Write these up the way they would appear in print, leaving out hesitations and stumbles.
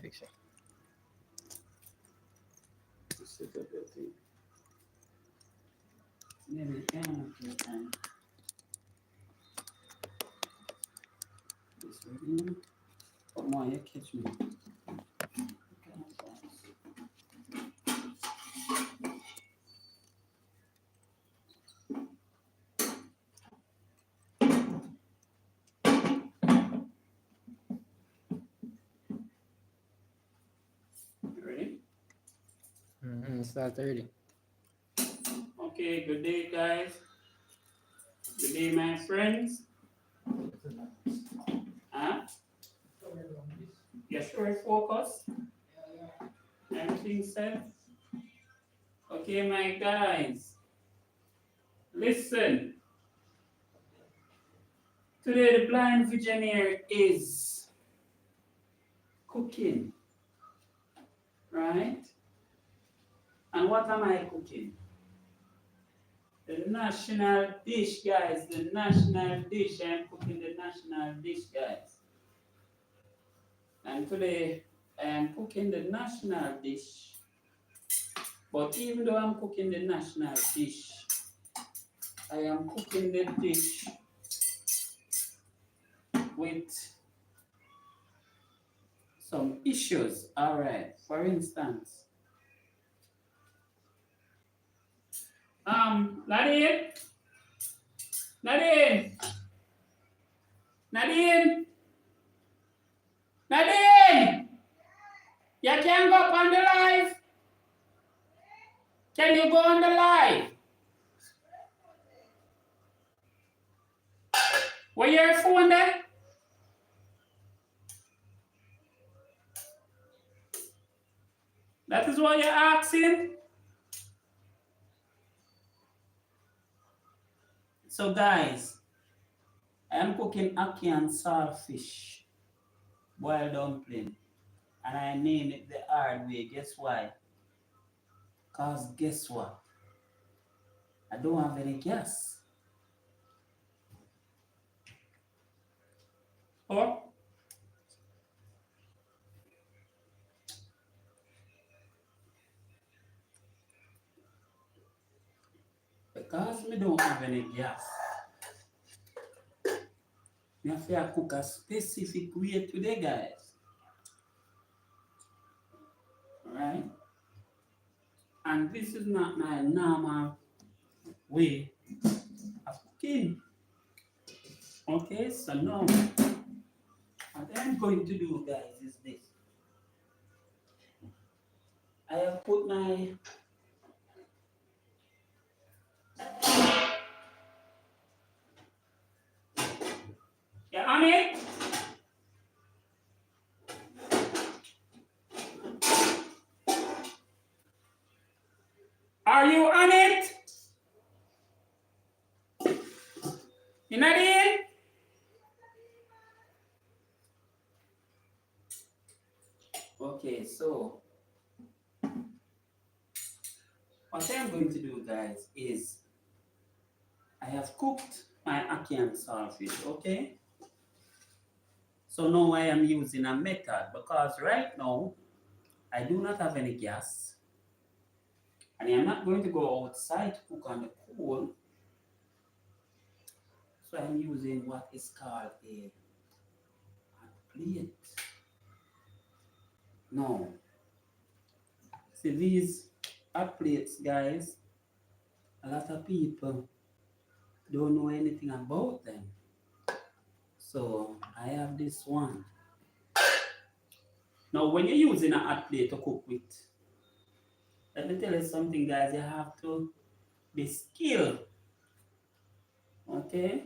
fix it. Set up your thing. Maybe can time. This way. But more you catch me. Ready? Start early. Okay, good day, guys. Good day, my friends. Huh? You sure focus? Everything set? Okay, my guys. Listen. Today, the blind visionary is cooking. Right? And what am I cooking? The national dish, guys. The national dish. I'm cooking the national dish, guys. And today, I am cooking the national dish. But even though I'm cooking the national dish, I am cooking the dish with some issues. All right. For instance, Nadine, Nadine, Nadine, Nadine, you can go up on the live. Can you go on the live? Where your phone there? That is what you're asking. So guys, I am cooking ackee and saltfish boiled dumpling. And I name it the hard way. Guess why? Because guess what? I don't have any gas. Or because me don't have any gas, me have to cook a specific way today, guys. Alright? And this is not my normal way of cooking. Okay, so now what I'm going to do, guys, is this. I have put my on it. Are you on it? You not in? Okay, so what I'm going to do, guys, is I have cooked my ackee and saltfish, okay? So now I am using a method because right now I do not have any gas and I am not going to go outside to cook on the coal. So I'm using what is called a plate. Now, see these hot plates, guys, a lot of people don't know anything about them. So I have this one. Now when you're using a hot plate to cook with, let me tell you something, guys, you have to be skilled. Okay?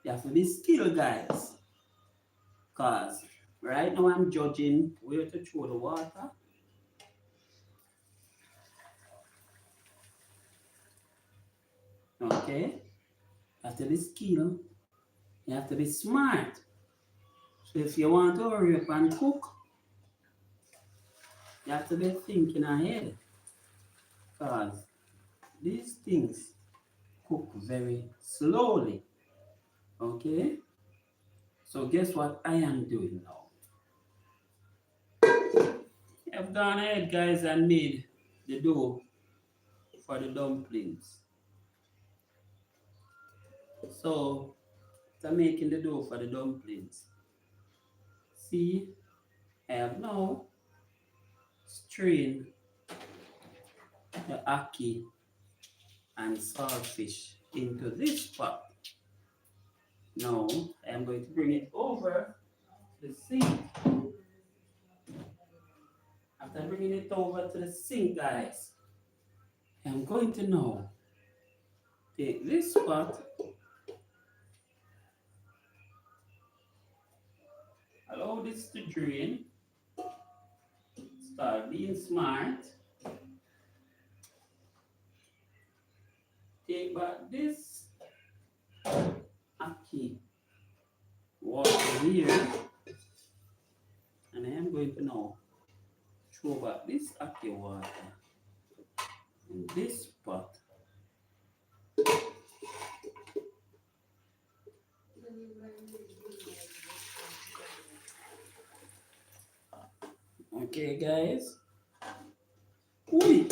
You have to be skilled, guys. Because right now I'm judging where to throw the water. Okay? You have to be skilled. You have to be smart. So if you want to hurry up and cook, You have to be thinking ahead because these things cook very slowly. Okay? So guess what I am doing now? I've gone ahead, guys, and made the dough for the dumplings. So, I'm making the dough for the dumplings. See, I have now strained the ackee and saltfish into this pot. Now, I'm going to bring it over the sink. After bringing it over to the sink, guys, I'm going to now take this pot, allow this to drain, start being smart, take back this ackee water here, and I am going to now throw back this ackee water in this pot. Okay, guys. Ooh,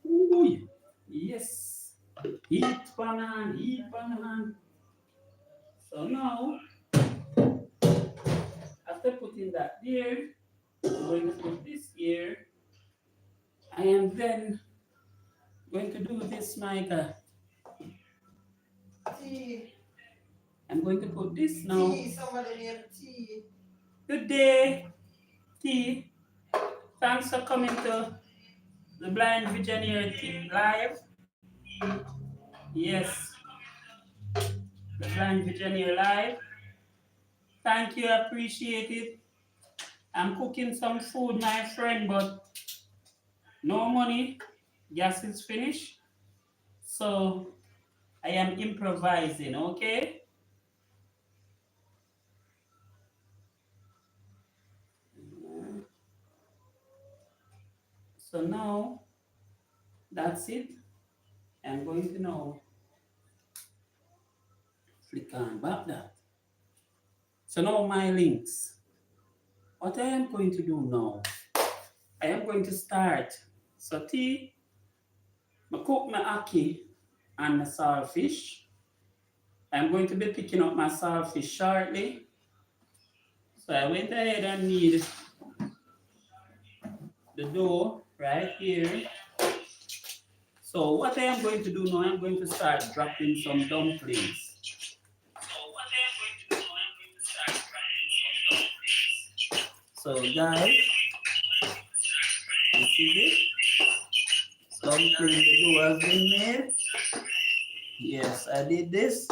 ooh, yes. Heat pan, heat pan. So now, after putting that there, I'm going to put this here. I am then going to do this, my God. Tea. I'm going to put this now. Tea. Somebody named Tea. Good day, T. Thanks for coming to the Blind Visionary Live. Yes, the Blind Visionary Live. Thank you, I appreciate it. I'm cooking some food, my friend, but no money. Gas is finished. So I am improvising, okay? So now that's it. I'm going to now flick on back that. So now my links. What I am going to do now, I am going to start. So tea, I cook my ackee and my saltfish. I'm going to be picking up my saltfish shortly. So I went ahead and made the dough right here. So what I am going to do now, I'm going to start dropping some dumplings. So guys, you see this? Dumpling, the dough has been made. Yes, I did this.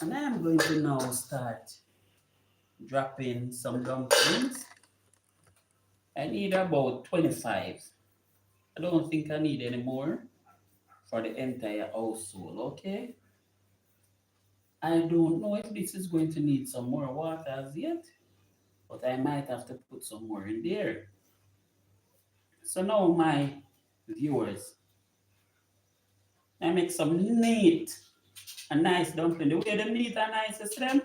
And I'm going to now start dropping some dumplings. I need about 25. I don't think I need any more for the entire household, okay? I don't know if this is going to need some more water as yet, but I might have to put some more in there. So now my viewers, I make some neat and nice dumpling. The way them neat and nice is them,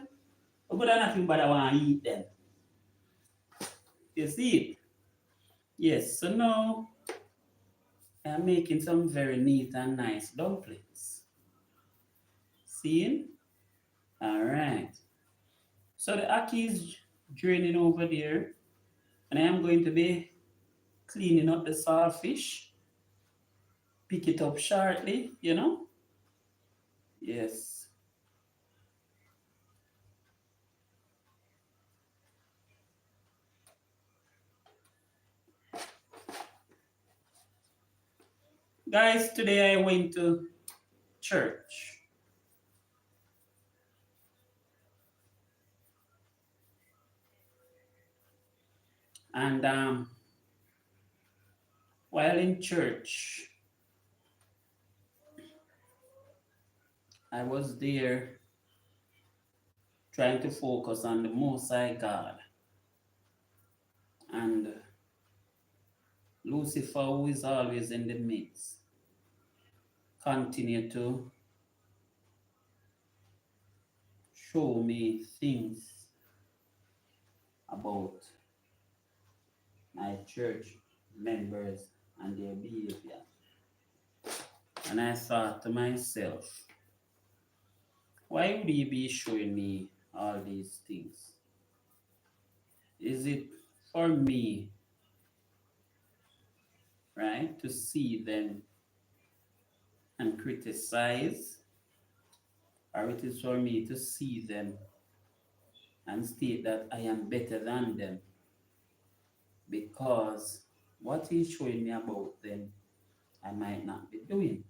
but I nothing but I want to eat them. You see it? Yes, so now I'm making some very neat and nice dumplings. See? Alright. So the ackee is draining over there, and I am going to be cleaning up the saltfish. Pick it up shortly, you know? Yes. Guys, today I went to church. And while in church, I was there trying to focus on the Most High God. And Lucifer, who is always in the midst, continue to show me things about my church members and their behavior. And I thought to myself, why would he be showing me all these things? Is it for me, right, to see them and criticize? Or it is for me to see them and state that I am better than them? Because what he's showing me about them, I might not be doing.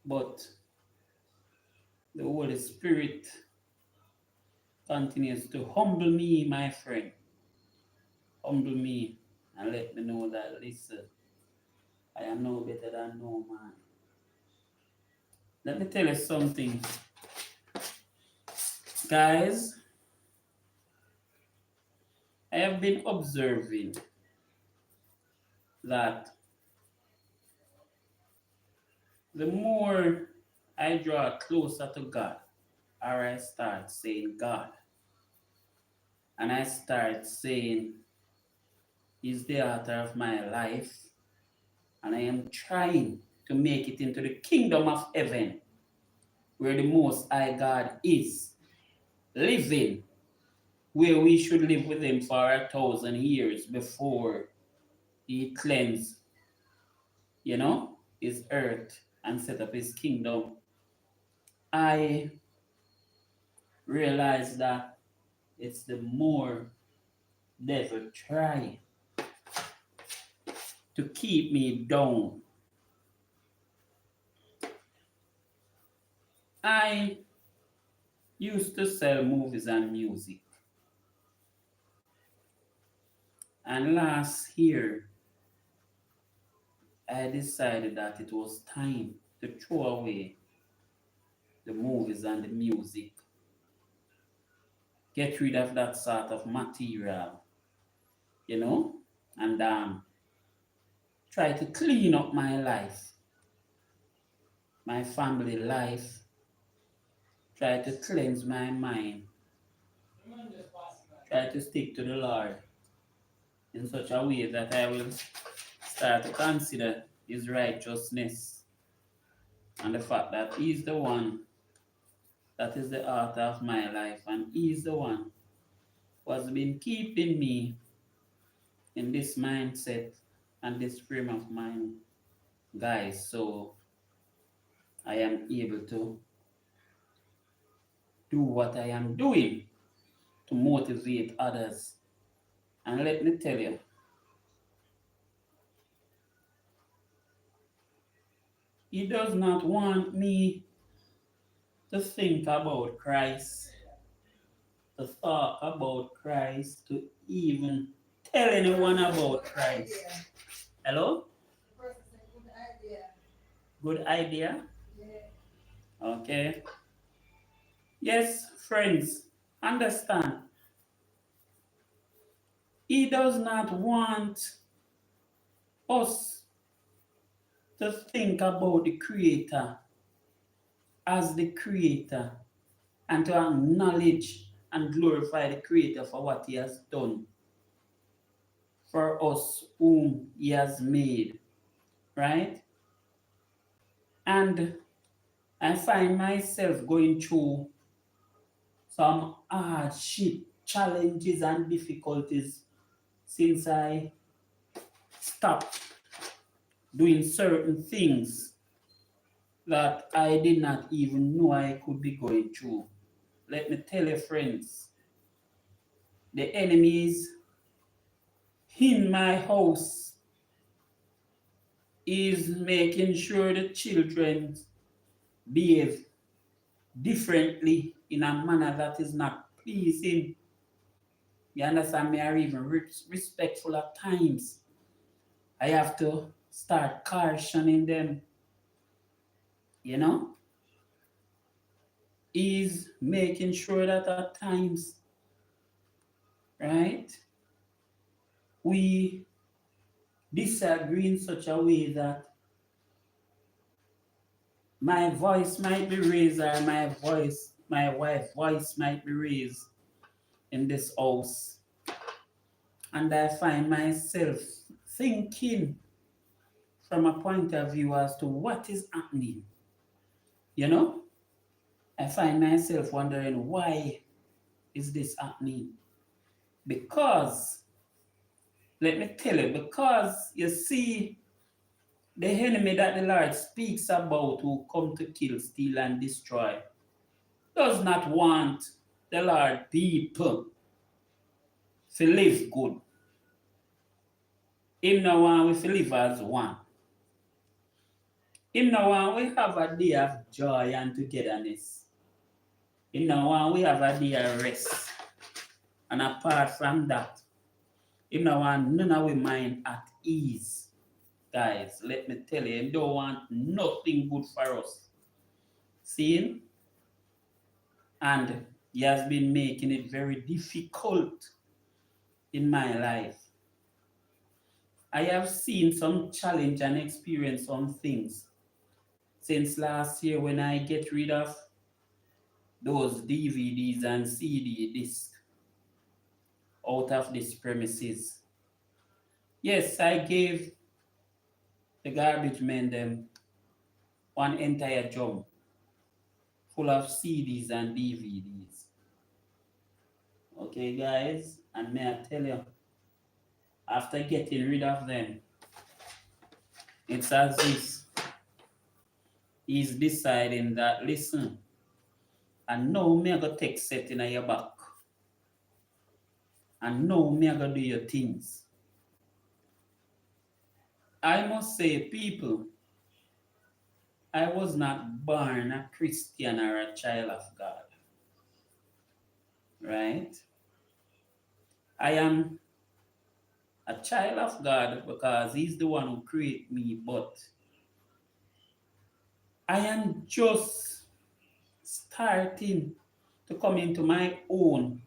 But the Holy Spirit continues to humble me, my friend. Humble me and let me know that, listen, I am no better than no man. Let me tell you something, guys. I have been observing that the more I draw closer to God, or I start saying God, and I start saying He's the author of my life, and I am trying to make it into the kingdom of heaven, where the Most High God is living, where we should live with Him for 1,000 years before He cleansed, His earth and set up His kingdom. I realize that it's the more devil try to keep me down. I used to sell movies and music. And last year, I decided that it was time to throw away the movies and the music. Get rid of that sort of material, and try to clean up my life, my family life, try to cleanse my mind, try to stick to the Lord in such a way that I will start to consider His righteousness and the fact that He's the one that is the author of my life, and He's the one who has been keeping me in this mindset and this frame of mind, guys, so I am able to do what I am doing to motivate others. And let me tell you, He does not want me to think about Christ, to talk about Christ, to even tell anyone about Christ. Hello? Good idea? Okay. Yes, friends, understand. He does not want us to think about the Creator as the Creator and to acknowledge and glorify the Creator for what He has done for us whom He has made, right? And I find myself going through some hardship, challenges, and difficulties since I stopped doing certain things that I did not even know I could be going through. Let me tell you, friends, the enemies in my house is making sure the children behave differently in a manner that is not pleasing. You understand me? Or even respectful at times. I have to start cautioning them, you know? Is making sure that at times, right, we disagree in such a way that my voice might be raised or my wife's voice might be raised in this house. And I find myself thinking from a point of view as to what is happening. You know, I find myself wondering why is this happening? Because, let me tell you, because you see, the enemy that the Lord speaks about who come to kill, steal, and destroy does not want the Lord people to live good. Him no want we to live as one. Him no want we have a day of joy and togetherness. Him no want we have a day of rest. And apart from that, him no want none of we mind at ease. Guys, let me tell you, him don't want nothing good for us. See? And he has been making it very difficult in my life. I have seen some challenge and experienced some things since last year when I get rid of those DVDs and CD discs out of this premises. Yes, I gave the garbage men them one entire drum full of CDs and DVDs. Okay, guys, and may I tell you, after getting rid of them, it's as if he's deciding that, listen, and now me I go take set in your back. And now me I go do your things. I must say, people, I was not born a Christian or a child of God. Right? I am a child of God because He's the one who created me, but I am just starting to come into my own,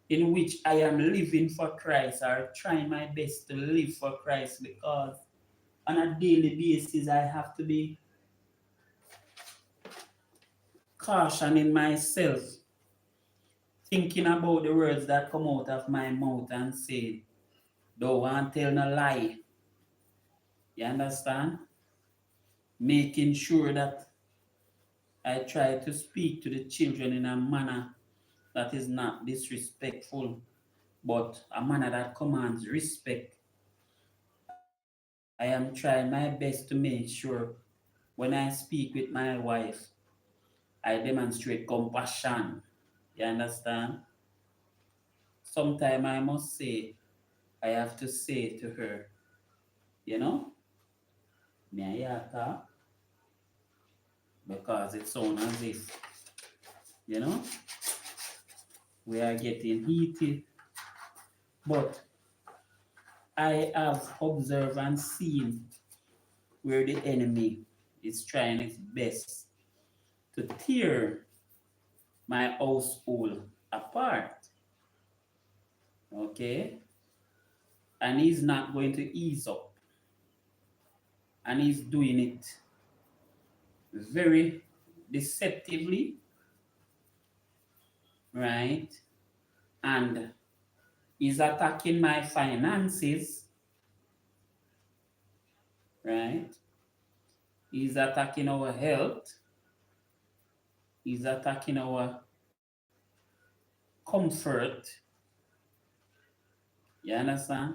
in which I am living for Christ or trying my best to live for Christ, because on a daily basis I have to be cautioning myself, thinking about the words that come out of my mouth and say, don't want to tell no lie. You understand? Making sure that I try to speak to the children in a manner that is not disrespectful, but a manner that commands respect. I am trying my best to make sure when I speak with my wife, I demonstrate compassion. You understand? Sometimes I must say, I have to say to her, you know, may I talk? Because it sounds as if, you know, we are getting heated. But I have observed and seen where the enemy is trying its best to tear my household apart. Okay? And he's not going to ease up. And he's doing it very deceptively, right? And he's attacking my finances, right? He's attacking our health. He's attacking our comfort. You understand?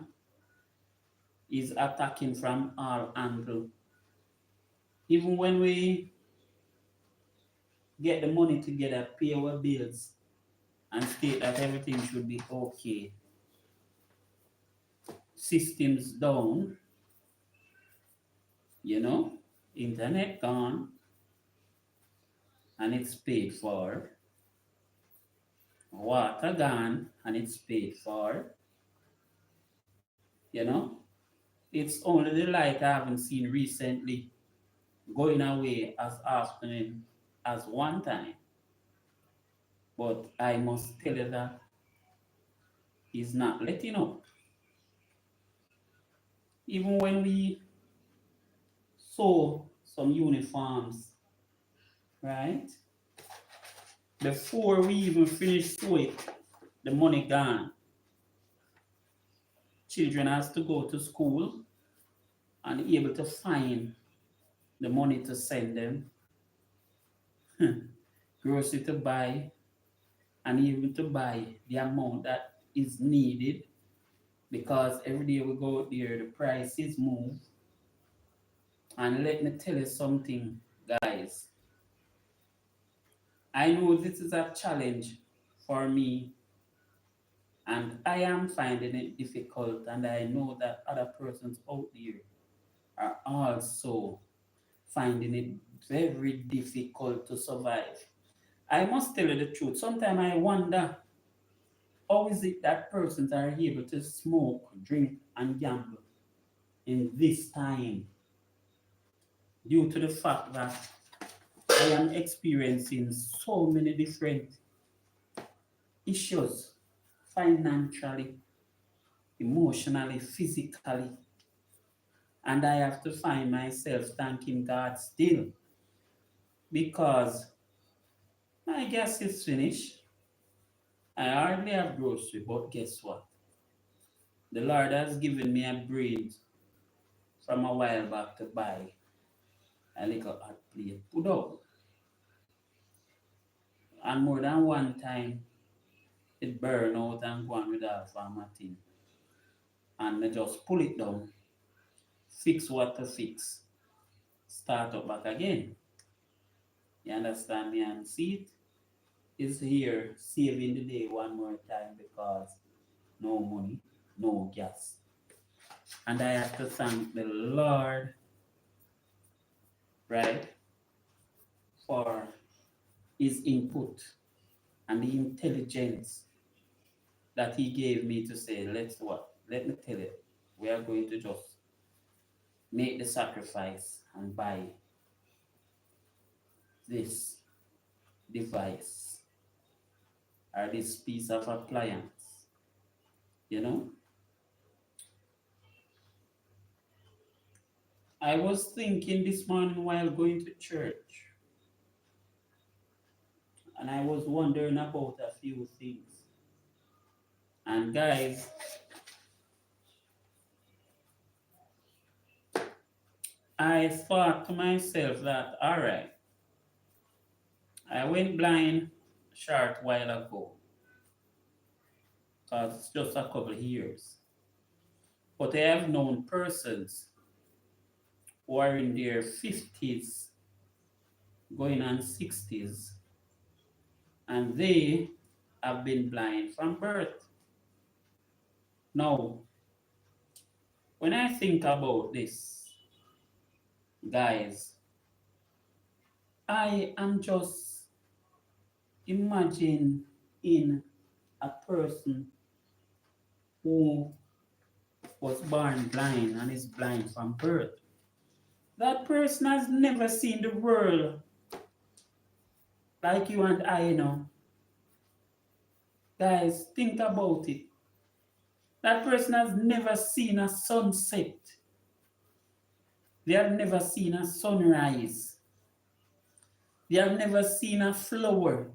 He's attacking from all angles. Even when we get the money together, pay our bills, and state that everything should be okay, systems down, you know, internet gone, and it's paid for, water gone, and it's paid for, you know. It's only the light I haven't seen recently going away as often as one time. But I must tell you that he's not letting up. Even when we sew some uniforms, right? Before we even finish sew it, the money gone. Children has to go to school and able to find the money to send them, grocery to buy, and even to buy the amount that is needed because every day we go out there, the prices move. And let me tell you something, guys. I know this is a challenge for me, and I am finding it difficult, and I know that other persons out there are also finding it very difficult to survive. I must tell you the truth. Sometimes I wonder how is it that persons are able to smoke, drink, and gamble in this time due to the fact that I am experiencing so many different issues financially, emotionally, physically, and I have to find myself thanking God still because my gas is finished. I hardly have grocery, but guess what? The Lord has given me a brain from a while back to buy a little hot plate. Put out. And more than one time, it burn out and go on with half of my thing. And I just pull it down, fix what to fix, start up back again. You understand me? And see it is here saving the day one more time because no money, no gas. And I have to thank the Lord, right, for his input and the intelligence that he gave me to say, let's what? Let me tell you, we are going to just make the sacrifice and buy this device or this piece of appliance. You know, I was thinking this morning while going to church, and I was wondering about a few things. And guys, I thought to myself that, all right, I went blind a short while ago, because it's just a couple of years. But I have known persons who are in their 50s, going on 60s, and they have been blind from birth. Now, when I think about this, guys, I am just imagine in a person who was born blind and is blind from birth. That person has never seen the world like you and I know. Guys, think about it. That person has never seen a sunset. They have never seen a sunrise. They have never seen a flower,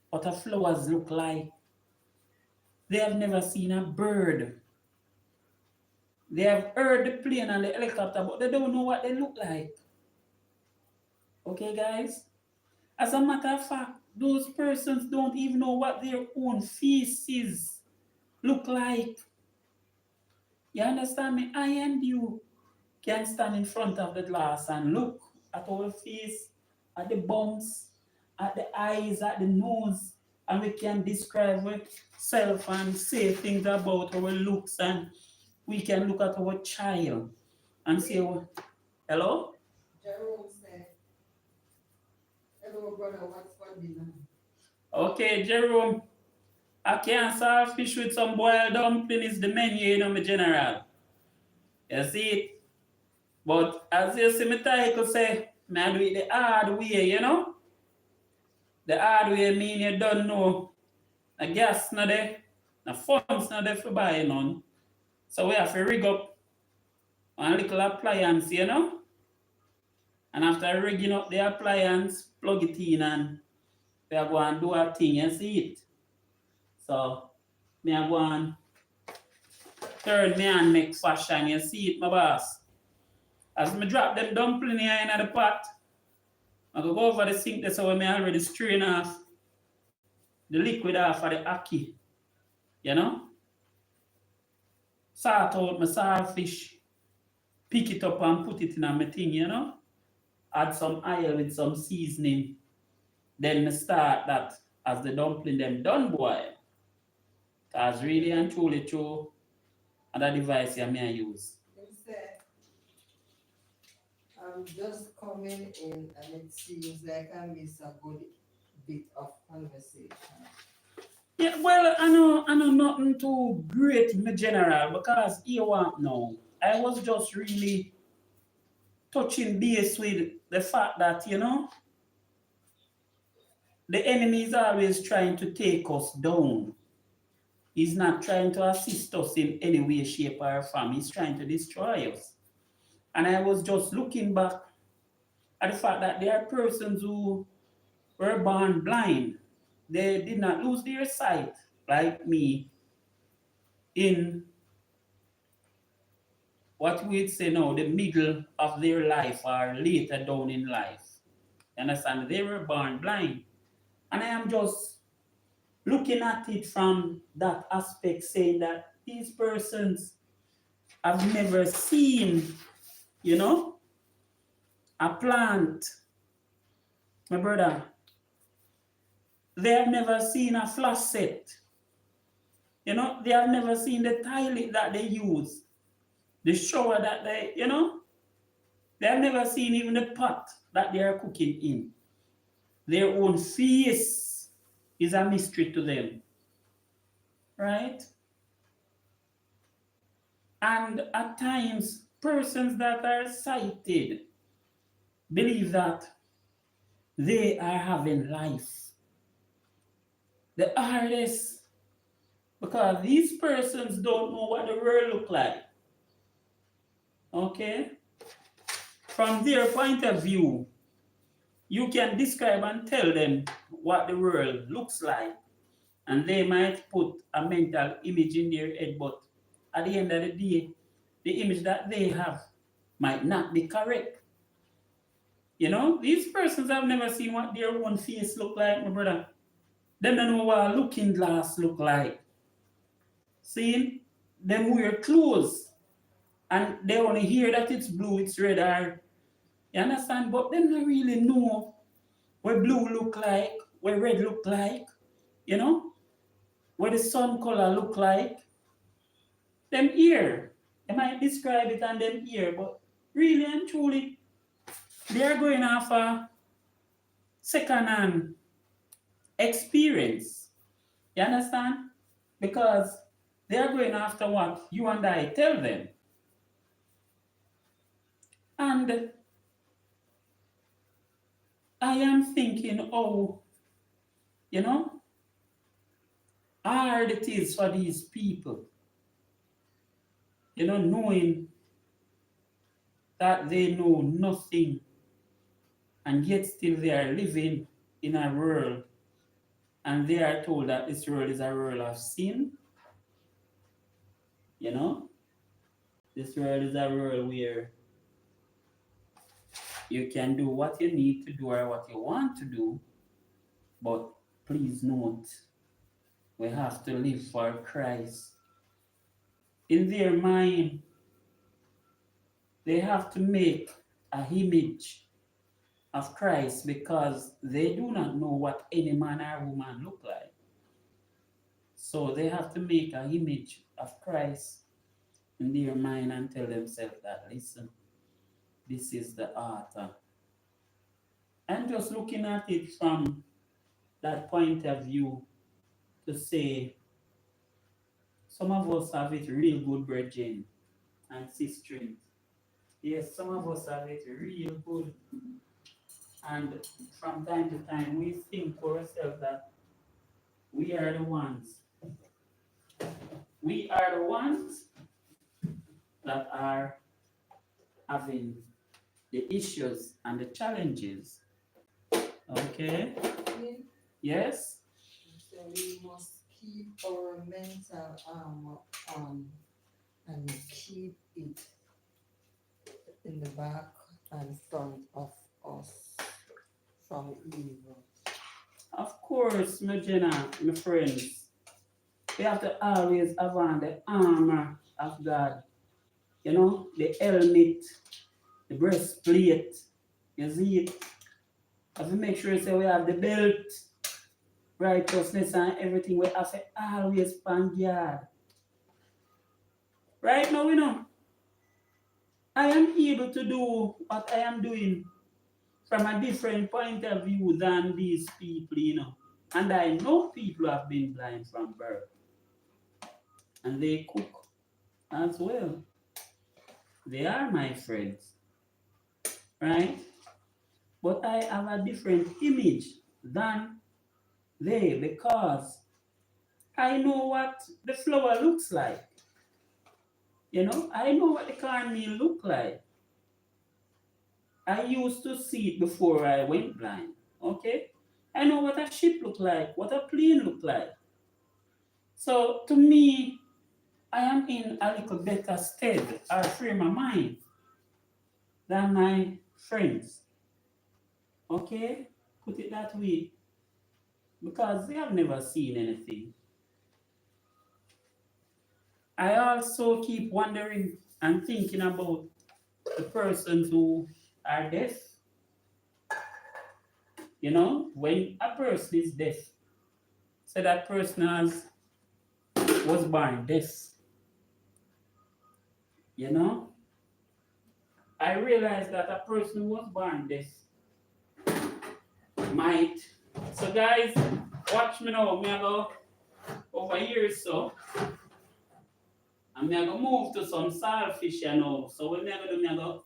what a flowers look like. They have never seen a bird. They have heard the plane and the helicopter, but they don't know what they look like. Okay, guys? As a matter of fact, those persons don't even know what their own faces look like. You understand me? I and you can stand in front of the glass and look at our face, at the bumps, at the eyes, at the nose, and we can describe ourselves and say things about our looks, and we can look at our child and say, oh, hello? Jerome said, hello, brother, what's for dinner? Okay, Jerome, Ackee and Saltfish with some boiled dumpling is the menu, you know, my general. You see it? But as you see me title say, I do it the hard way, you know? The hard way mean you don't know. The gas not there, the funds not there for buy none. So we have to rig up one little appliance, you know. And after rigging up the appliance, plug it in and we are going to do a thing, you see it. So, me are going turn me and make fashion, you see it, my boss. As me drop them dumpling here in the pot, I go over the sink there so when me already strain off the liquid off of the ackee, you know. Sort out my saltfish, pick it up and put it in my thing, you know. Add some oil with some seasoning. Then me start that as the dumpling them done boil. Cause really and truly true, other device you may use. Instead, I'm just coming in and it seems like I miss a good bit of conversation. Yeah, well, I know nothing too great in the general because you want now. I was just really touching base with the fact that, you know, the enemy is always trying to take us down. He's not trying to assist us in any way, shape, or form. He's trying to destroy us. And I was just looking back at the fact that there are persons who were born blind. They did not lose their sight, like me, in what we'd say now, the middle of their life or later down in life. You understand? They were born blind. And I am just looking at it from that aspect, saying that these persons have never seen, you know, a plant. My brother, they have never seen a faucet. You know, they have never seen the toilet that they use, the shower that they, you know, they have never seen even the pot that they are cooking in. Their own face is a mystery to them, right? And at times, persons that are sighted believe that they are having life. The hardest, because these persons don't know what the world look like. Okay? From their point of view, you can describe and tell them what the world looks like, and they might put a mental image in their head, but at the end of the day, the image that they have might not be correct. You know, these persons have never seen what their own face look like, my brother. They don't know what a looking glass look like. See, them wear clothes and they only hear that it's blue, it's red, or you understand? But they don't really know what blue look like, what red look like, you know, what the sun color look like. Them ear, they might describe it and them ear, but really and truly, they are going off a second-hand experience. You understand? Because they are going after what you and I tell them. And I am thinking, oh, you know, hard it is for these people, you know, knowing that they know nothing and yet still they are living in a world and they are told that this world is a world of sin, you know, this world is a world where you can do what you need to do or what you want to do, but please note, we have to live for Christ. In their mind, they have to make a image of Christ because they do not know what any man or woman look like. So they have to make an image of Christ in their mind and tell themselves that, listen, this is the author. And just looking at it from that point of view to say, some of us have it real good, brethren and sisters. Yes, some of us have it real good. And from time to time, we think to ourselves that we are the ones. We are the ones that are having the issues and the challenges. Okay? Clean. Yes? So we must keep our mental armor on and keep it in the back and front of us from evil. Of course, my Jenna, my friends. We have to always have on the armor of God. You know, the helmet, the breastplate. You see it? Have to make sure so we have the belt, righteousness and everything. We have to always stand guard. Right now, I am able to do what I am doing from a different point of view than these people. And I know people have been blind from birth. And they cook as well. They are my friends, right? But I have a different image than they because I know what the flour looks like. I know what the cornmeal look like. I used to see it before I went blind. Okay? I know what a ship look like, what a plane look like. So to me, I am in a little better stead or frame of mind than my friends. Okay? Put it that way. Because they have never seen anything. I also keep wondering and thinking about the persons who are deaf. When a person is deaf, so that person was born deaf. You know, I realize that a person who was born deaf might. So guys, watch me now. Me I go over here so. And me I go move to some saltfish, So when me I go do, me I go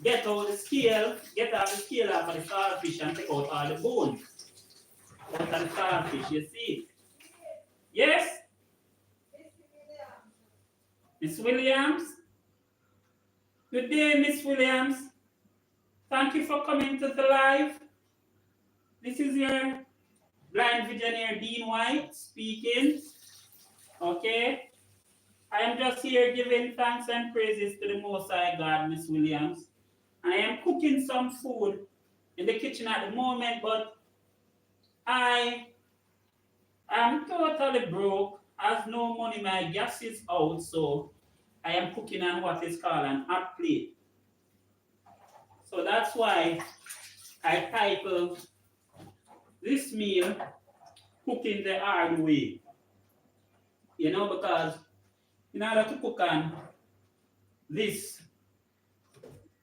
get out the scale, get out the scale off of the saltfish and take out all the bone. Out of the saltfish, you see? Yes, Miss Williams. Good day, Miss Williams. Thank you for coming to the live. This is your blind visionaire Dean White speaking. Okay. I am just here giving thanks and praises to the Most High God, Miss Williams. I am cooking some food in the kitchen at the moment, but I am totally broke. Has no money. My gas is out, so I am cooking on what is called an hot plate. So that's why I titled this meal "Cooking the Hard Way." Because in order to cook on this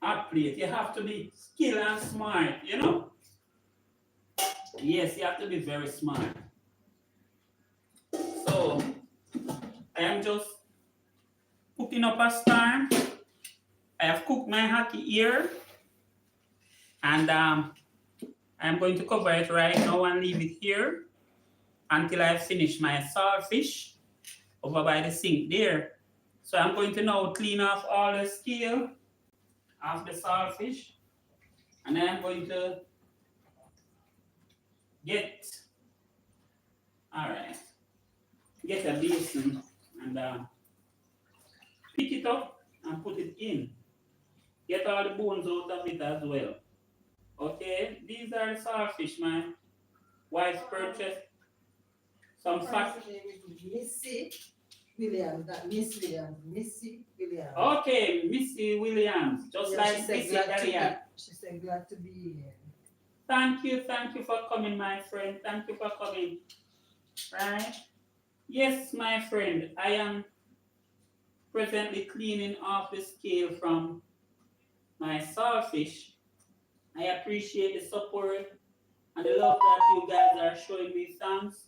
hot plate, you have to be skilled and smart. Yes, you have to be very smart. So I am just cooking up a storm. I have cooked my ackee here, and I'm going to cover it right now and leave it here until I finish my saltfish over by the sink there. So I'm going to now clean off all the scale of the saltfish, and then I'm going to get, all right, get a basin and pick it up and put it in. Get all the bones out of it as well. Okay, these are the saltfish my wife purchased. Some fat. Missy Williams, not Miss Williams, Missy Williams. Okay, Missy Williams, just like Missy Elliott. She said glad to be here. Thank you for coming, my friend. Thank you for coming. Right? Yes, my friend, I am presently cleaning off the scale from my saltfish. I appreciate the support and the love that you guys are showing me. Thanks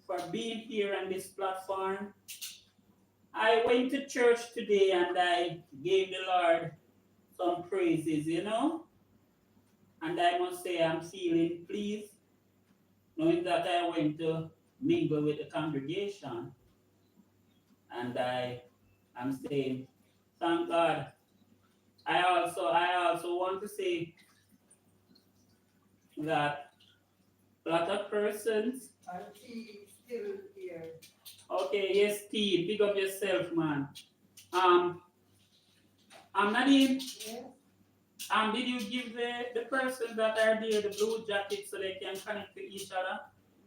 for being here on this platform. I went to church today and I gave the Lord some praises. And I must say I'm feeling pleased knowing that I went to mingle with the congregation. And I am saying, thank God I also want to say that a lot of persons. Auntie is still here. Okay, yes, T, big up yourself, man. Um, Nadine, Yes. did you give the persons that are there the blue jacket so they can connect to each other?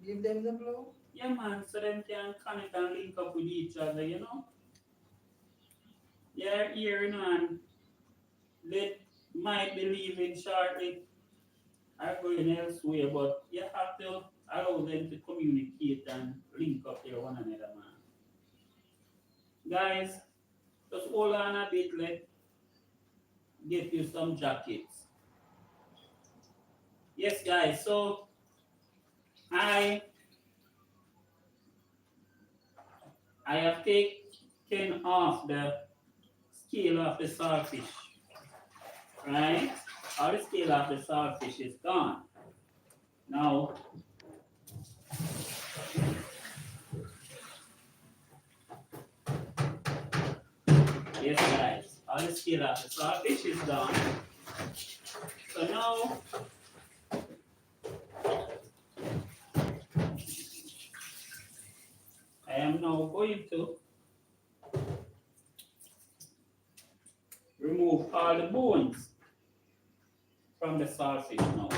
Give them the blue. Yeah, man, so they can connect and link up with each other, you know? Yeah, here, you know, and they might be leaving shortly or going elsewhere, but you have to allow them to communicate and link up with one another, man. Guys, just hold on a bit, let get you some jackets. Yes, guys, so I I have taken off the scale of the saltfish, right? All the scale of the saltfish is gone. Now, yes, guys, all the scale of the saltfish is gone. So now, I am now going to remove all the bones from the saltfish now,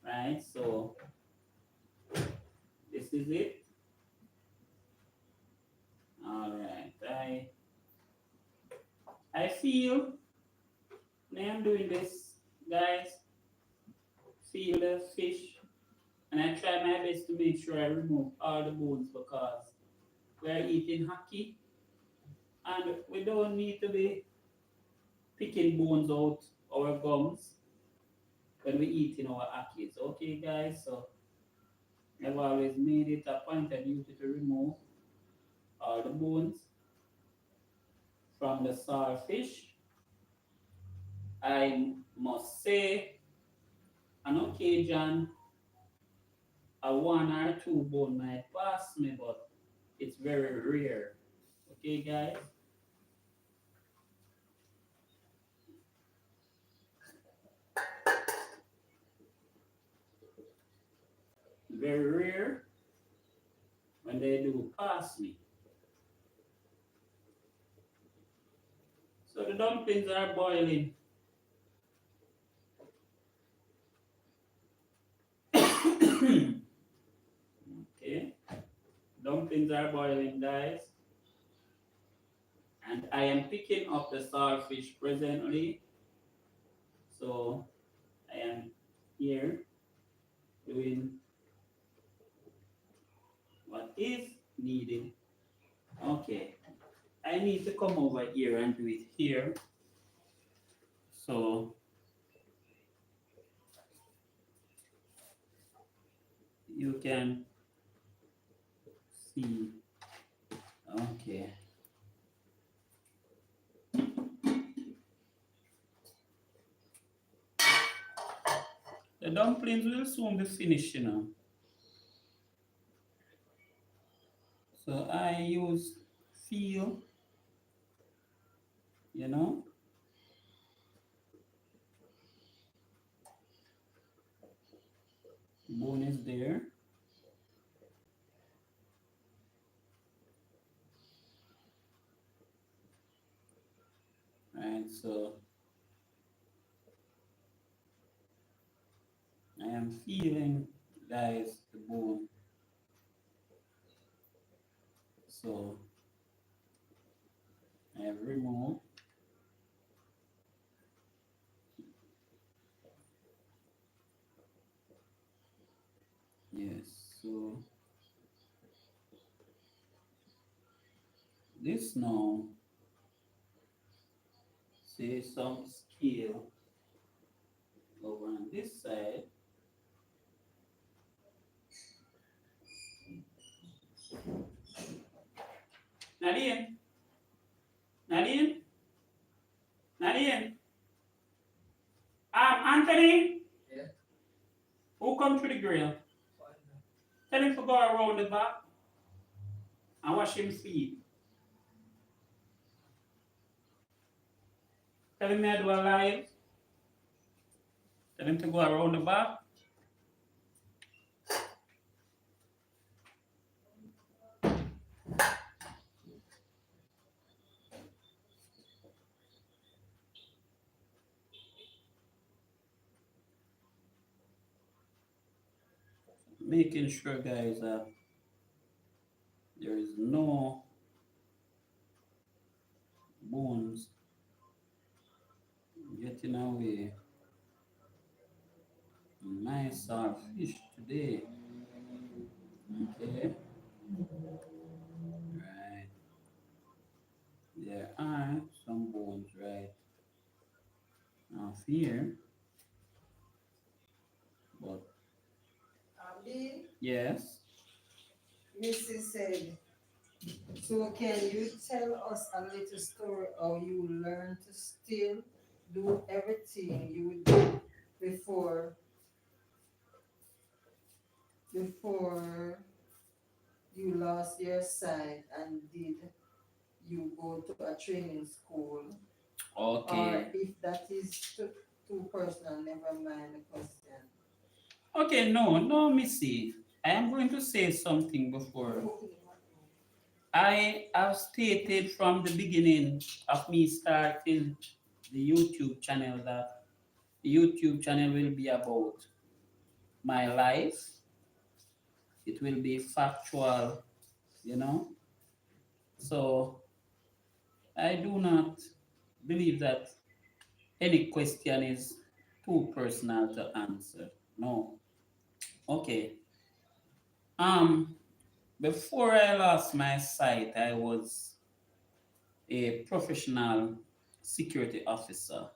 right? So this is it. All right, I feel when I'm doing this, guys, feel the fish, and I try my best to make sure I remove all the bones because we're eating Ackee, and we don't need to be picking bones out our gums when we eating our Ackees. Okay, guys, so I've always made it a point of duty to remove all the bones from the saltfish. I must say, on occasion, a one or two bone might pass me, but it's very rare. Okay, guys? Very rare when they do pass me. So the dumplings are boiling. Okay, dumplings are boiling, guys. And I am picking up the saltfish presently. So I am here doing what is needed. Okay, I need to come over here and do it here. So you can see. Okay. The dumplings will soon be finished, you know. So I use feel, you know. Bone is there. Right, so I am feeling, guys, the bone. So I have removed. Yes, so this now, say some scale over on this side. Nadine, Nadine, Nadine. Anthony, Yeah. who come to the grill? Tell him to go around the back and wash him feet. telling me I do a live, tell him to go around the back. Making sure, guys, that there is no bones getting away. Nice fish today. Okay, right. There are some bones right off here, but Bill, yes. Mrs. said, so can you tell us a little story how you learned to still do everything you did before before you lost your sight, and did you go to a training school, or Okay. if that is too personal, never mind the question. Okay, no, Missy. I am going to say something before. I have stated from the beginning of me starting the YouTube channel that the YouTube channel will be about my life. It will be factual, you know. So I do not believe that any question is too personal to answer. No. Okay. Um, before I lost my sight, I was a professional security officer.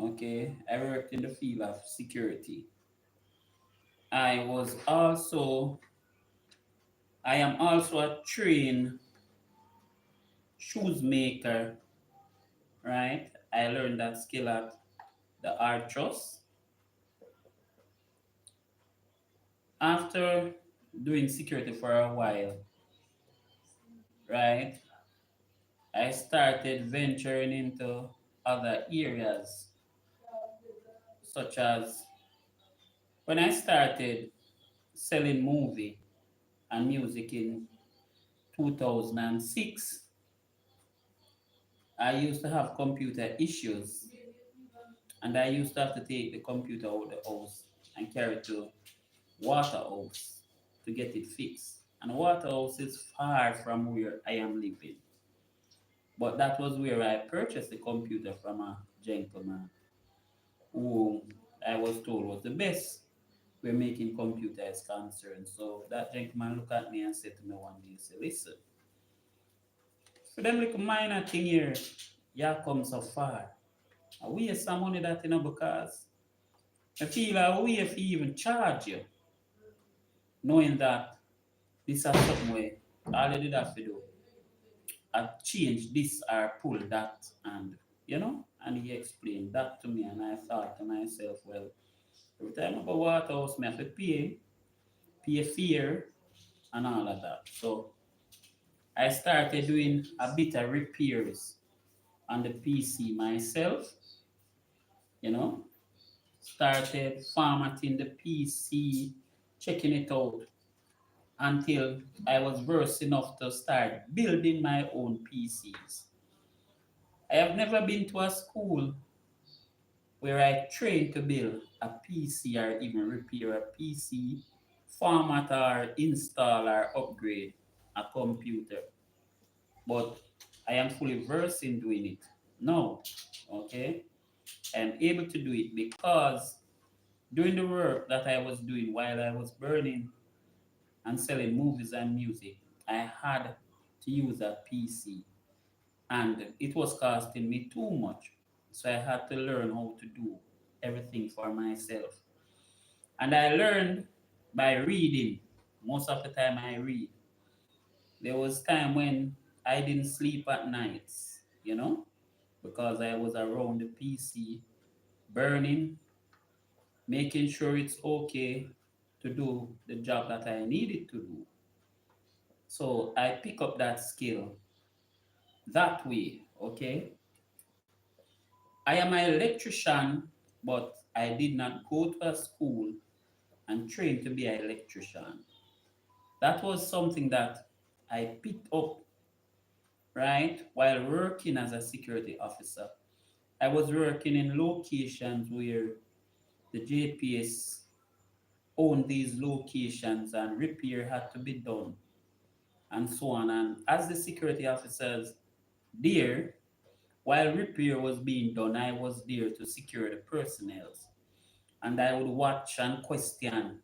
Okay, I worked in the field of security. I was also, I am also a trained shoes maker, right? I learned that skill at the Archos. After doing security for a while, right? I started venturing into other areas, such as when I started selling movie and music in 2006, I used to have computer issues and I used to have to take the computer out of the house and carry it to Waterhouse to get it fixed. And Waterhouse is far from where I am living. But that was where I purchased the computer from a gentleman who I was told was the best where making computer is concerned. So that gentleman looked at me and said to me one day, he said, listen, for them little minor thing here, you come so far. I waste some money that because I feel a way if even charge you, knowing that this is something where all you did have to do, I change this or pull that and and he explained that to me and I thought to myself, well, every time I go Waterhouse, I have to pay fare and all of that. So I started doing a bit of repairs on the PC myself, you know, started formatting the PC, checking it out until I was versed enough to start building my own PCs. I have never been to a school where I trained to build a PC or even repair a PC, format or install or upgrade a computer. But I am fully versed in doing it now. Okay? I'm able to do it because during the work that I was doing while I was burning and selling movies and music, I had to use a PC and it was costing me too much. So I had to learn how to do everything for myself. And I learned by reading. Most of the time I read. There was time when I didn't sleep at nights, because I was around the PC burning, making sure it's okay to do the job that I needed to do. So I pick up that skill that way, okay? I am an electrician, but I did not go to a school and train to be an electrician. That was something that I picked up, right, while working as a security officer. I was working in locations where the JPS owned these locations and repair had to be done and so on. And as the security officers there, while repair was being done, I was there to secure the personnel. And I would watch and question.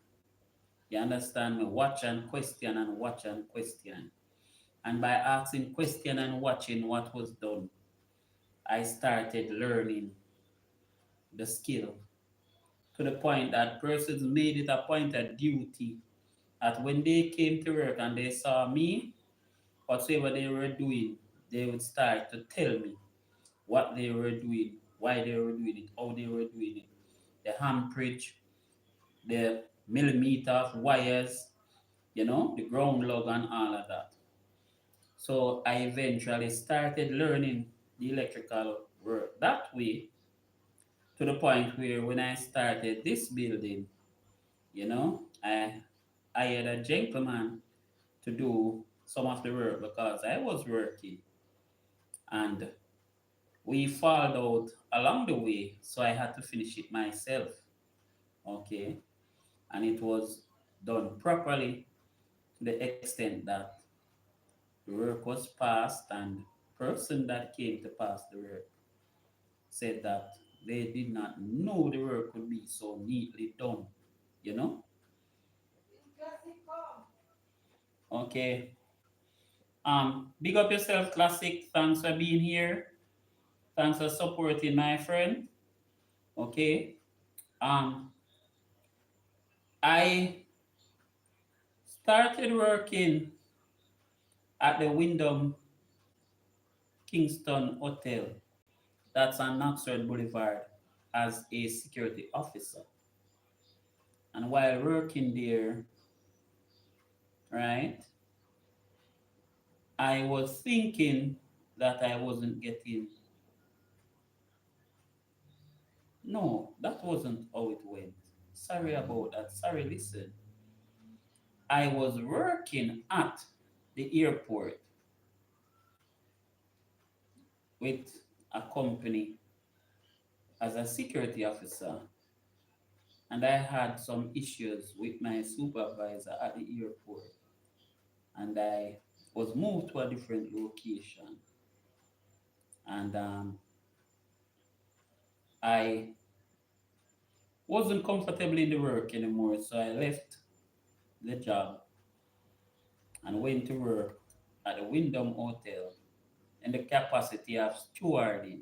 You understand me? Watch and question and watch and question. And by asking question and watching what was done, I started learning the skill to the point that persons made it a point of duty that when they came to work and they saw me, whatsoever they were doing, they would start to tell me what they were doing, why they were doing it, how they were doing it, the amperage, the millimeter of wires, the ground log and all of that. So I eventually started learning the electrical work that way to the point where when I started this building, I hired a gentleman to do some of the work because I was working and we followed out along the way, so I had to finish it myself. Okay, and it was done properly to the extent that the work was passed, and the person that came to pass the work said that they did not know the work could be so neatly done. You know? Okay. Big up yourself, Classic. Thanks for being here. Thanks for supporting my friend. Okay. Um, I started working at the Wyndham Kingston Hotel. That's on Knoxford Boulevard as a security officer. And while working there, right, I was thinking that I wasn't getting. No, that wasn't how it went. Sorry about that. Sorry, listen. I was working at the airport with a company as a security officer, and I had some issues with my supervisor at the airport, and I was moved to a different location, and I wasn't comfortable in the work anymore, so I left the job and went to work at the Wyndham Hotel in the capacity of stewarding.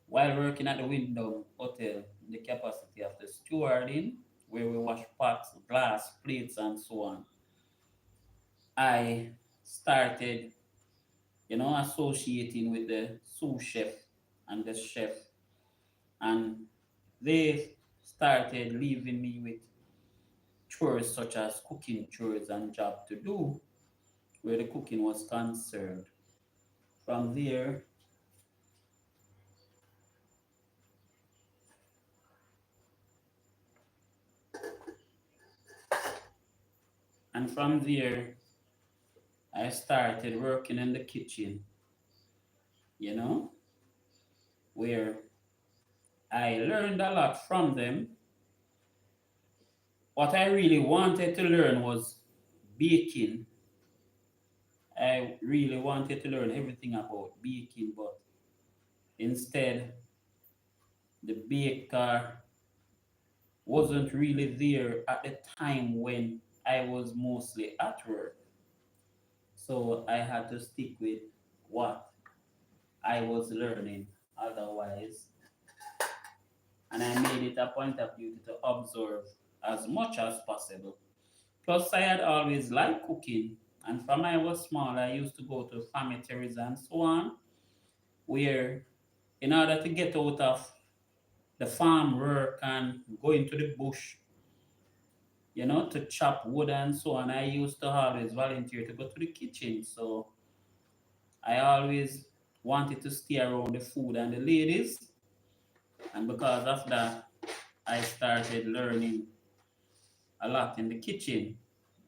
While working at the Wyndham Hotel in the capacity of the stewarding, where we wash pots, glass, plates, and so on, I started, associating with the sous chef and the chef, and they started leaving me with chores such as cooking chores and job to do where the cooking was concerned. From there, and from there, I started working in the kitchen, you know, where I learned a lot from them. What I really wanted to learn was baking. I really wanted to learn everything about baking, but instead, the baker wasn't really there at the time when I was mostly at work. So I had to stick with what I was learning. Otherwise, and I made it a point of duty to observe as much as possible. Plus, I had always liked cooking, and from I was small, I used to go to cemeteries and so on, where in order to get out of the farm work and go into the bush, to chop wood and so on, I used to always volunteer to go to the kitchen. So I always wanted to stay around the food and the ladies, and because of that, I started learning a lot in the kitchen.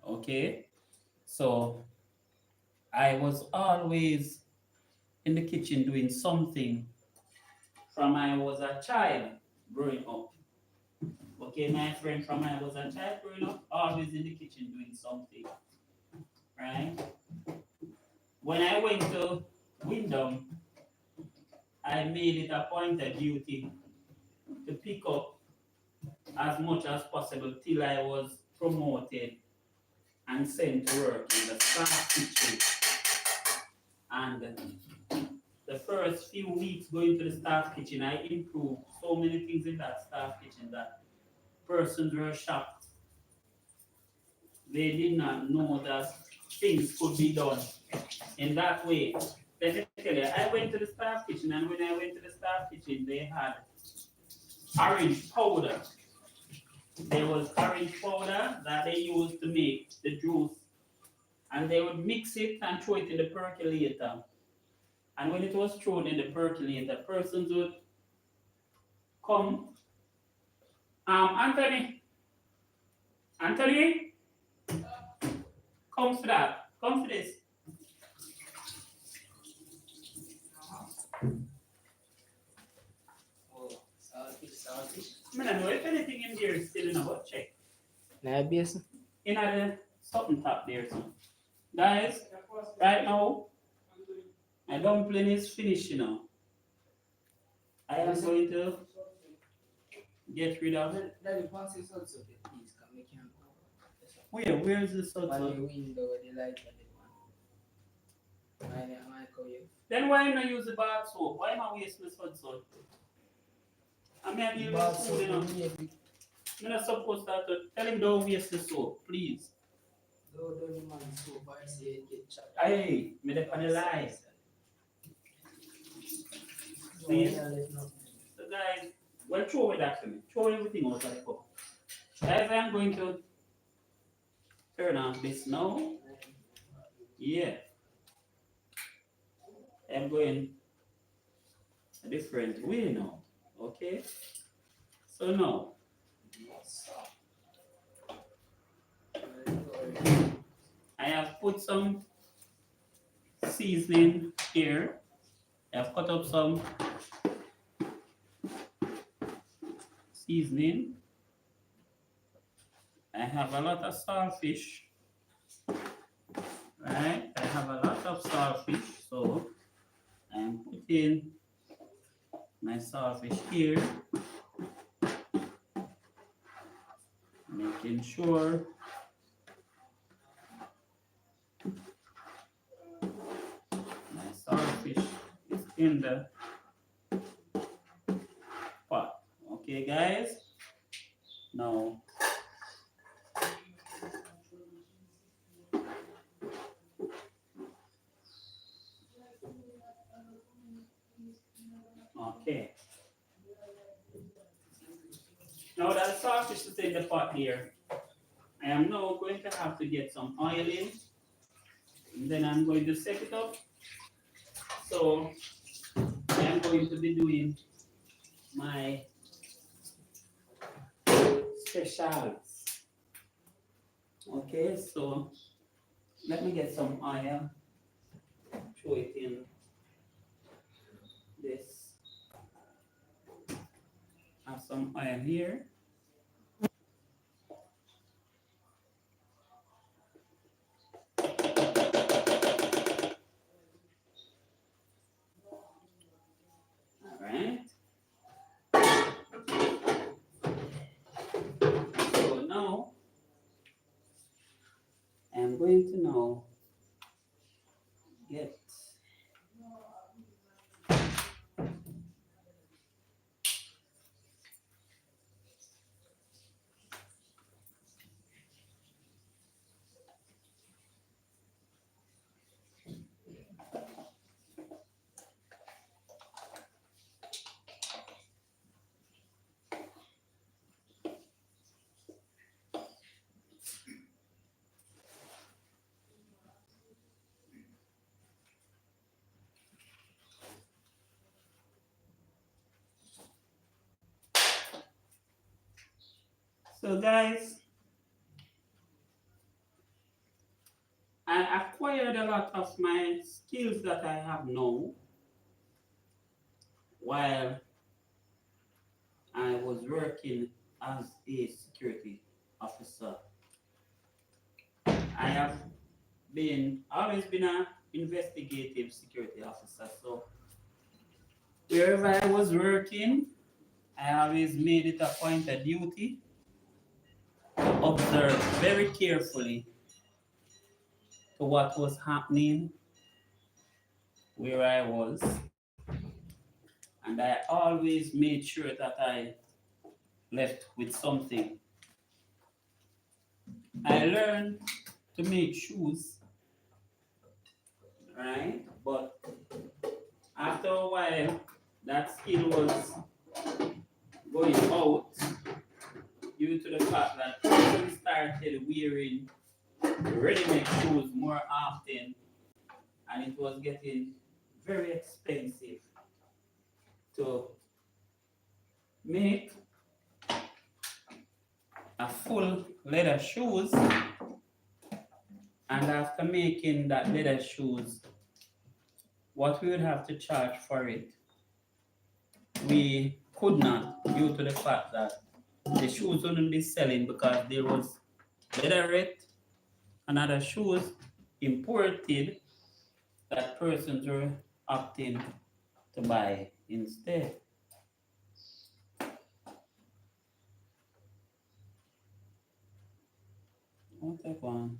Okay, so I was always in the kitchen doing something from I was a child growing up. Okay, my friend, from I was a child growing up, always in the kitchen doing something, right? When I went to Wyndham, I made it a point of duty to pick up as much as possible till I was promoted and sent to work in the staff kitchen. And the first few weeks going to the staff kitchen, I improved so many things in that staff kitchen that persons were shocked. They did not know that things could be done in that way. Let me tell you, I went to the staff kitchen, and when I went to the staff kitchen, they had orange powder. There was orange powder that they used to make the juice, and they would mix it and throw it in the percolator. And when it was thrown in the percolator, persons would come. Anthony, Anthony, come for that. Come for this. Oh, saltfish. I don't know if anything in there is still in a check. Nah, base. In the something top there, so. Guys, right now, my dumpling is finished, you know. I am going to get rid of it. Daddy, pass this also, please. Come, we can Where is the salt? on the window with the light on it, man. I might call you. Then why not use the bath soap? Why am I wasting the salt? I mean, I deal with food, you know. I'm not supposed to tell him don't waste the soap, please. Don't man soap, I say it get chopped. Hey, me dey on the line. Please. So guys, well, throw it actually. Throw everything out of the cup. Guys, I'm going to turn off this now. Yeah. I'm going a different way now. Okay? So now, I have put some seasoning here. I have cut up some seasoning. I have a lot of saltfish. Right? I have a lot of saltfish, so I'm putting my saltfish here, making sure my saltfish is in the pot. Okay, guys? Now, okay. Now that saltfish is in the pot here, I am now going to have to get some oil in, and then I'm going to set it up. So I am going to be doing my specials. Okay, so let me get some oil, throw it in this. Have some oil here. All right. So now I'm going to now get So guys, I acquired a lot of my skills that I have now while I was working as a security officer. I have always been an investigative security officer. So wherever I was working, I always made it a point of duty to observe very carefully to what was happening where I was. And I always made sure that I left with something. I learned to make shoes, right? But after a while, that skill was going out due to the fact that people started wearing ready-made shoes more often, and it was getting very expensive to make a full leather shoes. And after making that leather shoes, what we would have to charge for it, we could not, due to the fact that the shoes wouldn't be selling because there was leatherette and other shoes imported that persons were opting to buy instead. I'll take one.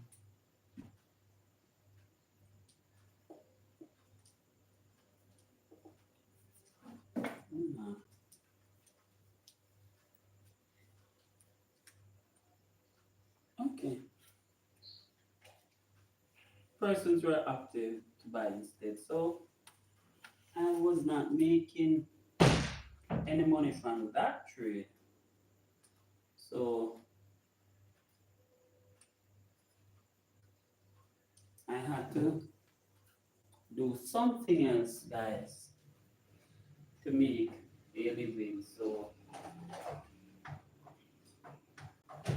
Okay. Persons were opted to buy instead. So I was not making any money from that trade. So I had to do something else, guys, to make a living. So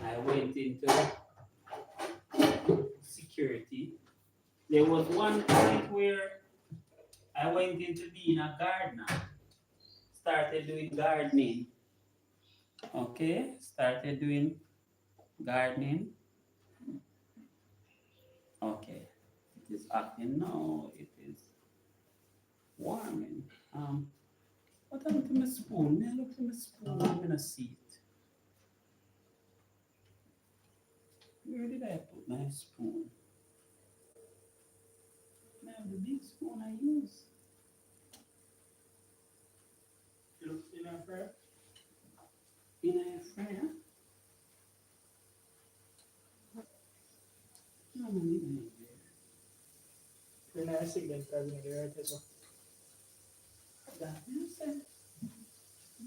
I went into security. There was one point where I went into being a gardener, started doing gardening. Okay, started doing gardening. Okay, it is acting now, it is warming. What happened to my spoon? May I look for my spoon? I'm gonna see it. Where did I put my spoon? May I have the big spoon I use? Look in our fryer. In our fryer? No, no, no. Then I see them probably in the right as well. That is it.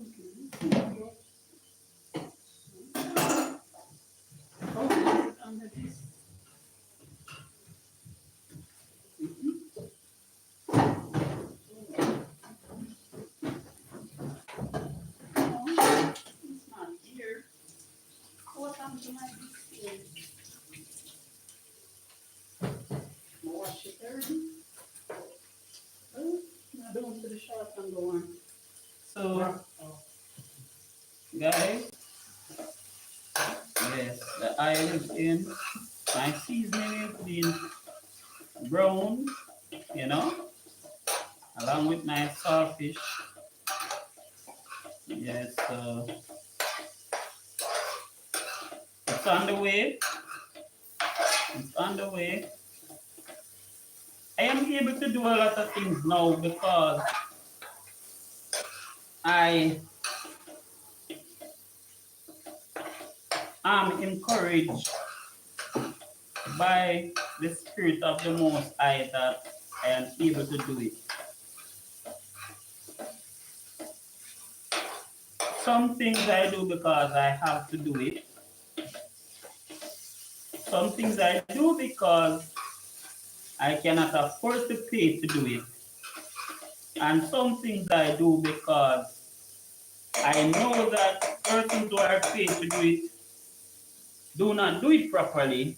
Okay. Oh, it's under this. Oh, it's not here. What happened to my biscuit? Wash it early. Oh, I don't put the shot and go on. So, guys, yes, the oil is in. My seasoning is being brown, you know, along with my saltfish. Yes, so it's on the way. It's on the way. I am able to do a lot of things now because I am encouraged by the Spirit of the Most High that I am able to do it. Some things I do because I have to do it. Some things I do because I cannot afford to pay to do it. And some things I do because I know that persons who are paid to do it do not do it properly,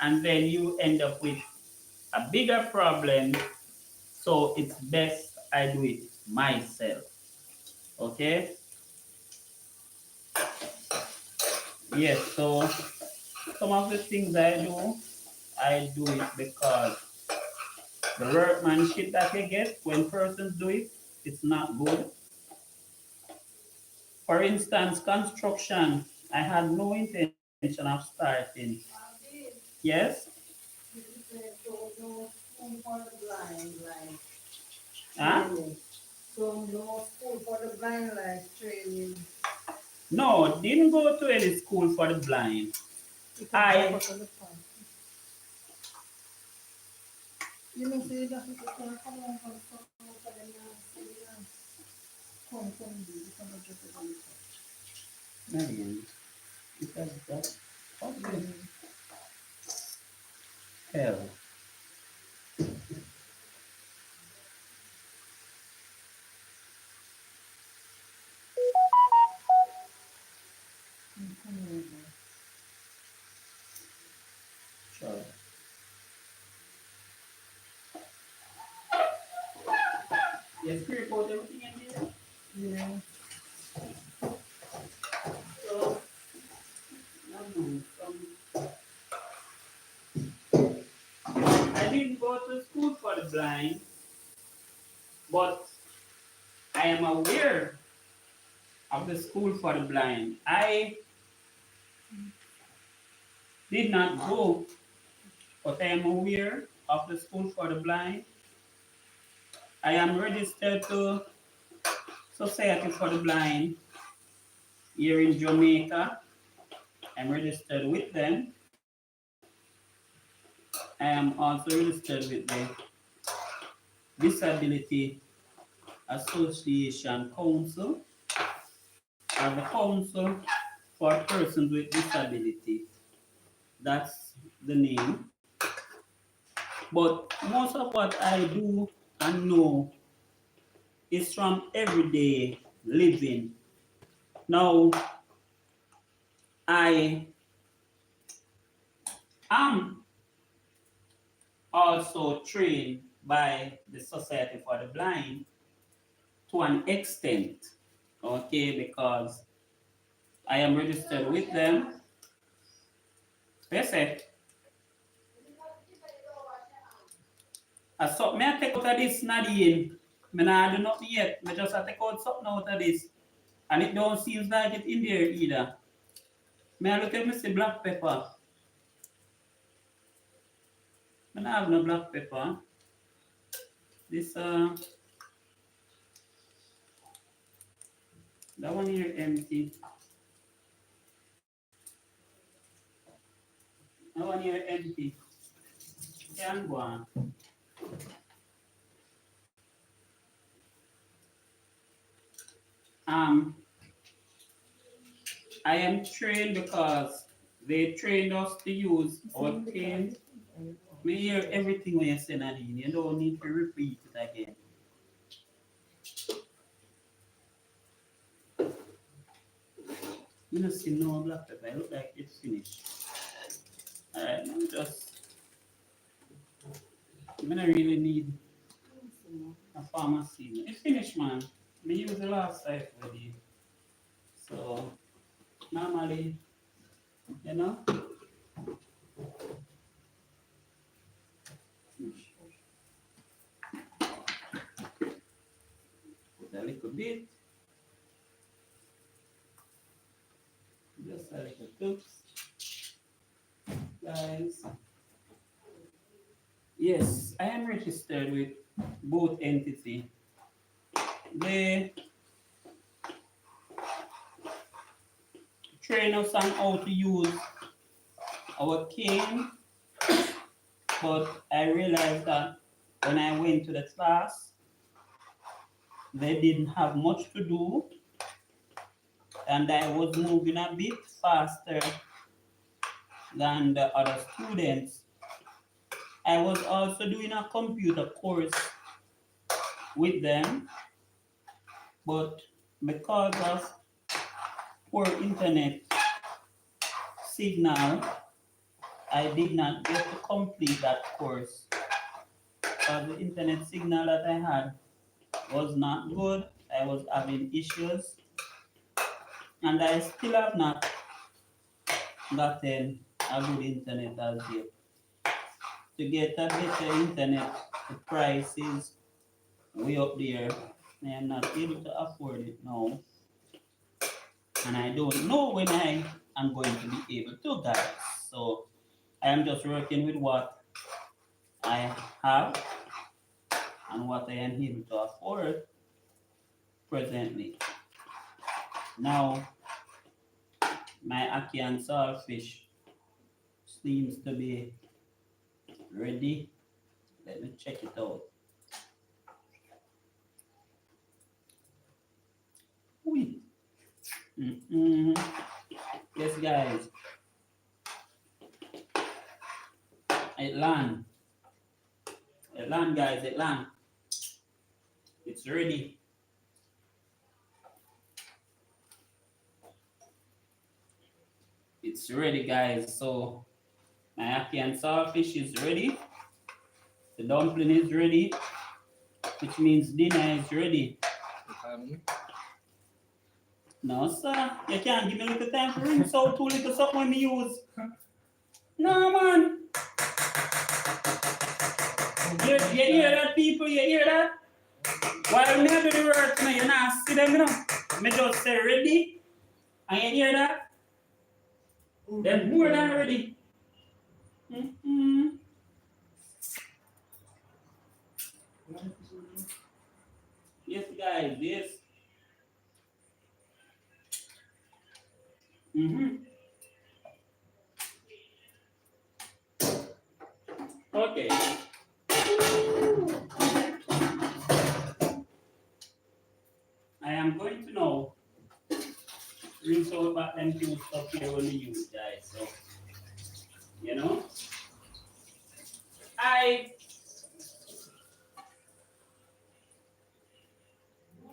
and then you end up with a bigger problem. So it's best I do it myself. Okay? Yes, so some of the things I do it because the workmanship that you get when persons do it, it's not good. For instance, construction, I had no intention of starting. Yes? So no school for the blind, like Huh? training. So no school for the blind, like training. No, didn't go to any school for the blind. You can I go to the park. You know, say that if you can come home from school for the nurse, come, do. You can just go to Marian, because that what the the park. hell? Come over. Sure. Yes, pre-report everything in there. Yeah. So, no, no, I didn't go to school for the blind, but I am aware of the school for the blind. I did not go, but I am aware of the school for the blind. I am registered to Society for the Blind here in Jamaica. I'm registered with them. I am also registered with the Disability Association Council, or the Council for Persons with Disability. That's the name. But most of what I do and know is from everyday living. Now, I am also trained by the Society for the Blind to an extent, okay, because I am registered with them. They say, I saw me I take out of this Nadine. Me nah do nothing yet. Me just take out something out of this. And it don't seem like it in there either. Me I look at me see black pepper. Me nah have no black pepper. This that one here empty. That one here empty. Can go on. Um, I am trained because they trained us to use our cane. We hear everything when you say Nadine. You don't need to repeat it again. You don't see no black pepper. It look like it's finished. Alright, let me just. I'm gonna really need a pharmacy. It's finished, man. Me use the last site already. So normally, you know, put a little bit, just a little tips, guys. Yes, I am registered with both entity. They train us on how to use our cane, but I realized that when I went to the class, they didn't have much to do, and I was moving a bit faster than the other students. I was also doing a computer course with them, but because of poor internet signal, I did not get to complete that course because the internet signal that I had was not good. I was having issues, and I still have not gotten a good internet as yet. To get a better internet, the price is way up there. I am not able to afford it now, and I don't know when I am going to be able to, guys. So I am just working with what I have and what I am able to afford presently. Now, my Ackee and Saltfish seems to be ready. Let me check it out. Wait. Yes, guys. It land. It land, guys. It land. It's ready. It's ready, guys. So my Ackee and Saltfish is ready. The dumpling is ready, which means dinner is ready. No, sir. You can't give me a little time to rinse out 2 little something when me use. No, man. You hear that, people? You hear that? While me do the work, you not see them, you know. Me just say ready. And you hear that? Then more than ready. Yes, guys, yes. Okay. I am going to now rinse out back them few stuff here when we use, guys. So, you know,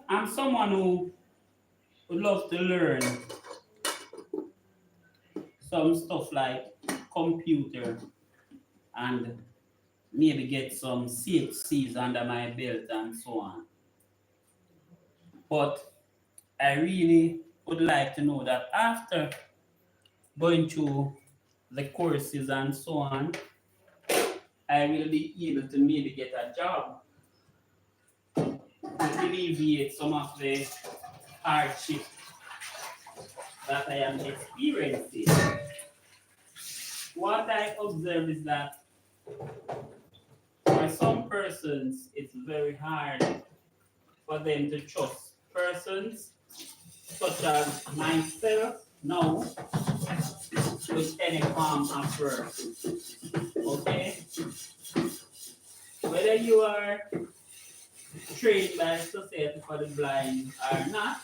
I'm someone who would love to learn some stuff like computer and maybe get some CHCs under my belt and so on. But I really would like to know that after going through the courses and so on, I will be able to maybe get a job to alleviate some of the hardship that I am experiencing. What I observe is that for some persons, it's very hard for them to trust persons such as myself now with any form of work. Okay? Whether you are trained by Society for the Blind or not,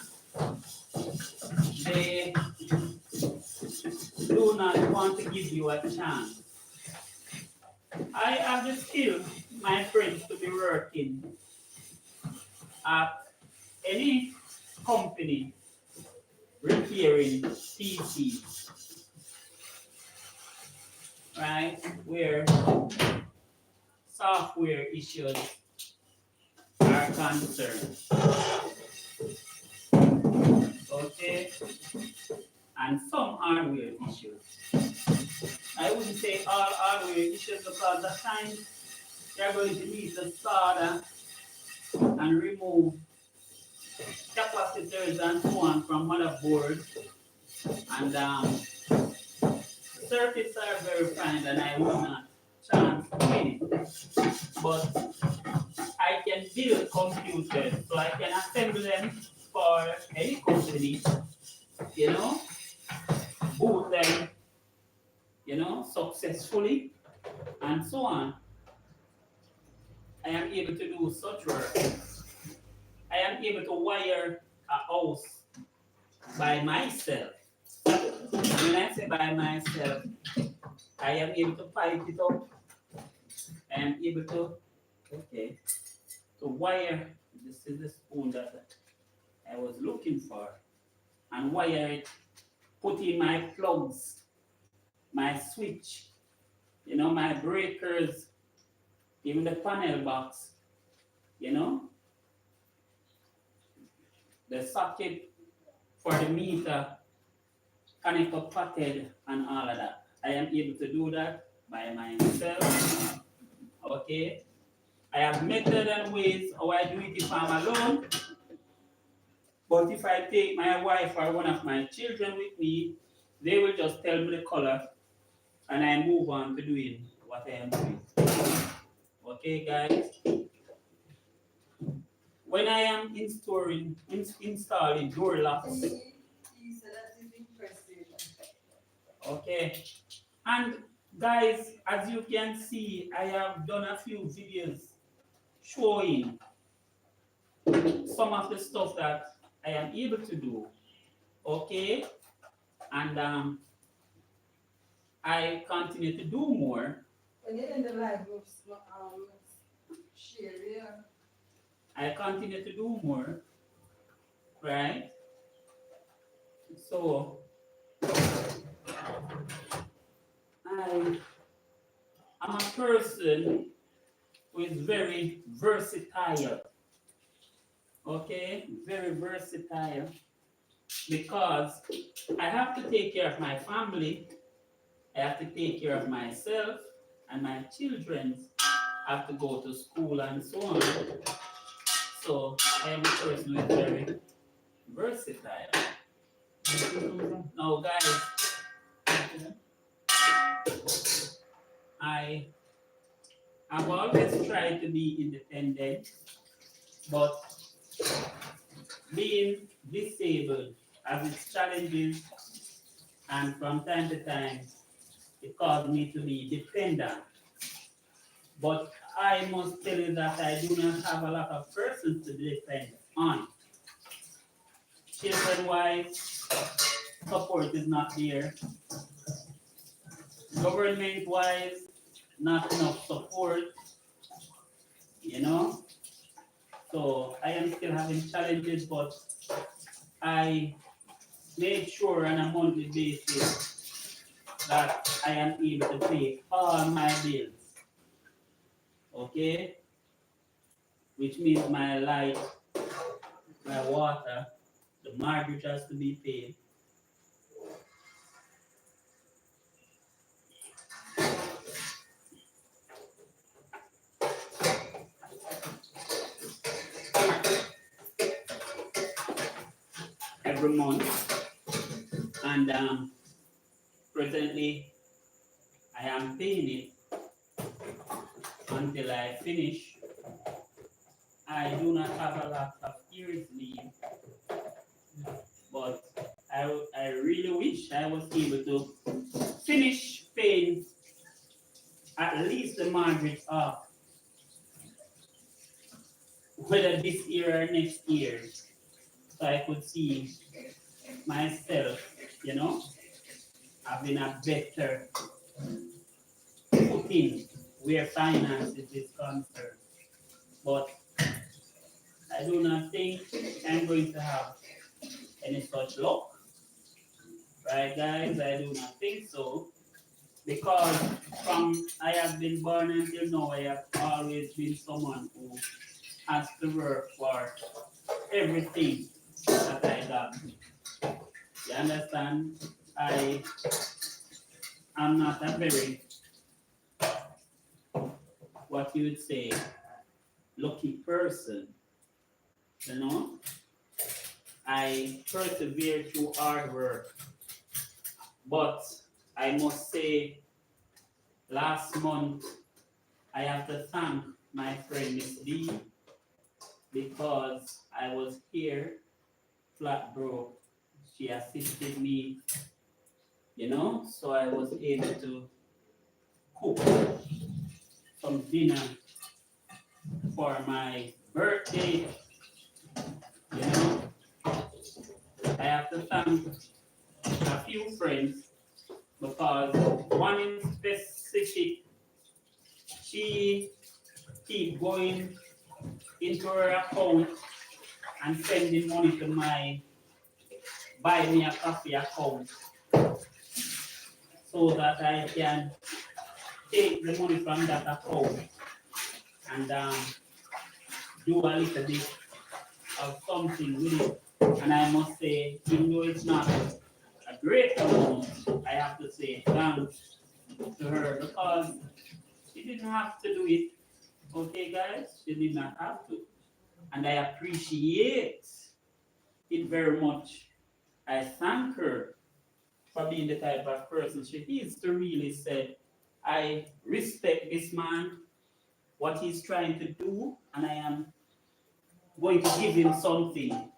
they do not want to give you a chance. I have the skill, my friends, to be working at any company repairing PCs, right? Where software issues are concerned. Okay? And some hardware issues. I wouldn't say all hardware issues because at times you're going to need to solder and remove capacitors and so on from motherboard. And circuits are very fine and I will not chance it. But I can build computers, so I can assemble them for any company, you know, boot them, you know, successfully, and so on. I am able to do such work. I am able to wire a house by myself. When I say by myself, I am able to pipe it up. I am able to, okay, to wire. This is the spoon that I was looking for, and wire it, put in my plugs my switch, you know, my breakers, even the panel box, you know, the socket for the meter, connect potted and all of that. I am able to do that by myself. Okay. I have method and ways how I do it if I'm alone. But if I take my wife or one of my children with me, they will just tell me the color and I move on to doing what I am doing. Okay, guys? When I am installing door locks, He said that is impressive. okay? And guys, as you can see, I have done a few videos showing some of the stuff that I am able to do, okay? And I continue to do more. When you're in the live groups, share, yeah. I continue to do more, right? So I am a person who is very versatile, okay? Very versatile because I have to take care of my family, I have to take care of myself, and my children have to go to school and so on. So I am a person who is very versatile. Now, guys, I have always tried to be independent, but being disabled has its challenges, and from time to time, it caused me to be dependent. But I must tell you that I do not have a lot of persons to depend on. Children-wise, support is not there. Government-wise, not enough support, you know. So I am still having challenges, but I make sure on a monthly basis that I am able to pay all my bills. Okay? Which means my light, my water, the mortgage has to be paid. Every month, and presently I am paying it until I finish. I do not have a lot of years leave, but I really wish I was able to finish paying at least the mortgage off, whether this year or next year, so I could see myself, you know, having a better footing where finances is concerned. But I do not think I'm going to have any such luck. Right, guys? I do not think so. Because from I have been born until now, I have always been someone who has to work for everything that I got. You understand? I am not a very, what you would say, lucky person. You know? I persevere through hard work. But I must say, last month, I have to thank my friend Miss D because I was here, flat broke. She assisted me, you know, so I was able to cook some dinner for my birthday, you know. I have to thank a few friends because one in specific, she keep going into her account and sending money to my buy me a coffee account. so that I can take the money from that account and do a little bit of something with it. And I must say, even though it's not a great amount, I have to say thanks to her because she didn't have to do it. Okay, guys, she did not have to. And I appreciate it very much. I thank her for being the type of person she is to really say, I respect this man, what he's trying to do, and I am going to give him something.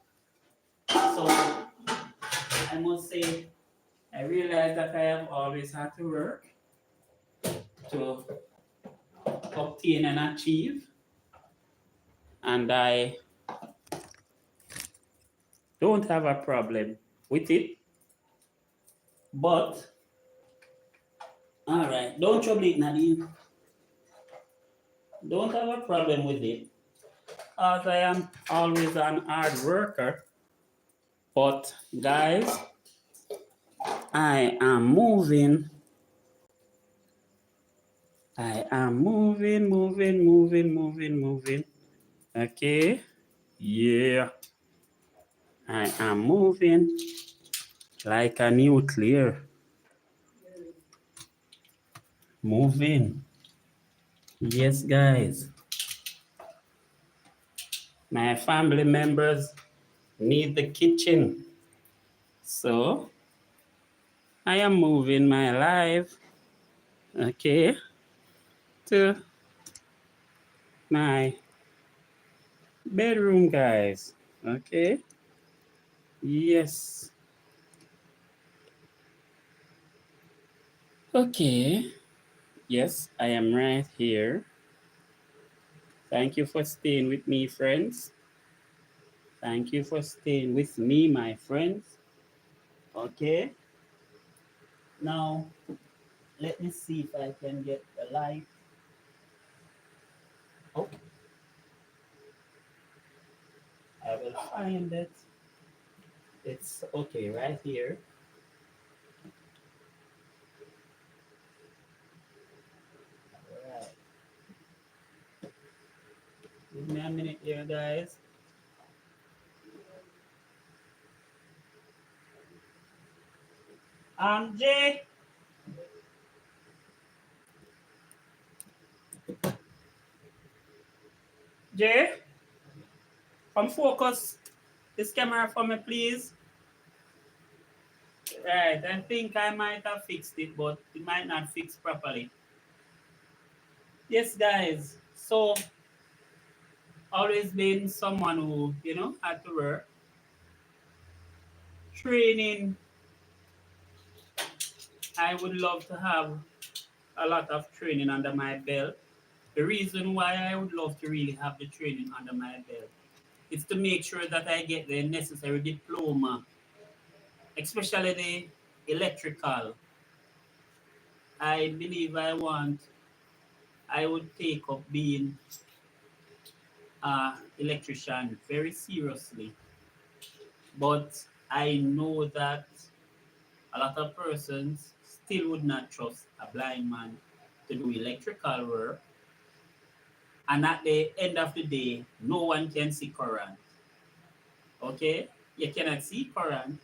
So I must say, I realize that I have always had to work to obtain and achieve, and I don't have a problem with it. But, all right, don't trouble it, Nadine. Don't have a problem with it, as I am always an hard worker. But, guys, I am moving. I am moving. Okay. Yeah. I am moving like a nuclear. Moving. Yes, guys. My family members need the kitchen. So I am moving my life, okay, to my bedroom, guys. Okay. Yes. Okay. Yes, I am right here. Thank you for staying with me, friends. Thank you for staying with me, my friends. Okay. Now, let me see if I can get the light. Oh, I will find it. It's okay right here. All right. Give me a minute here, guys. Jay. Jay, come focus this camera for me, please. Right, I think I might have fixed it, but it might not fix properly. Yes, guys. So, always been someone who, had to work. Training, I would love to have a lot of training under my belt. The reason why I would love to really have the training under my belt is to make sure that I get the necessary diploma, especially the electrical. I believe I would take up being an electrician very seriously. But I know that a lot of persons still would not trust a blind man to do electrical work. And at the end of the day, no one can see current. Okay? You cannot see current,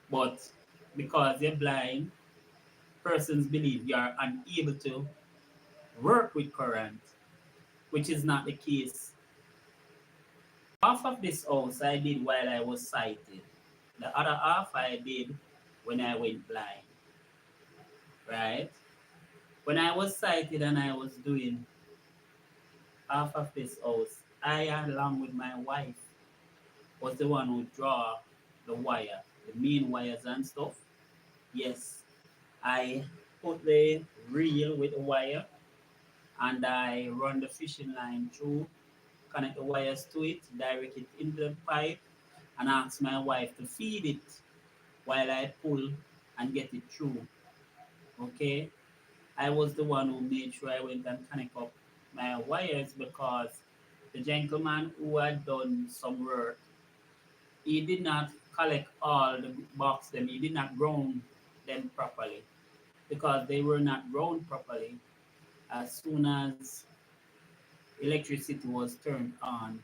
but because you're blind, persons believe you are unable to work with current, which is not the case. Half of this house I did while I was sighted. The other half I did when I went blind. Right? When I was sighted and I was doing half of this house, I, along with my wife, was the one who draw the wire, the main wires and stuff. Yes, I put the reel with the wire and I run the fishing line through, connect the wires to it, direct it into the pipe, and ask my wife to feed it while I pull and get it through. Okay, I was the one who made sure I went and connect up my wires because the gentleman who had done some work, he did not collect all the box them, he did not ground them properly. because they were not grown properly. As soon as electricity was turned on,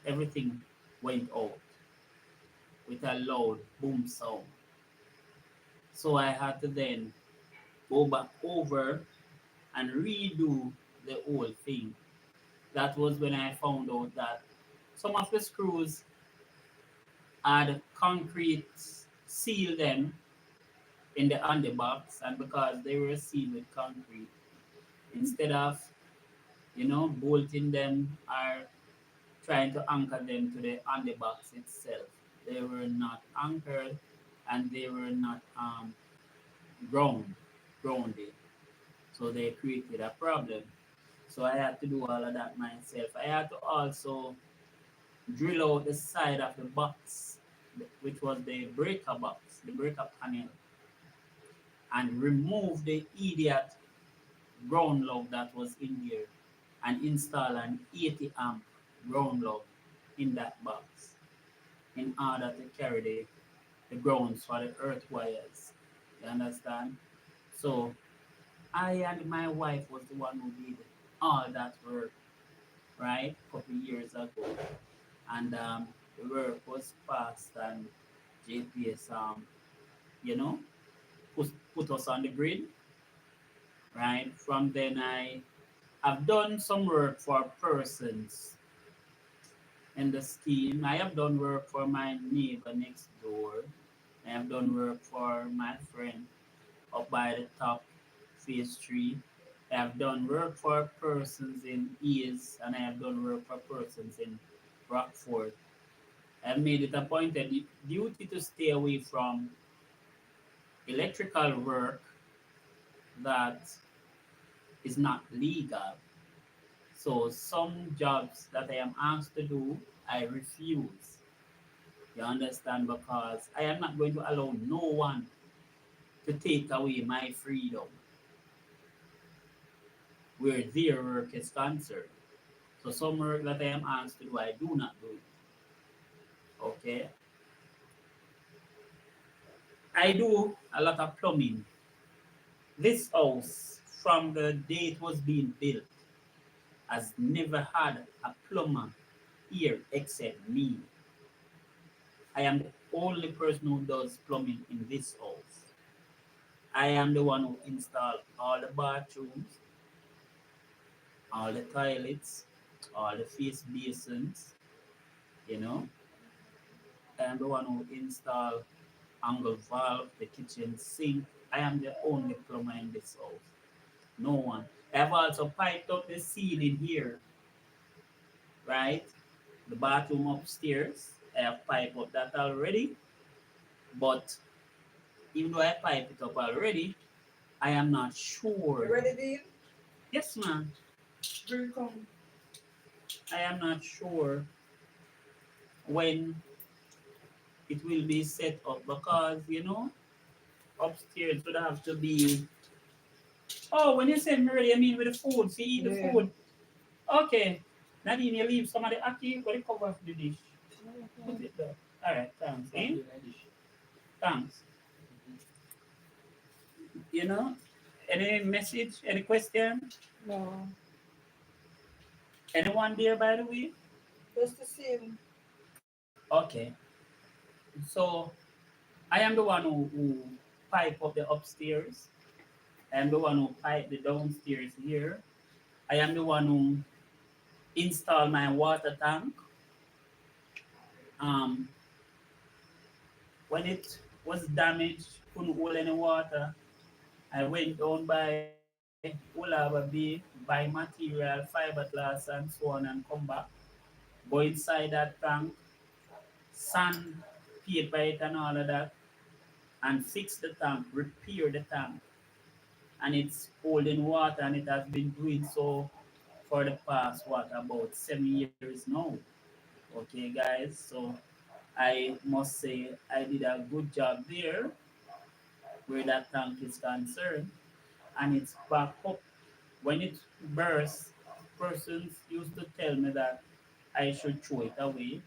everything went out with a loud boom sound. So I had to then go back over and redo the whole thing. That was when I found out that some of the screws had concrete seal them in the underbox, and because they were sealed with concrete, instead of bolting them or trying to anchor them to the underbox itself, they were not anchored and they were not grounded. So they created a problem. So I had to do all of that myself. I had to also drill out the side of the box, which was the breaker box, the breaker panel, and remove the idiot ground log that was in there and install an 80 amp ground log in that box in order to carry the grounds for the earth wires. You understand? So I and my wife was the one who did all that work, right? A couple years ago. And the work was passed and JPS you know, put us on the grid, right? From then I've done some work for persons in the scheme. I have done work for my neighbor next door. I have done work for my friend up by the top, phase 3. I have done work for persons in East, and I have done work for persons in Rockford. I have made it a pointed duty to stay away from electrical work that is not legal. So some jobs that I am asked to do, I refuse. You understand? Because I am not going to allow no one to take away my freedom where their work is concerned. So some work that I am asked to do, I do not do it. Okay? I do a lot of plumbing. This house, from the day it was being built, has never had a plumber here except me. I am the only person who does plumbing in this house. I am the one who installed all the bathrooms, all the toilets, all the face basins, you know. I am the one who installed angle valve, the kitchen sink. I am the only plumber in this house. No one. I have also piped up the ceiling here, right? The bathroom upstairs. I have piped up that already. But even though I pipe it up already, I am not sure. Ready, Dean? Yes, ma'am. Here you come. I am not sure when it will be set up because upstairs would have to be. Oh, when you say me ready, I mean with the food. See, eat the Yeah. food. Okay. Nadine, you leave some of the ackee. What do you cover of the dish? Put it there. All right, thanks. Eh? Thanks. You know, any message, any question? No, Anyone there, by the way? just the same. Okay. So I am the one who pipe up the upstairs. I am the one who pipe the downstairs here. I am the one who install my water tank. Um, when it was damaged, couldn't hold any water, I went down by Ulava Bay, buy material, fiberglass, and so on, and come back. Go inside that tank, sand, paper it, and all of that, and fix the tank, repair the tank. And it's holding water, and it has been doing so for the past, about 7 years now. Okay, guys, so I must say I did a good job there where that tank is concerned, and it's back up. When it bursts, persons used to tell me that I should throw it away,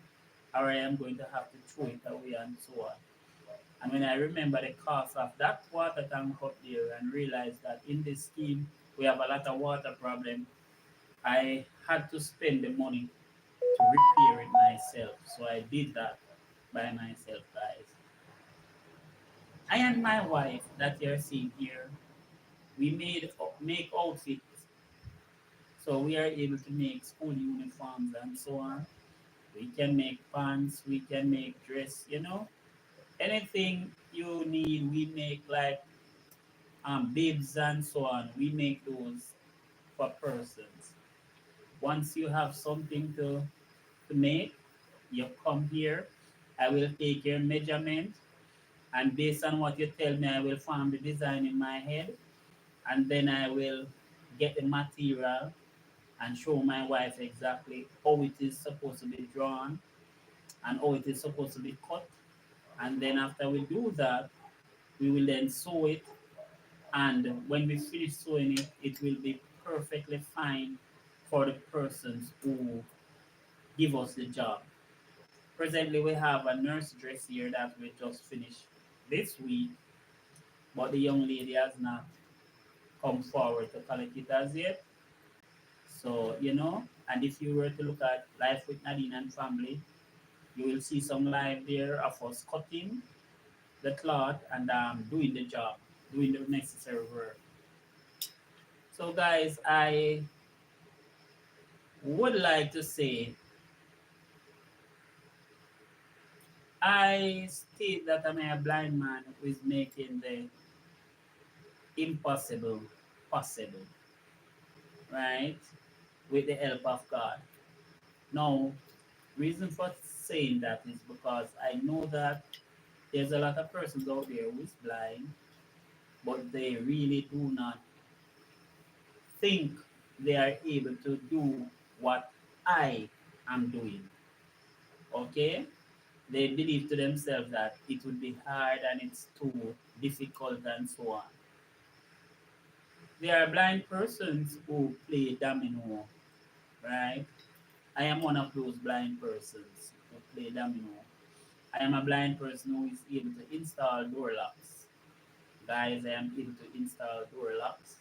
or I am going to have to throw it away, and so on. And when I remember the cost of that water tank up there and realized that in this scheme we have a lot of water problem, I had to spend the money to repair it myself. So I did that by myself, guys. I and my wife that you're seeing here, we make outfits. So we are able to make school uniforms and so on. We can make pants, we can make dress. Anything you need, we make like bibs and so on. We make those for persons. Once you have something to make, you come here. I will take your measurement, and based on what you tell me, I will form the design in my head, and then I will get the material and show my wife exactly how it is supposed to be drawn and how it is supposed to be cut. And then after we do that, we will then sew it. And when we finish sewing it, it will be perfectly fine for the persons who give us the job. Presently, we have a nurse dress here that we just finished this week, but the young lady has not come forward to collect it as yet. So, and if you were to look at Life with Nadine and Family, you will see some live there of us cutting the cloth and doing the job, doing the necessary work. So, guys, I would like to say I state that I'm a blind man who is making the impossible possible, right? With the help of God. Now, reason for saying that is because I know that there's a lot of persons out there who is blind, but they really do not think they are able to do what I am doing. Okay? They believe to themselves that it would be hard and it's too difficult and so on. There are blind persons who play domino, right? I am one of those blind persons who play domino. I am a blind person who is able to install door locks. Guys, I am able to install door locks.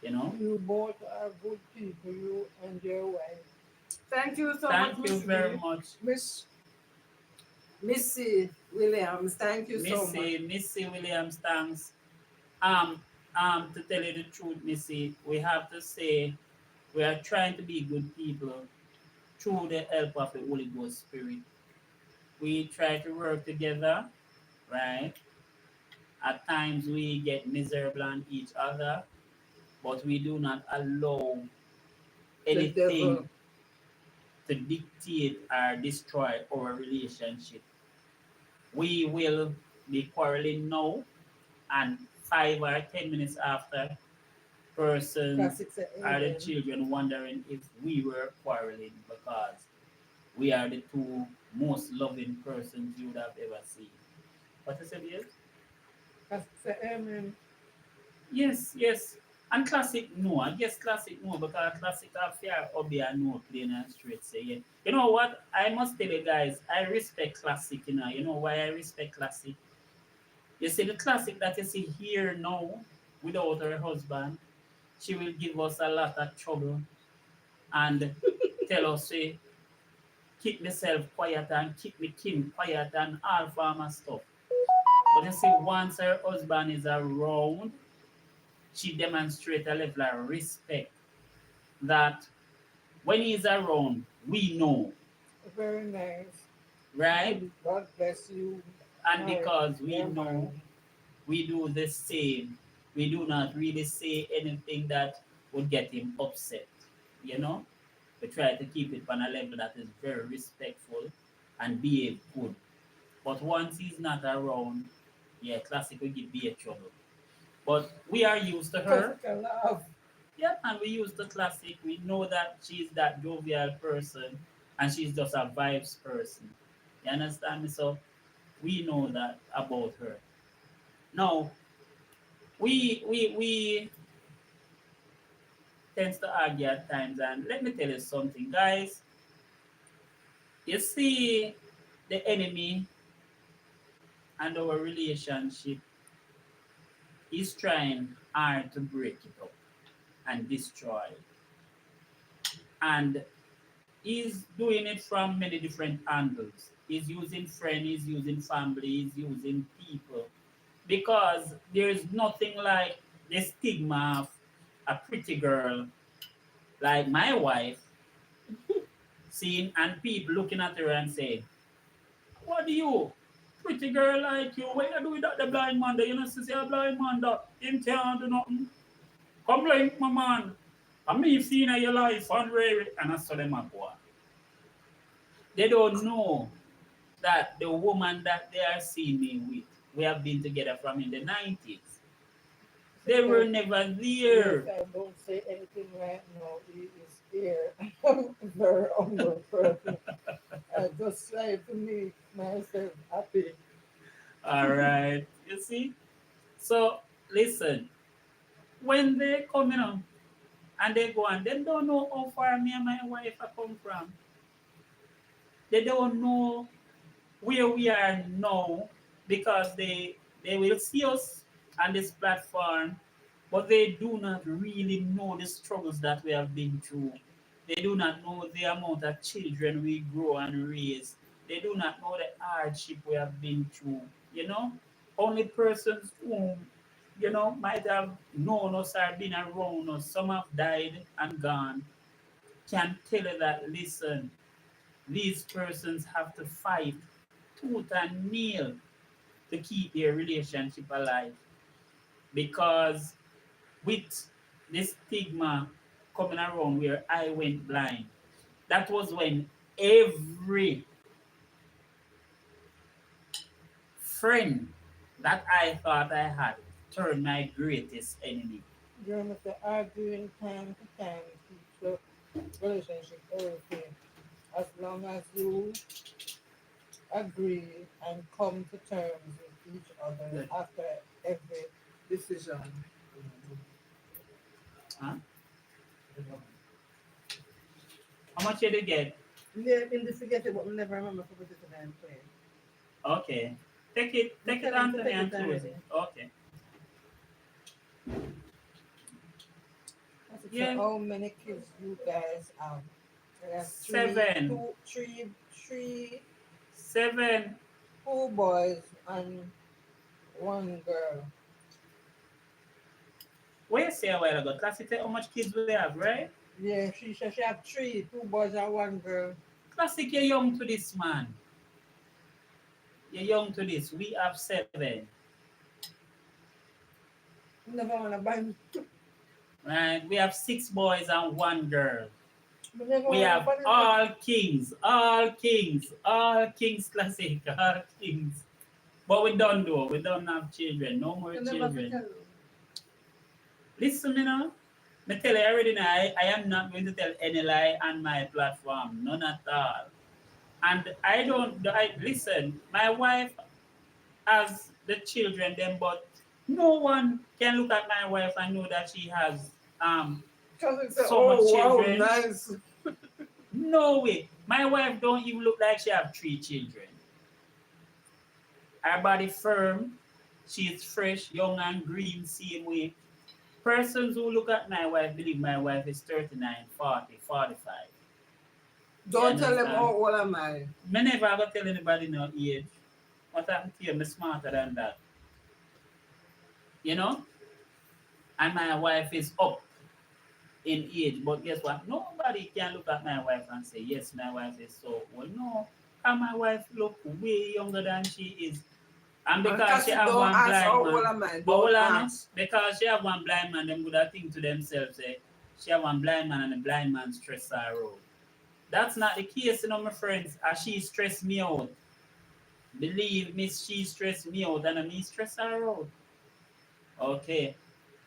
You know. You both are good people, you and your wife. Thank you so much, Thank you Miss very B. much, Miss Missy Williams. Thank you so much. Missy Williams. Thanks. To tell you the truth, Missy, we have to say we are trying to be good people through the help of the Holy Ghost Spirit. We try to work together, right? At times we get miserable on each other, but we do not allow The anything devil. to dictate or destroy our relationship. We will be quarreling now, and 5 or 10 minutes after, persons Classic say are the amen. children wondering if we were quarreling because we are the two most loving persons you would have ever seen. What is it, yes? Classic say amen. Yes, yes. And classic no. I guess classic no because classic have fear obey and no plain and straight say yeah. You know what? I must tell you guys, I respect classic, you know. You know why I respect classic? You see the classic that you see here now without her husband, she will give us a lot of trouble and tell us say keep myself quiet and keep me kin quiet and all form of stuff. But you see, once her husband is around, she demonstrates a level of respect that when he's around, we know, Very nice. right? God bless you. And Married. because we You're know, married. we do the same. We do not really say anything that would get him upset, you know? We try to keep it on a level that is very respectful and behave good. But once he's not around, yeah, classic will give be a trouble. But we are used to her. Classic love. Yeah, and we use the classic. We know that she's that jovial person and she's just a vibes person. You understand me? So we know that about her. Now, we tends to argue at times, and let me tell you something, guys. You see, the enemy and our relationship is trying hard to break it up and destroy it. And he's doing it from many different angles. He's using friends, he's using family, he's using people. Because there's nothing like the stigma of a pretty girl like my wife seeing and people looking at her and saying, what do you? Pretty girl like you, what you do with that the blind man there? You know, see a blind man that him can't do nothing. Come like my man. And me seeing your life and rare and I saw them a go. They don't know that the woman that they are seeing me with, we have been together from in the 90s. They were never Yes, there. I don't say anything right now. He is here. I'm very humble person. I just try to make myself happy. All right. You see? So listen, when they come in and they go and they don't know how far me and my wife are come from. They don't know where we are now because they will see us on this platform, but they do not really know the struggles that we have been through. They do not know the amount of children we grow and raise. They do not know the hardship we have been through. You know, only persons who might have known us or been around us. Some have died and gone. Can tell you that. Listen, these persons have to fight tooth and nail to keep their relationship alive because with the stigma coming around where I went blind, that was when every friend that I thought I had turned my greatest enemy. You must arguing time to time keeps the relationship everything. As long as you agree and come to terms with each other Good. after every decision. Huh? How much did you get? Yeah, in the forget it, but we never remember for the time play. Okay. Take it, Tell him to Anthony, take and it close already. it. Okay. I said, so Yeah. how many kids you guys have? I have Seven. Seven. two boys and one girl. What you say a while ago? Classy tell how much kids we have, right? Yeah, she said she have three, two boys and one girl. Classic, you're young to this, man. You're young to this. We have seven. Never wanna buy me. Right? We have six boys and one girl. Never We wanna have buy me. all kings, classic, all kings. But we don't do. We don't have children. No more You never children. tell. Listen, me tell you already now, I am not going to tell any lie on my platform. None at all. And I don't, I listen, my wife has the children, then, but no one can look at my wife and know that she has Because it's so much oh wow, children. nice. No way. My wife don't even look like she have three children. Her body firm, she is fresh, young and green, same way. Persons who look at my wife believe my wife is 39, 40, 45. You Don't tell them understand? how old am I. Me never ever tell anybody no age. What happened to you? Me smarter than that. You know? And my wife is up in age. But guess what? Nobody can look at my wife and say, yes, my wife is so old. No. And my wife look way younger than she is. And And because she Cassie, have don't one ask blind how old man. am I. But hold Don't on, ask. because she have one blind man, them would have think to themselves, she have one blind man and the blind man stress her out. That's not the case, my friends. As she stressed me out. Believe me, she stressed me out and me stress her out. Okay.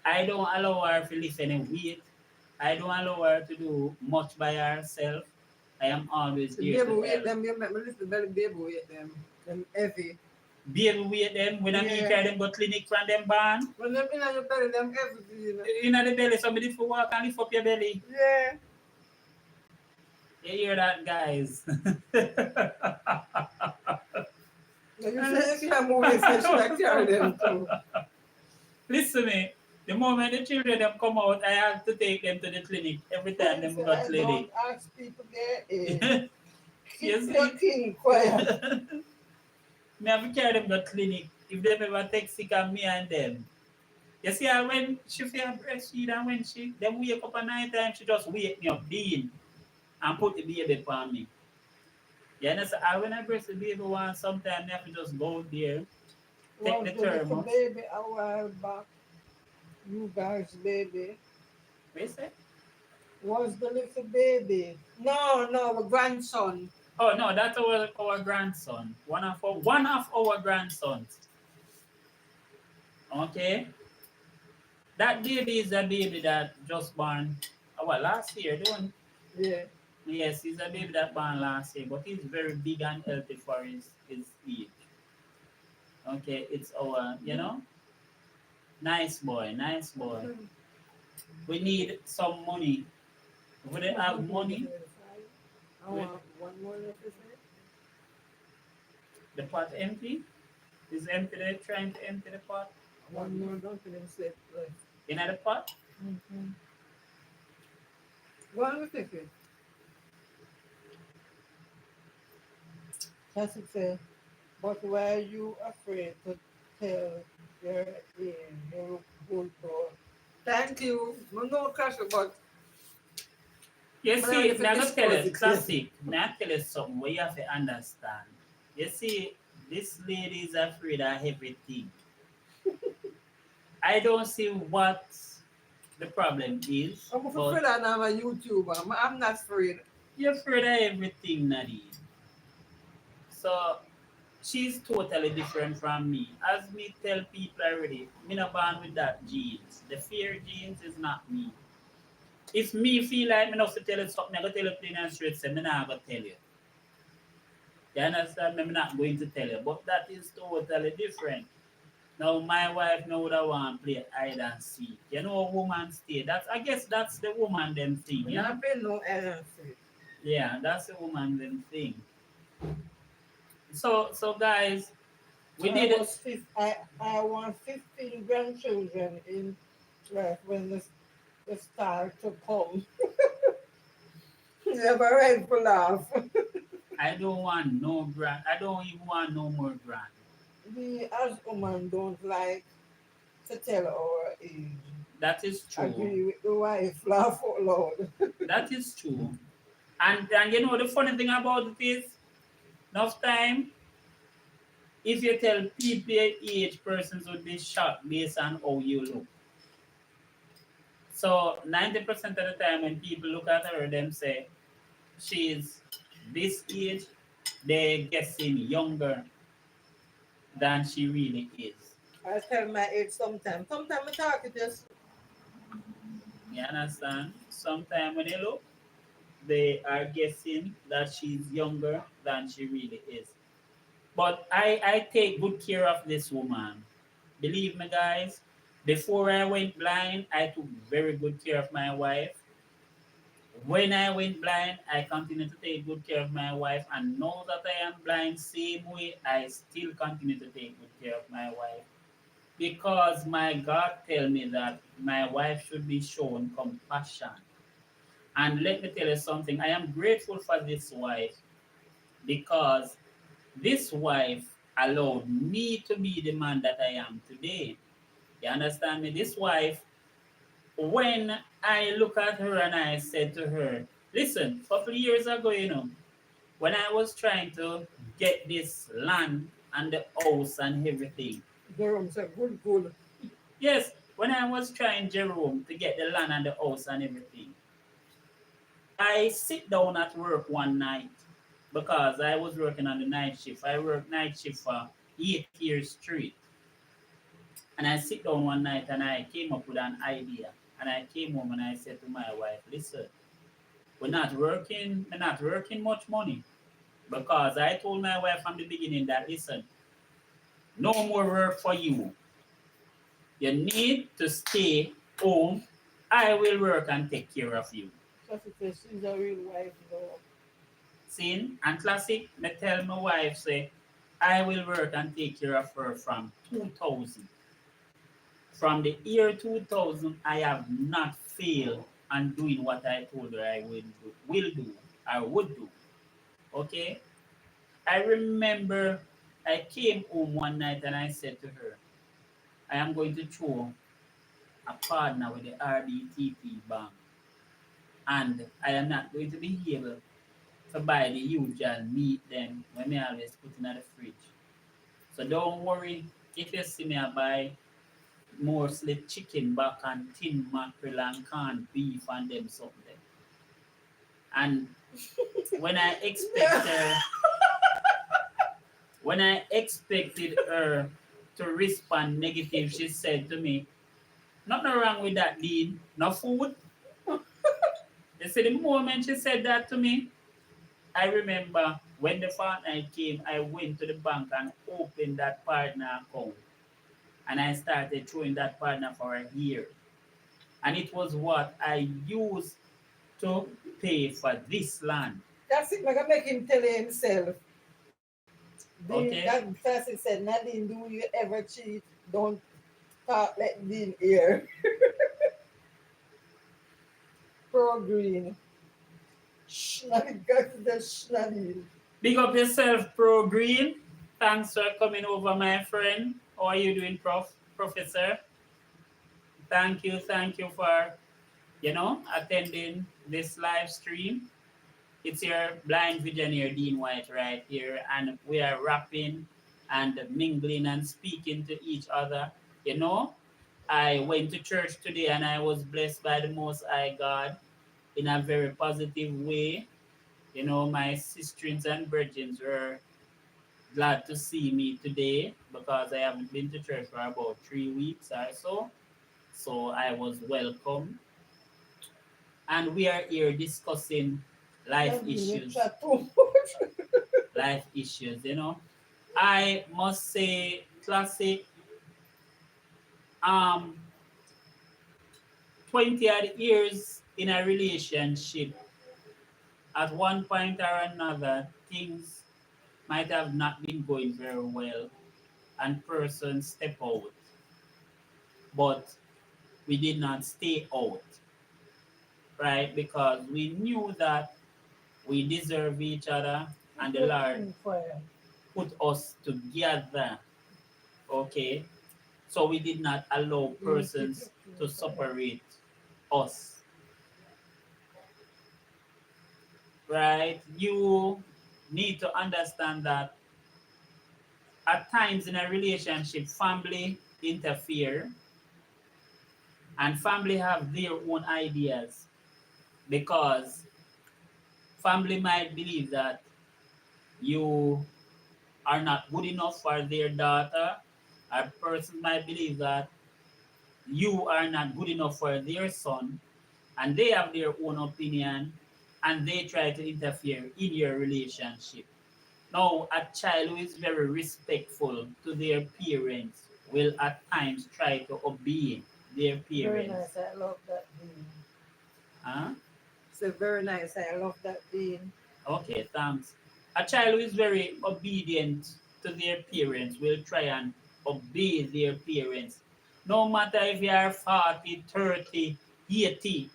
I don't allow her to lift any weight. I don't allow her to do much by herself. I am always The here baby to weight help. them, you make me lift the belly baby weight them. Them heavy. Baby weight them. When I me Yeah. carry them go clinic from them barn. When them in your belly, them heavy, you know. In the belly, somebody for walk and lift up your belly. Yeah. You hear that, guys? You You say you can't move the fish, I carry them too. Listen me, the moment the children them come out, I have to take them to the clinic every time them go I clinic. don't ask people their age. You Keep your see? king quiet. Me have to carry them to clinic if they ever take sick of me and them. You see her when she feel breastfeed and when she them wake up at night time, she just wake me up being and put the baby upon me. You understand? And when I breast the baby one sometimes I have to just go there, take Was the the little thermos. baby a while back? You guys, baby. What you say? Was the little baby? No, no, a grandson. Oh no, that's our grandson. One of our grandsons. Okay? That baby is a baby that just born last year, don't Yeah. yes, he's a baby that born last year, but he's very big and healthy for his age. Okay, it's our, nice boy, nice boy. We need some money. If we don't have money, I want one more little fish. the pot empty. Is empty. They're trying to empty the pot. One more dumpling set left. In the pot. Mm-hmm. One with fish. That's it. Say, but why are you afraid to tell your your good boy? Thank you. No question, but You but I see, need to now I'm gonna tell discuss you, it. classic. Now I tell you something where you have to understand. You see, this lady is afraid of everything. I don't see what the problem is, I'm but afraid I'm a YouTuber. I'm not afraid. you're afraid of everything, Nadine. So she's totally different from me. As me tell people already, me not born with that genes. The fear genes is not me. If me feel like me not to tell you something, I go tell you plain and straight, say me not gonna tell you. You understand? Me, me not going to tell you. But that is totally different. Now my wife know that want play hide and seek. You know a woman stay. That's I guess that's the woman them thing, When you I know? pay no answer. Yeah, that's the woman them thing. So guys, we I did it. was I want 15 grandchildren in life when the start to come. Never right for laugh. I don't want no grand. I don't even want no more grand. We as women don't like to tell our age. That is true. Agree with the wife, laugh out loud. That is true. And you know the funny thing about it is, enough time, if you tell people your age, persons would be shocked based on how you look. So 90% of the time when people look at her, them say she's this age, they're guessing younger than she really is. I tell my age sometimes. Sometimes I talk it just You understand? Sometimes when they look, they are guessing that she's younger than she really is. But I take good care of this woman. Believe me, guys, before I went blind, I took very good care of my wife. When I went blind, I continued to take good care of my wife. And now that I am blind, same way, I still continue to take good care of my wife. Because my God tell me that my wife should be shown compassion. And let me tell you something, I am grateful for this wife because this wife allowed me to be the man that I am today. You understand me? This wife, when I look at her and I said to her, listen, a couple of years ago, when I was trying to get this land and the house and everything, Jerome said, good. yes, when I was trying, Jerome, to get the land and the house and everything, I sit down at work one night because I was working on the night shift. I worked night shift for 8 years straight. And I sit down one night and I came up with an idea. And I came home and I said to my wife, listen, we're not working much money. Because I told my wife from the beginning that, listen, no more work for you. You need to stay home. I will work and take care of you. Just because she's a real wife though. See, and classic, me tell my wife, say, I will work and take care of her from 2000. From the year 2000, I have not failed on doing what I told her I will do, I would do. Okay? I remember I came home one night and I said to her, I am going to throw a partner with the RBTP bank, and I am not going to be able to buy the usual meat then when I always put in the fridge. So don't worry if you see me I buy mostly chicken back and tin mackerel and canned beef and them something. And when I expect her, when I expected her to respond negative, she said to me, nothing wrong with that, Dean. No food. You see, the moment she said that to me, I remember when the fortnight came, I went to the bank and opened that partner account. And I started throwing that partner for a year. And it was what I used to pay for this land. That's it, I make him tell himself. Dean, Okay? that person said, Nadine, do you ever cheat? Don't talk, let Dean hear. Pro green. Schnabby, got the Schnabby. Big up yourself, Pro Green. Thanks for coming over, my friend. How are you doing, Professor? Thank you for, attending this live stream. It's your blind visionary, Dean White, right here, and we are rapping and mingling and speaking to each other. You know, I went to church today and I was blessed by the Most High God in a very positive way. You know, my sisters and brethren were glad to see me today because I haven't been to church for about 3 weeks or so. So I was welcome. And we are here discussing life Nadine, you issues. chat too much. Life issues. I must say, classic, um, 20 odd years in a relationship, at one point or another, things might have not been going very well and persons step out. But we did not stay out, right? Because we knew that we deserve each other and the Lord put us together. Okay? So we did not allow persons to separate us. Right? You need to understand that at times in a relationship, family interfere and family have their own ideas because family might believe that you are not good enough for their daughter. A person might believe that you are not good enough for their son, and they have their own opinion, and they try to interfere in your relationship. Now, a child who is very respectful to their parents will at times try to obey their Very parents. nice, I love that Dean. Huh? So very nice, I love that Dean. Okay, thanks. A child who is very obedient to their parents will try and obey their parents. No matter if you are 40, 30, 80,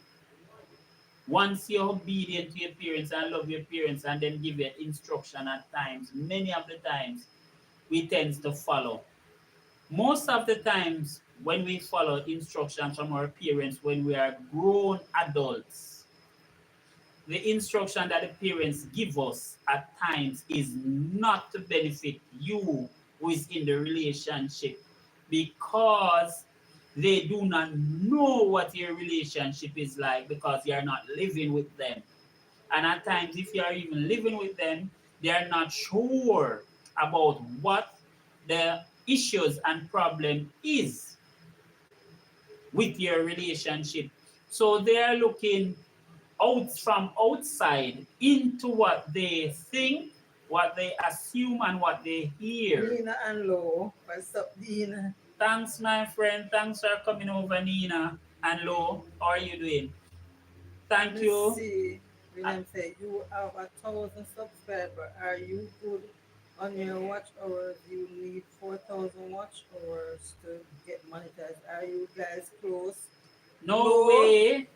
once you're obedient to your parents and love your parents and then give you instruction at times, many of the times we tend to follow. Most of the times when we follow instructions from our parents when we are grown adults, the instruction that the parents give us at times is not to benefit you who is in the relationship because they do not know what your relationship is like because you are not living with them. And at times, if you are even living with them, they are not sure about what the issues and problem is with your relationship. So they are looking out from outside into what they think, what they assume, and what they hear. Nina and Lo, what's up, Dean? Thanks, my friend. Thanks for coming over, Nina and Lo. How are you doing? Thank Let's you. see. William say, you have 1,000 subscribers. Are you good On your watch hours, you need 4,000 watch hours to get monetized. Are you guys close? No No, way.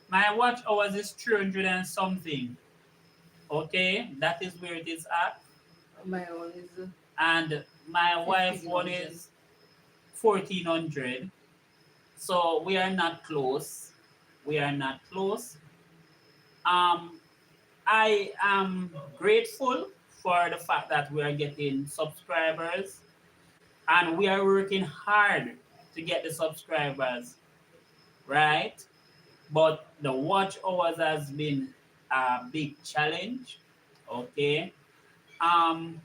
My watch hours is 300 and something. Okay, that is where it is at. my own is And my wife one 1,500. is 1400. So we are not close. We are not close. Um, I am grateful for the fact that we are getting subscribers and we are working hard to get the subscribers, right? But the watch hours has been a big challenge. Okay. Um,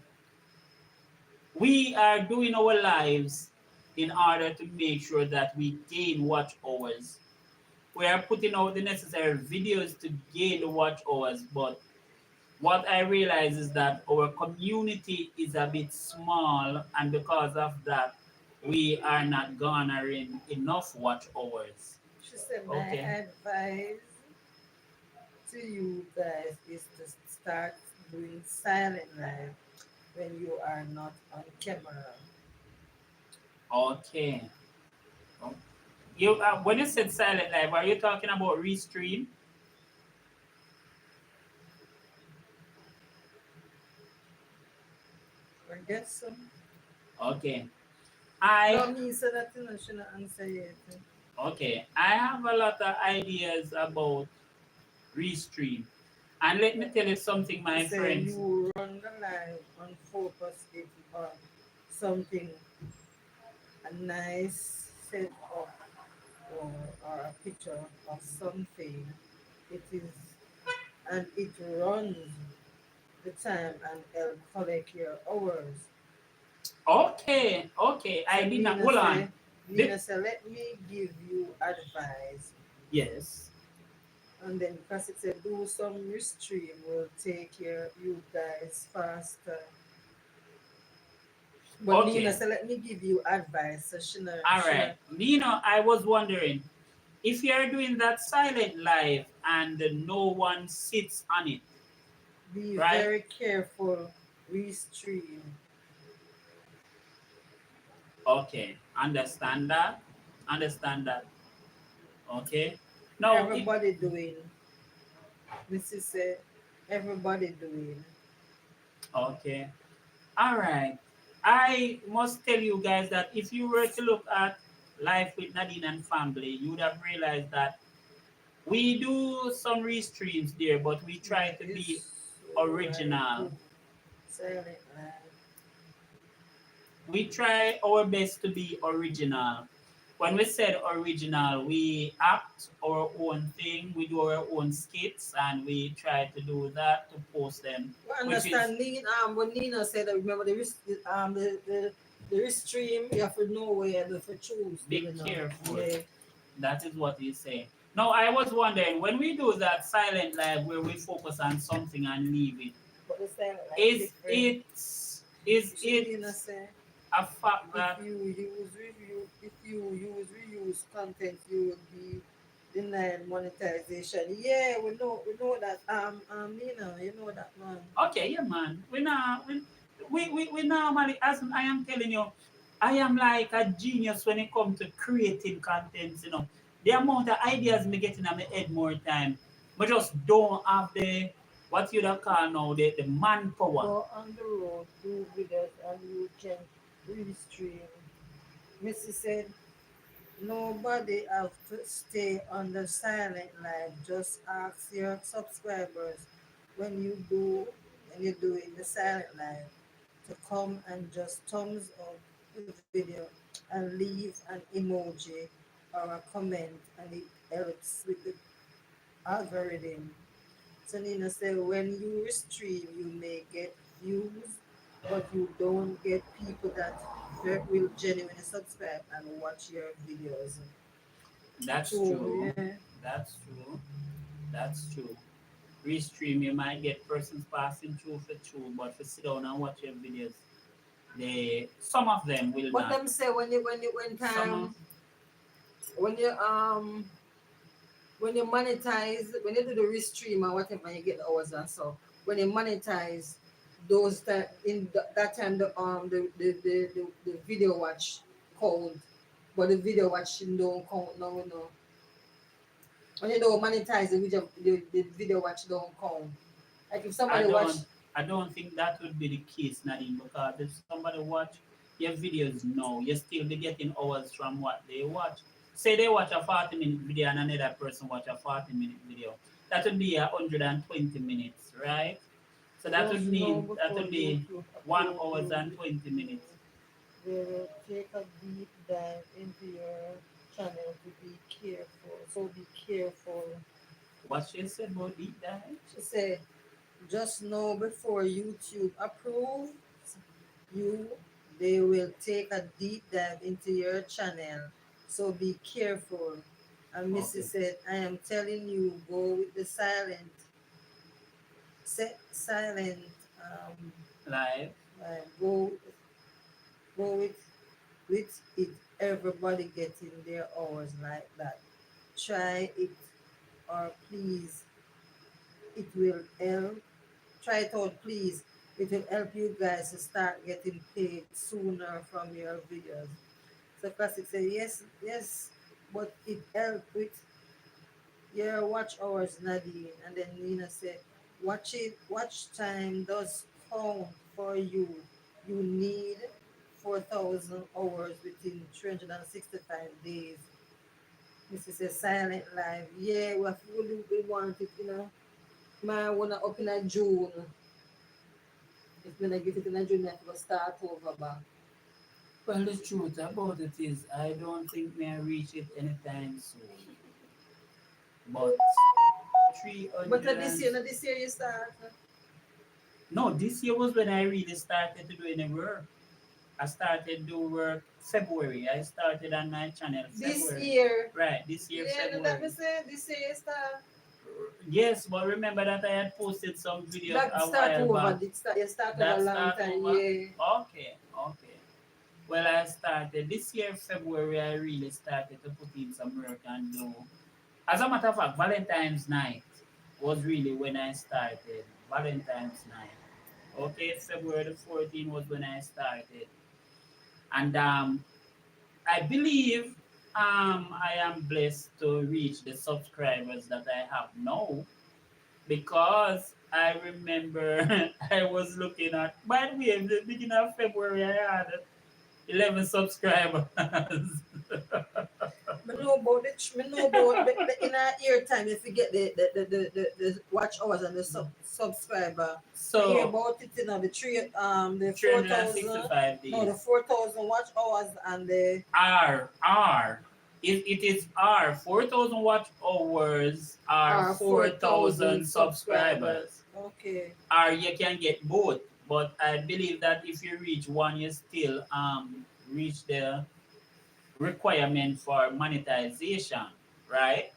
we are doing our lives in order to make sure that we gain watch hours. We are putting out the necessary videos to gain the watch hours, but what I realize is that our community is a bit small, and because of that, we are not garnering enough watch hours. She said, my Okay. advice to you guys is to start doing silent live when you are not on camera. Okay. Oh, you when you said silent live, are you talking about restream? I guess so. Okay. No, I me said that you know, she not answer yet. okay. I have a lot of ideas about restream. And let me tell you something, She my say friends. you run the live and focus it on something, a nice setup or a picture of something. It is, and it runs the time and help collect your hours. Okay, okay. So I did not hold on. Nina Did, say, let me give you advice. yes. And then Classic said, do some restream will take you guys faster. But Nina Okay. said, let me give you advice. So All she right. not I was wondering if you're doing that silent live and no one sits on it, be right? very careful restream. Okay. Understand that. Understand that. Okay. No, it Everybody doing. Mrs. said, everybody doing. okay. All right. I must tell you guys that if you were to look at Life with Nadine and Family, you would have realized that we do some restreams there, but we try That to be is so right original. too. Silent live. We try our best to be original. When we said original, we act our own thing, we do our own skits, and we try to do that to post them, You which is understand when Nina said that remember the restream you have to know where to choose to be careful. Yeah. That is what he's saying. Now, I was wondering when we do that silent live where we focus on something and leave it, But the silent live is different. it is it Nina say a fact if that you use review if you use reuse content you will be denied monetization. Yeah, we know that Nina, you know that man. okay, yeah, man. We normally, as I am telling you, I am like a genius when it comes to creating contents. The amount of ideas me getting in my head more time, but just don't have the what you'd call now the manpower. Go on the road, do videos, and you can restream. Missy said, nobody have to stay on the silent live. Just ask your subscribers when you do in the silent live to come and just thumbs up the video and leave an emoji or a comment, and it helps with the algorithm. So Nina said, when you stream, you may get views, but you don't get people that will genuinely subscribe and watch your videos. That's True, true. yeah. That's true. That's true. Restream, you might get persons passing through for true, but for sit down and watch your videos, they some of them will But not. them say Some of when you when you monetize when you do the restream or whatever and you get the hours and so when you monetize those that in that time the video watch count, but the video watching don't count now, you know. When you don't monetize the the video watch don't count. Like if I somebody watch, don't I don't think that would be the case, Nadine, because if somebody watch your videos now, you still be getting hours from what they watch. Say they watch a 40-minute video and another person watch a 40-minute video. That would be 120 minutes, right? So that would just know mean that before would be YouTube one upload hours new and 20 minutes. video, they will take a deep dive into your channel to be careful. So be careful. What she said about deep dive? She said, just know before YouTube approves you, they will take a deep dive into your channel. So be careful. And Missy Okay. said, I am telling you, go with the silent, Live. go with it. Everybody getting their hours like that. Try it or please, it will help. Try it out, please. It will help you guys to start getting paid sooner from your videos. So Classic said, yes, yes, but it helped with your watch hours, Nadine. And then Nina said, watch time does count for you. You need 4,000 hours within 365 days. This is a silent life. Yeah, we want it, you know. My wanna up in a June. If when I get it in a June, I have to start over back. Well, the truth about it is, I don't think may reach it anytime soon. But But 300 and this year you start. no, this year was when I really started to do any work. I started do work February. I started on my channel This February. year. Right, this year Yeah, no, that February. me say this year you start. Yes, but remember that I had posted some videos That a start while over. back. Did start you start over a That long start time, over? yeah. Okay, okay. Well, I started this year February. I really started to put in some work and do. As a matter of fact, Valentine's night was really when I started. Valentine's night. Okay, February the 14th was when I started. And I believe I am blessed to reach the subscribers that I have now because I remember I was looking at, by the way, in the beginning of February, I had 11 subscribers. Me know about me know about the in our ear time if you get the watch hours and the subscriber. Me hear So, about it, you know, the 4,000, 365 no, the days. 4,000 watch hours and the R. If it is R, 4,000 watch hours are 4,000 4,000 subscribers. subscribers. Okay. Or you can get both. But I believe that if you reach one, you still reach the requirement for monetization, right?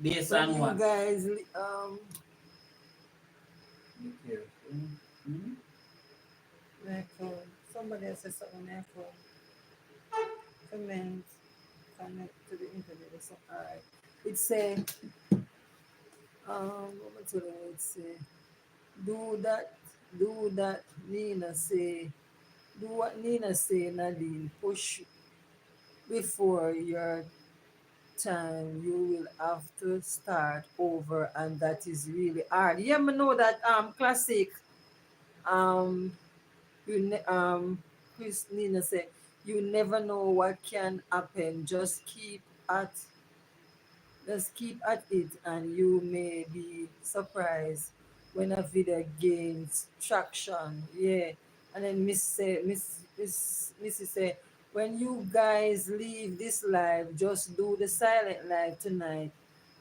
Based When on you what? guys Be careful. Hmm? my phone, somebody else said something on my phone. Comment, connect to the internet or something. All right. It say what am I telling you? It say do that, do that. Nina say, do what Nina say, Nadine. Push before your time. You will have to start over, and that is really hard. Yeah, me know that. Classic. Um, Chris Nina say, you never know what can happen. Just keep at it, and you may be surprised when a video gains traction. Yeah. And then Missy say, when you guys leave this live, just do the silent live tonight.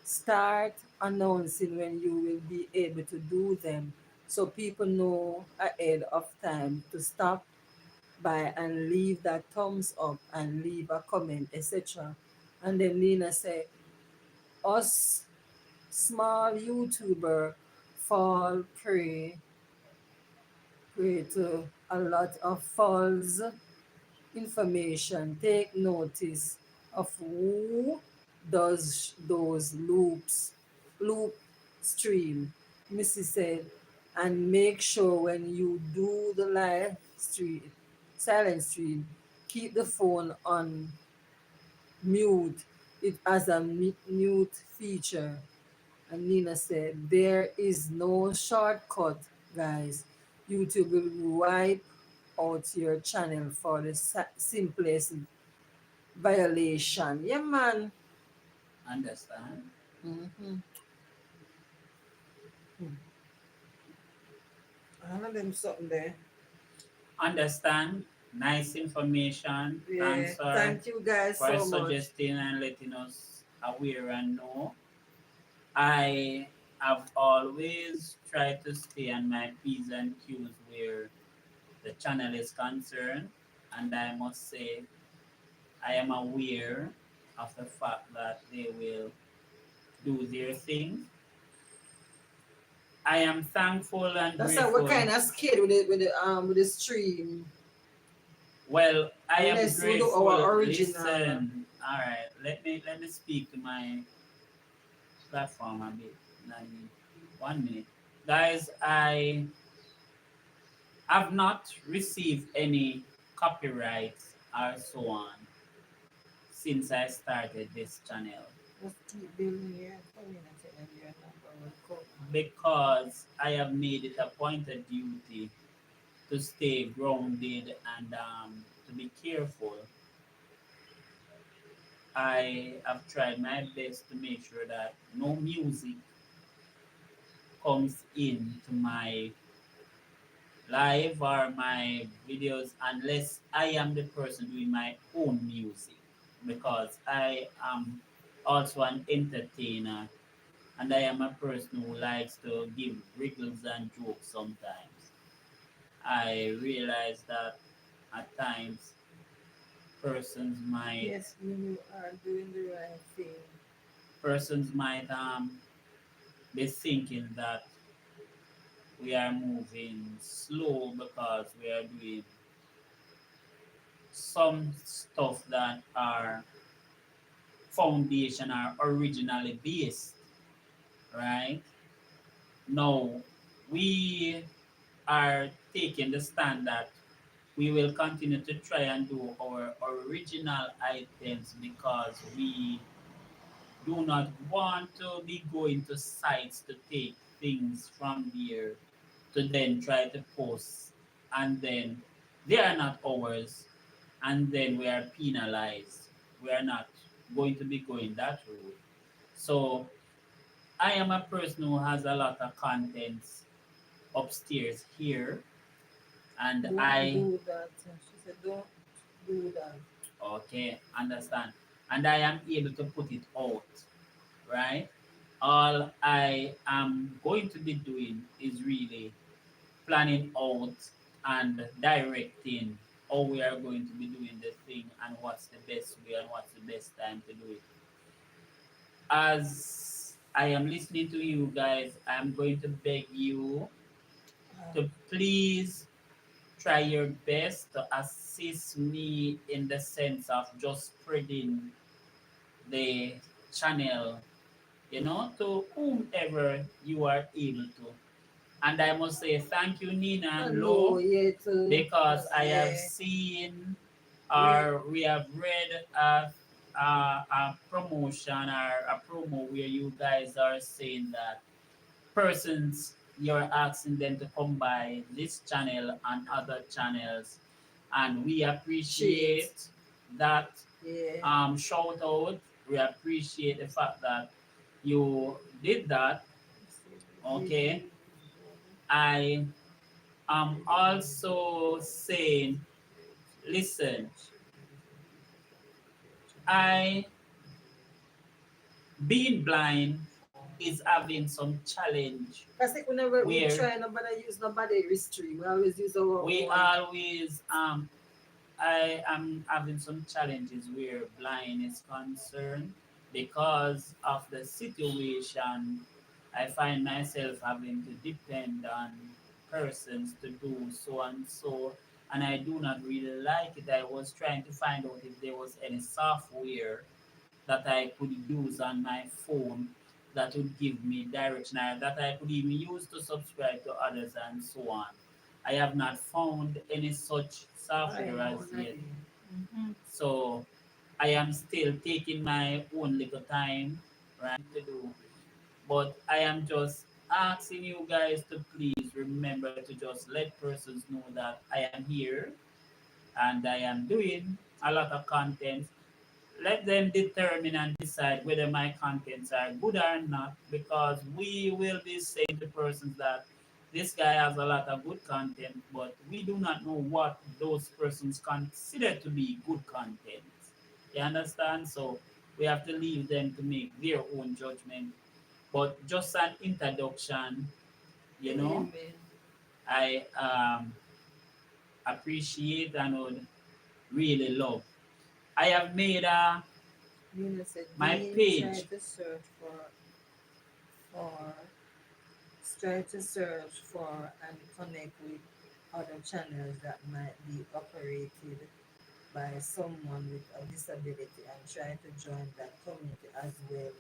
Start announcing when you will be able to do them so people know ahead of time to stop by and leave that thumbs up and leave a comment, etc. And then Nina say, us small YouTuber fall prey to a lot of false information. Take notice of who does those loop stream, Missy said, and make sure when you do the live stream, silent stream, keep the phone on mute. It has a mute feature. And Nina said, there is no shortcut, guys. YouTube will wipe out your channel for the simplest violation. Yeah, man. Understand? Mm-hmm. I know them something there. Understand? Nice information. Yeah. Thanks, sir, Thank you guys for so much. suggesting and letting us aware and know. I have always tried to stay on my P's and Q's where the channel is concerned, and I must say I am aware of the fact that they will do their thing. I am thankful and That's why we're grateful. kind of scared with the stream Well, I am unless we do grateful. our original. Listen, all right. Let me speak to my platform a bit. Like, 1 minute, guys. I have not received any copyrights or so on since I started this channel Let's keep building here. Community and your number will come. because I have made it a point of duty to stay grounded and to be careful. I have tried my best to make sure that no music comes into my live or my videos unless I am the person doing my own music because I am also an entertainer and I am a person who likes to give wriggles and jokes sometimes. I realize that at times persons might Yes, you are doing the right thing. persons might be thinking that we are moving slow because we are doing some stuff that are foundation are originally based, right? Now, we are taking the stand that we will continue to try and do our original items because we do not want to be going to sites to take things from there to then try to post and then they are not ours and then we are penalized. We are not going to be going that route. So I am a person who has a lot of contents upstairs here, and Don't I do that. She said, don't do that. okay understand, and I am able to put it out, right? All I am going to be doing is really planning out and directing how we are going to be doing the thing and what's the best way and what's the best time to do it. As I am listening to you guys, I'm going to beg you to please try your best to assist me in the sense of just spreading the channel, to whomever you are able to. And I must say thank you, Nina I and know, Lo, yeah, too. because I have Yeah. seen We, or we have read a promotion or a promo where you guys are saying that persons you're asking them to come by this channel and other channels, and we shit. appreciate that Yeah. shout out. We appreciate the fact that you did that. Okay, I am also saying, listen, I being blind is having some challenge Because whenever we where try, nobody use nobody history. We always use our we own. always I am having some challenges where blind is concerned because of the situation. I find myself having to depend on persons to do so and so, and I do not really like it. I was trying to find out if there was any software that I could use on my phone that would give me direction that I could even use to subscribe to others and so on. I have not found any such I software know as yet. Nadine. Mm-hmm. So I am still taking my own little time, right, to do. But I am just asking you guys to please remember to just let persons know that I am here and I am doing a lot of content. Let them determine and decide whether my contents are good or not, because we will be saying to persons that this guy has a lot of good content, but we do not know what those persons consider to be good content. You understand? So we have to leave them to make their own judgment. But just an introduction, you know, Amen. I appreciate and would really love. I have made Nina said, my Dean, page. for try to search for and connect with other channels that might be operated by someone with a disability and try to join that community as well.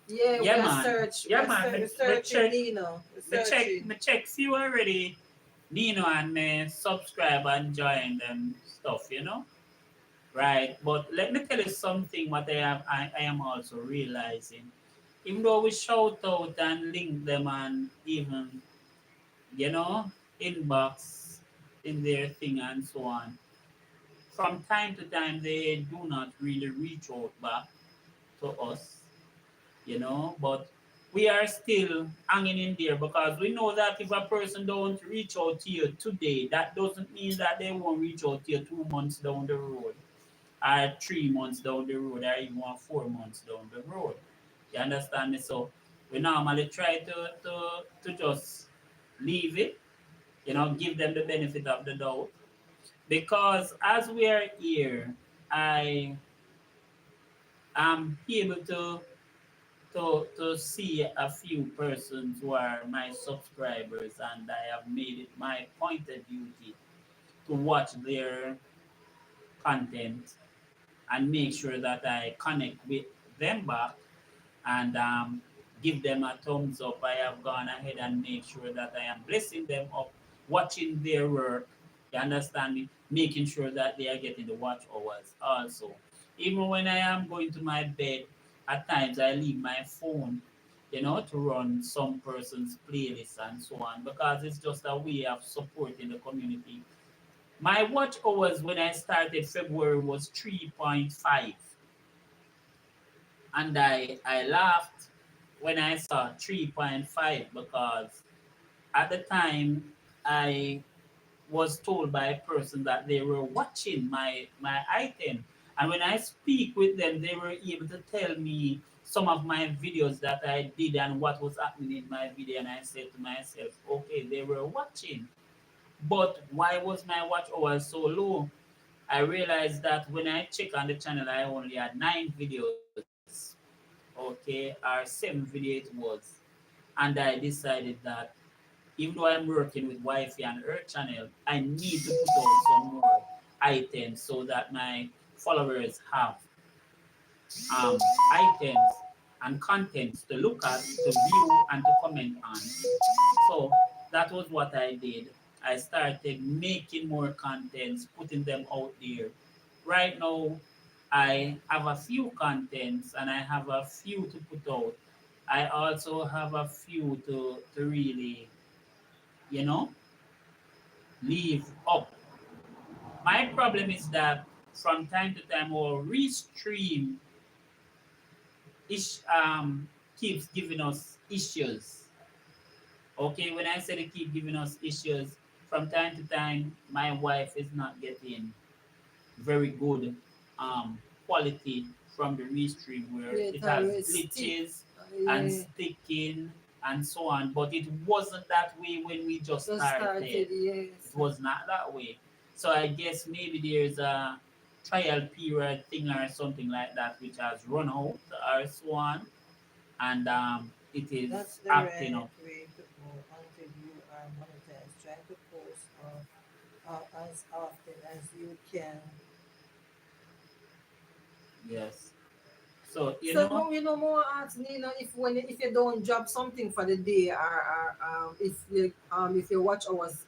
Yeah, Yeah, man. Yeah, man. we're Me searching, check, Nino. We're me check, searching. me check few already. Nino and me subscribe and join them stuff, you know? Right. But let me tell you something what I am also realizing. Even though we shout out and link them and even, you know, inbox in their thing and so on, from time to time they do not really reach out back to us, you know, but we are still hanging in there because we know that if a person don't reach out to you today, that doesn't mean that they won't reach out to you 2 months down the road, or 3 months down the road, or even 4 months down the road. You understand me? So we normally try to just leave it, you know, give them the benefit of the doubt. Because as we are here, I am able to see a few persons who are my subscribers, and I have made it my pointed duty to watch their content and make sure that I connect with them back and give them a thumbs up. I have gone ahead and make sure that I am blessing them up, watching their work. You understand me? Making sure that they are getting the watch hours also. Even when I am going to my bed, at times I leave my phone, you know, to run some person's playlist and so on, because it's just a way of supporting the community. My watch hours when I started February was 3.5, and I laughed when I saw 3.5, because at the time I was told by a person that they were watching my item, and when I speak with them they were able to tell me some of my videos that I did and what was happening in my video, and I said to myself, okay, they were watching, but why was my watch hours so low? I realized that when I check on the channel I only had 9 videos, okay, or 7 videos it was. And I decided that even though I'm working with Wi-Fi and her channel, I need to put out some more items so that my followers have um, items and contents to look at, to view, and to comment on. So that was what I did. I started making more contents, putting them out there. Right now, I have a few contents and I have a few to put out. I also have a few to really, you know, leave up. My problem is that from time to time our restream is keeps giving us issues. Okay, when I say they keep giving us issues, from time to time my wife is not getting very good quality from the restream, where Yeah, it it has always stick. glitches and Yeah, sticking and so on. But it wasn't that way when we just just started. started, yes. It was not that way. So I guess maybe there's a trial period thing or something like that which has run out or so on, and it That's is the acting right up. way to go until you are monetized. Try to post as often as you can. Yes. So, you So know, more, more ask Nina if if you don't drop something for the day, or if your watch hours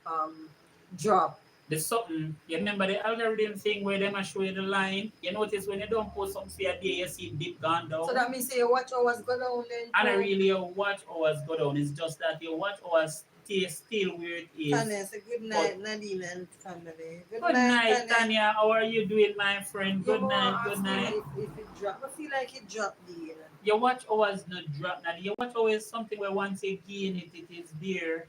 drop. there's something, you remember the algorithm thing where they show you the line? You notice when you don't post something for a day, you see dip gone So down. that means say your watch hours go down then And too. really your watch hours go down. It's just that your watch hours stay still where it is. Tanya, say good But night, Nadine and family. Good good night, night, Tanya. Tanya. How are you doing, my friend? You Good more night, good ask Nina night. if it drop. I feel like it dropped the. Your watch hours not drop now. Your watch hours is something where once you gain it, it is there.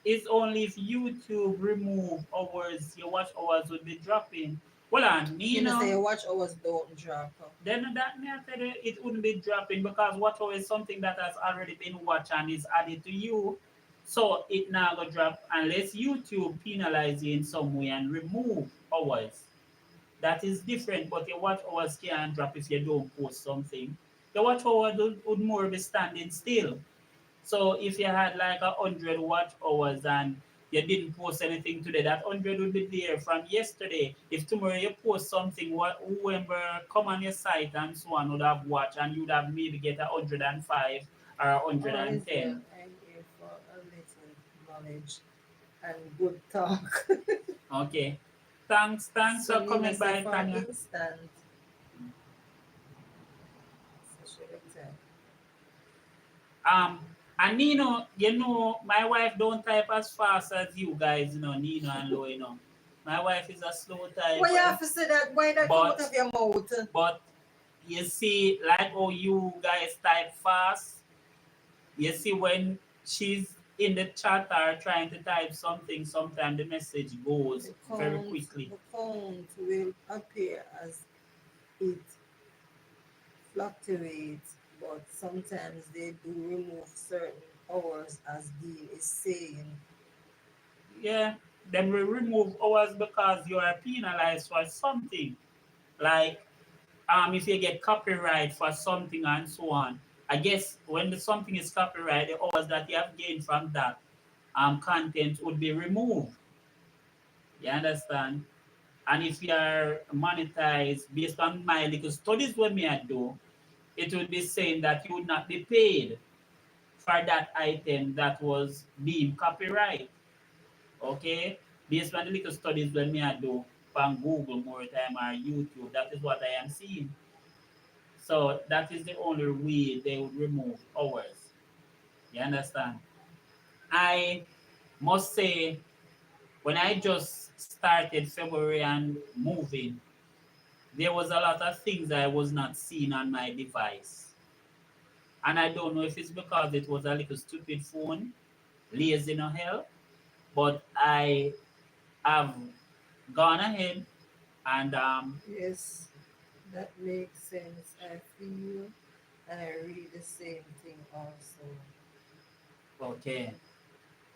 It's only if YouTube remove hours, your watch hours would be dropping. Well, on, You know, say your watch hours don't drop. then that may I tell you, it wouldn't be dropping because watch hour is something that has already been watched and is added to you. So it now go drop unless YouTube penalize you in some way and remove hours. That is different, but your watch hours can drop if you don't post something. Your watch hour would more be standing still. So if you had like 100 watch hours and you didn't post anything today, that 100 would be there from yesterday. If tomorrow you post something, what whoever come on your site and so on would have watched and you'd have maybe get 105 or Oh, is there? 110. I'm here for a little knowledge and good talk. Okay. Thanks So for Nina coming say by, for Tanya. instant. So she will tell. Um, and Nino, my wife don't type as fast as you guys, Nino and Lo, My wife is a slow Why you typer, have to say that? Why that come out but of your mouth? but you see, like how you guys type fast, you see when she's in the chat or trying to type something, sometimes the message goes very quickly. The count will appear as it fluctuates, but sometimes they do remove certain hours, as Dean is saying. Yeah, then we remove hours because you are penalized for something. Like if you get copyright for something and so on. I guess when the something is copyright, the hours that you have gained from that content would be removed. You understand? And if you are monetized based on my little studies what me I do, it would be saying that you would not be paid for that item that was being copyright. Okay? Based on the little studies when me I do on Google more time or YouTube, that is what I am seeing. So that is the only way they would remove hours. You understand? I must say, when I just started February and moving, there was a lot of things I was not seeing on my device. And I don't know if it's because it was a little stupid phone, lazy no hell, but I have gone ahead and Yes, that makes sense. I feel and I read the same thing also. okay.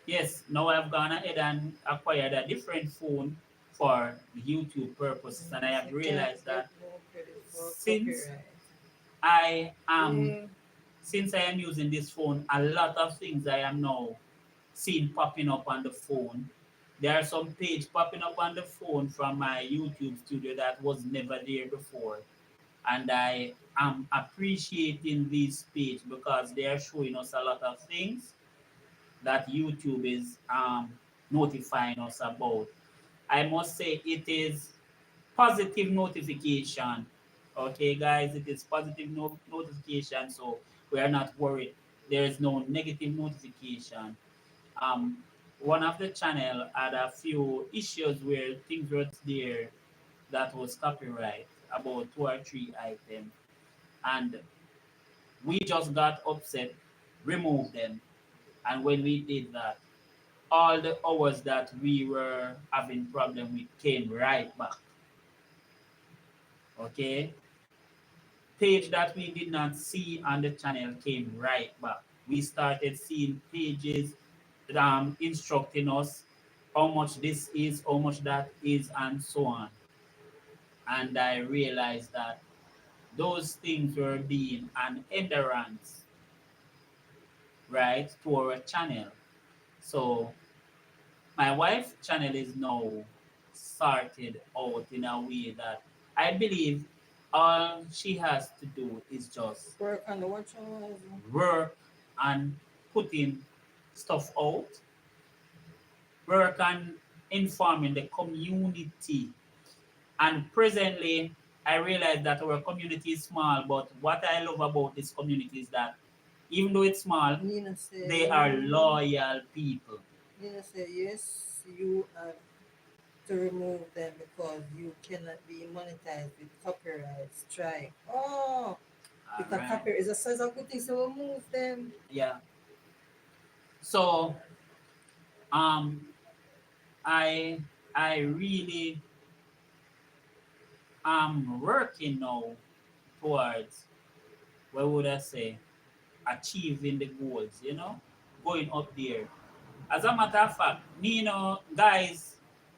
Yes, now I've gone ahead and acquired a different phone for YouTube purposes, and I Yes, have you can't realized get that no credit for since copyright. I am Yeah. since I am using this phone, a lot of things I am now seeing popping up on the phone. There are some page popping up on the phone from my YouTube studio that was never there before. And I am appreciating this page because they are showing us a lot of things that YouTube is notifying us about. I must say it is positive notification. Okay, guys, it is positive notification, so we are not worried. There is no negative notification. Um, One of the channel had a few issues where things were there that was copyright about two or three items, and we just got upset, removed them, and when we did that, all the hours that we were having problem with came right back. Okay, page that we did not see on the channel came right back. We started seeing pages instructing us how much this is, how much that is, and so on. And I realized that those things were being an hindrance, right, to our channel. So my wife's channel is now sorted out in a way that I believe All she has to do is just Work on the watch hours. work and putting stuff out, work on informing the community. And presently, I realize that our community is small, but what I love about this community is that even though it's small, Nina say, they are loyal people. Nina say, yes, you have to remove them because you cannot be monetized with copyright strike. Oh, All with a right. copyright, it's a good thing, so remove them. Yeah. So um I I really am working now towards, what would I say, achieving the goals, going up there. As a matter of fact, me, guys,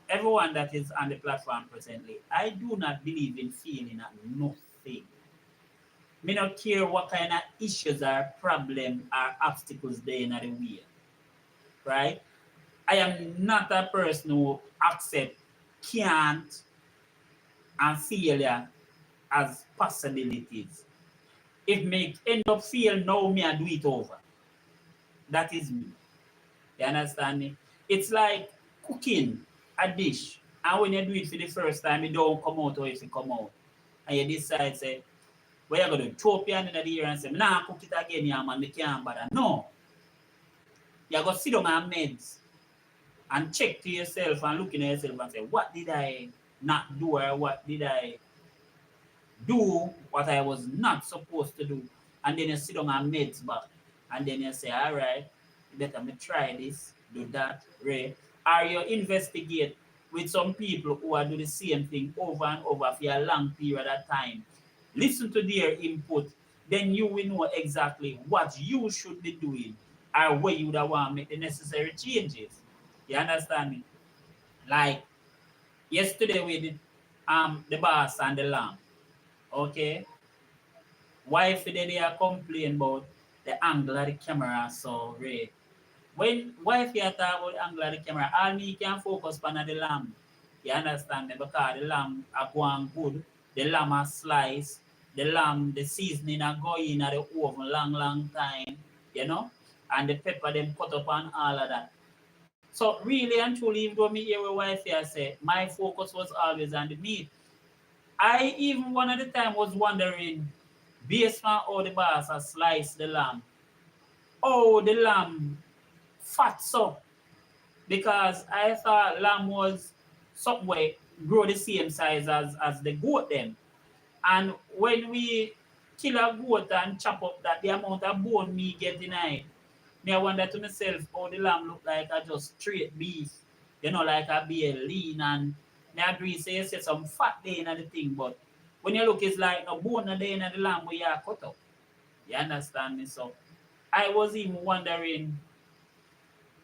everyone that is on the platform presently, I do not believe in feeling at nothing. Me not care what kind of issues or problem or obstacles there in the way, right? I am not a person who accept can't and failure as possibilities. If me end up fail now, me I do it over. That is me. You understand me? It's like cooking a dish. And when you do it for the first time, it don't come out or if it come out. And you decide, say, what you gonna do? Throw up your hand in the air and say, nah, cook it again, yeah, man, me can't bother. No. You gotta sit down and meds and check to yourself and look in at yourself and say, what did I not do or what did I do what I was not supposed to do? And then you sit down and meds back. And then you say, all right, better me try this, do that, right? Or you investigate with some people who are doing the same thing over and over for a long period of time. Listen to their input, then you will know exactly what you should be doing or where you would want to make the necessary changes. You understand me? Like yesterday we did the boss and the lamb. Okay? Wife they are complain about the angle of the camera so red. When wife you talk about the angle of the camera, all me can focus on the lamb. You understand me? Because the lamb are going good. The lamb are sliced. The lamb, the seasoning are going at the oven long time, and the pepper them cut up and all of that. So really and truly, even though me hear what wife here say, my focus was always on the meat. I even one at the time was wondering, based on how the boss has sliced the lamb, oh the lamb fat so, because I thought lamb was somewhere grow the same size as the goat them. And when we kill a goat and chop up that the amount of bone me get in it, me I wonder to myself how the lamb look like a just straight beef, like a be lean and me agree say you see some fat there in the thing, but when you look it's like a bone there in the lamb where you are cut up. You understand me? So I was even wondering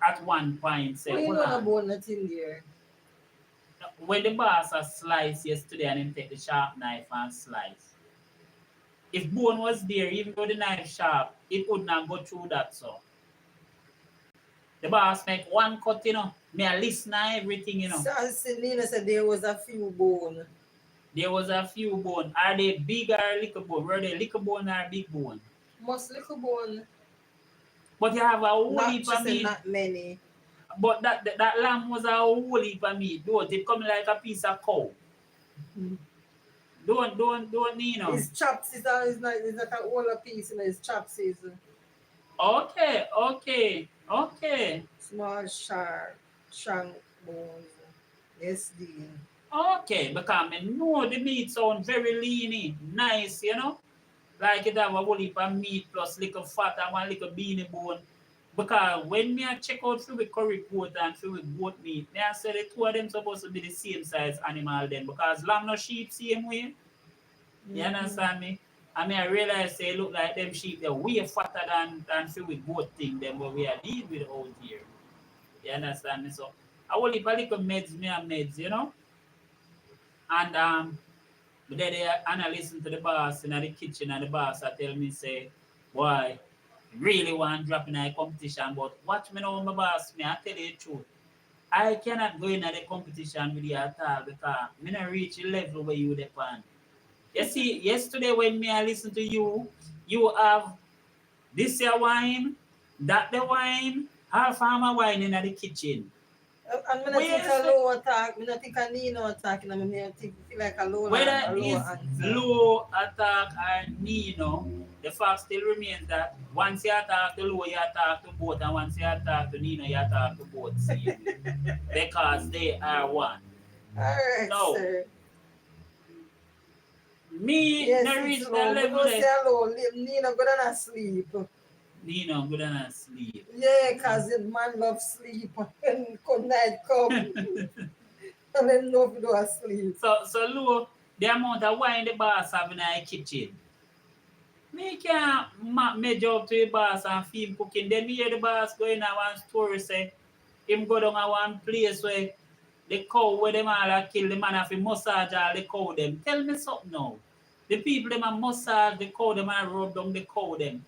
at one point, say, Well, you hold know the on. bone that's in there. When the boss has sliced yesterday and him take the sharp knife and slice. If bone was there, even though the knife sharp, it would not go through that so. The boss make one cut, Me a listen to everything. So, Nina said there was a few bone. There was a few bone. Are they big or little bone? Were they little bone or big bone? Most little bone. But you have a whole Not heap of just meat. not many. But that lamb was a whole heap of meat. Don't it come like a piece of cow. Mm-hmm. Don't. His chops is not a whole piece, his chops is Okay. small shank bones. Yes, Dean. Okay, because I know the meat sound very leany, nice, Like it have a whole heap of meat plus little fat and one little beanie bone. Because when me I check out for with curry goat and for with goat meat, me I say the two of them supposed to be the same size animal then because lamb no sheep same way. You understand me? I mean I realize they look like them sheep they're way fatter than for with goat thing them but we are dealing with out here. You understand me? So I will heap a little meds, me and meds. And but then and I listen to the boss in the kitchen and the boss I tell me say, boy, really want to drop in a competition, but watch me now my boss, me I tell you the truth. I cannot go in at the competition with you at all because me not reach the level where you depend. You see, yesterday when me I listen to you, you have this your wine, that the wine, half farmer wine in the kitchen. And when I think Where's a the, low attack, when I think a Nino attack, and I mean, I think feel like whether a lower is answer. low attack or Nino, the fact still remains that once you attack the low, you attack to both, and once you attack to Nino, you attack to both same because they are one. Alright, No, sir. me Yes, no it's reach the low. But level don't say that low. Nino good and asleep. Nino good and sleep. Yeah, cause the man love sleep and come night come and then love to asleep. So low the amount of wine the boss have in the kitchen. Me can't measure up to the boss and film cooking. Then me hear the boss going on one story say him go down at one place where the cow where them all a kill the man have to massage all the cow them. Tell me something now. The people them a massage the cow them and rub down the cow them.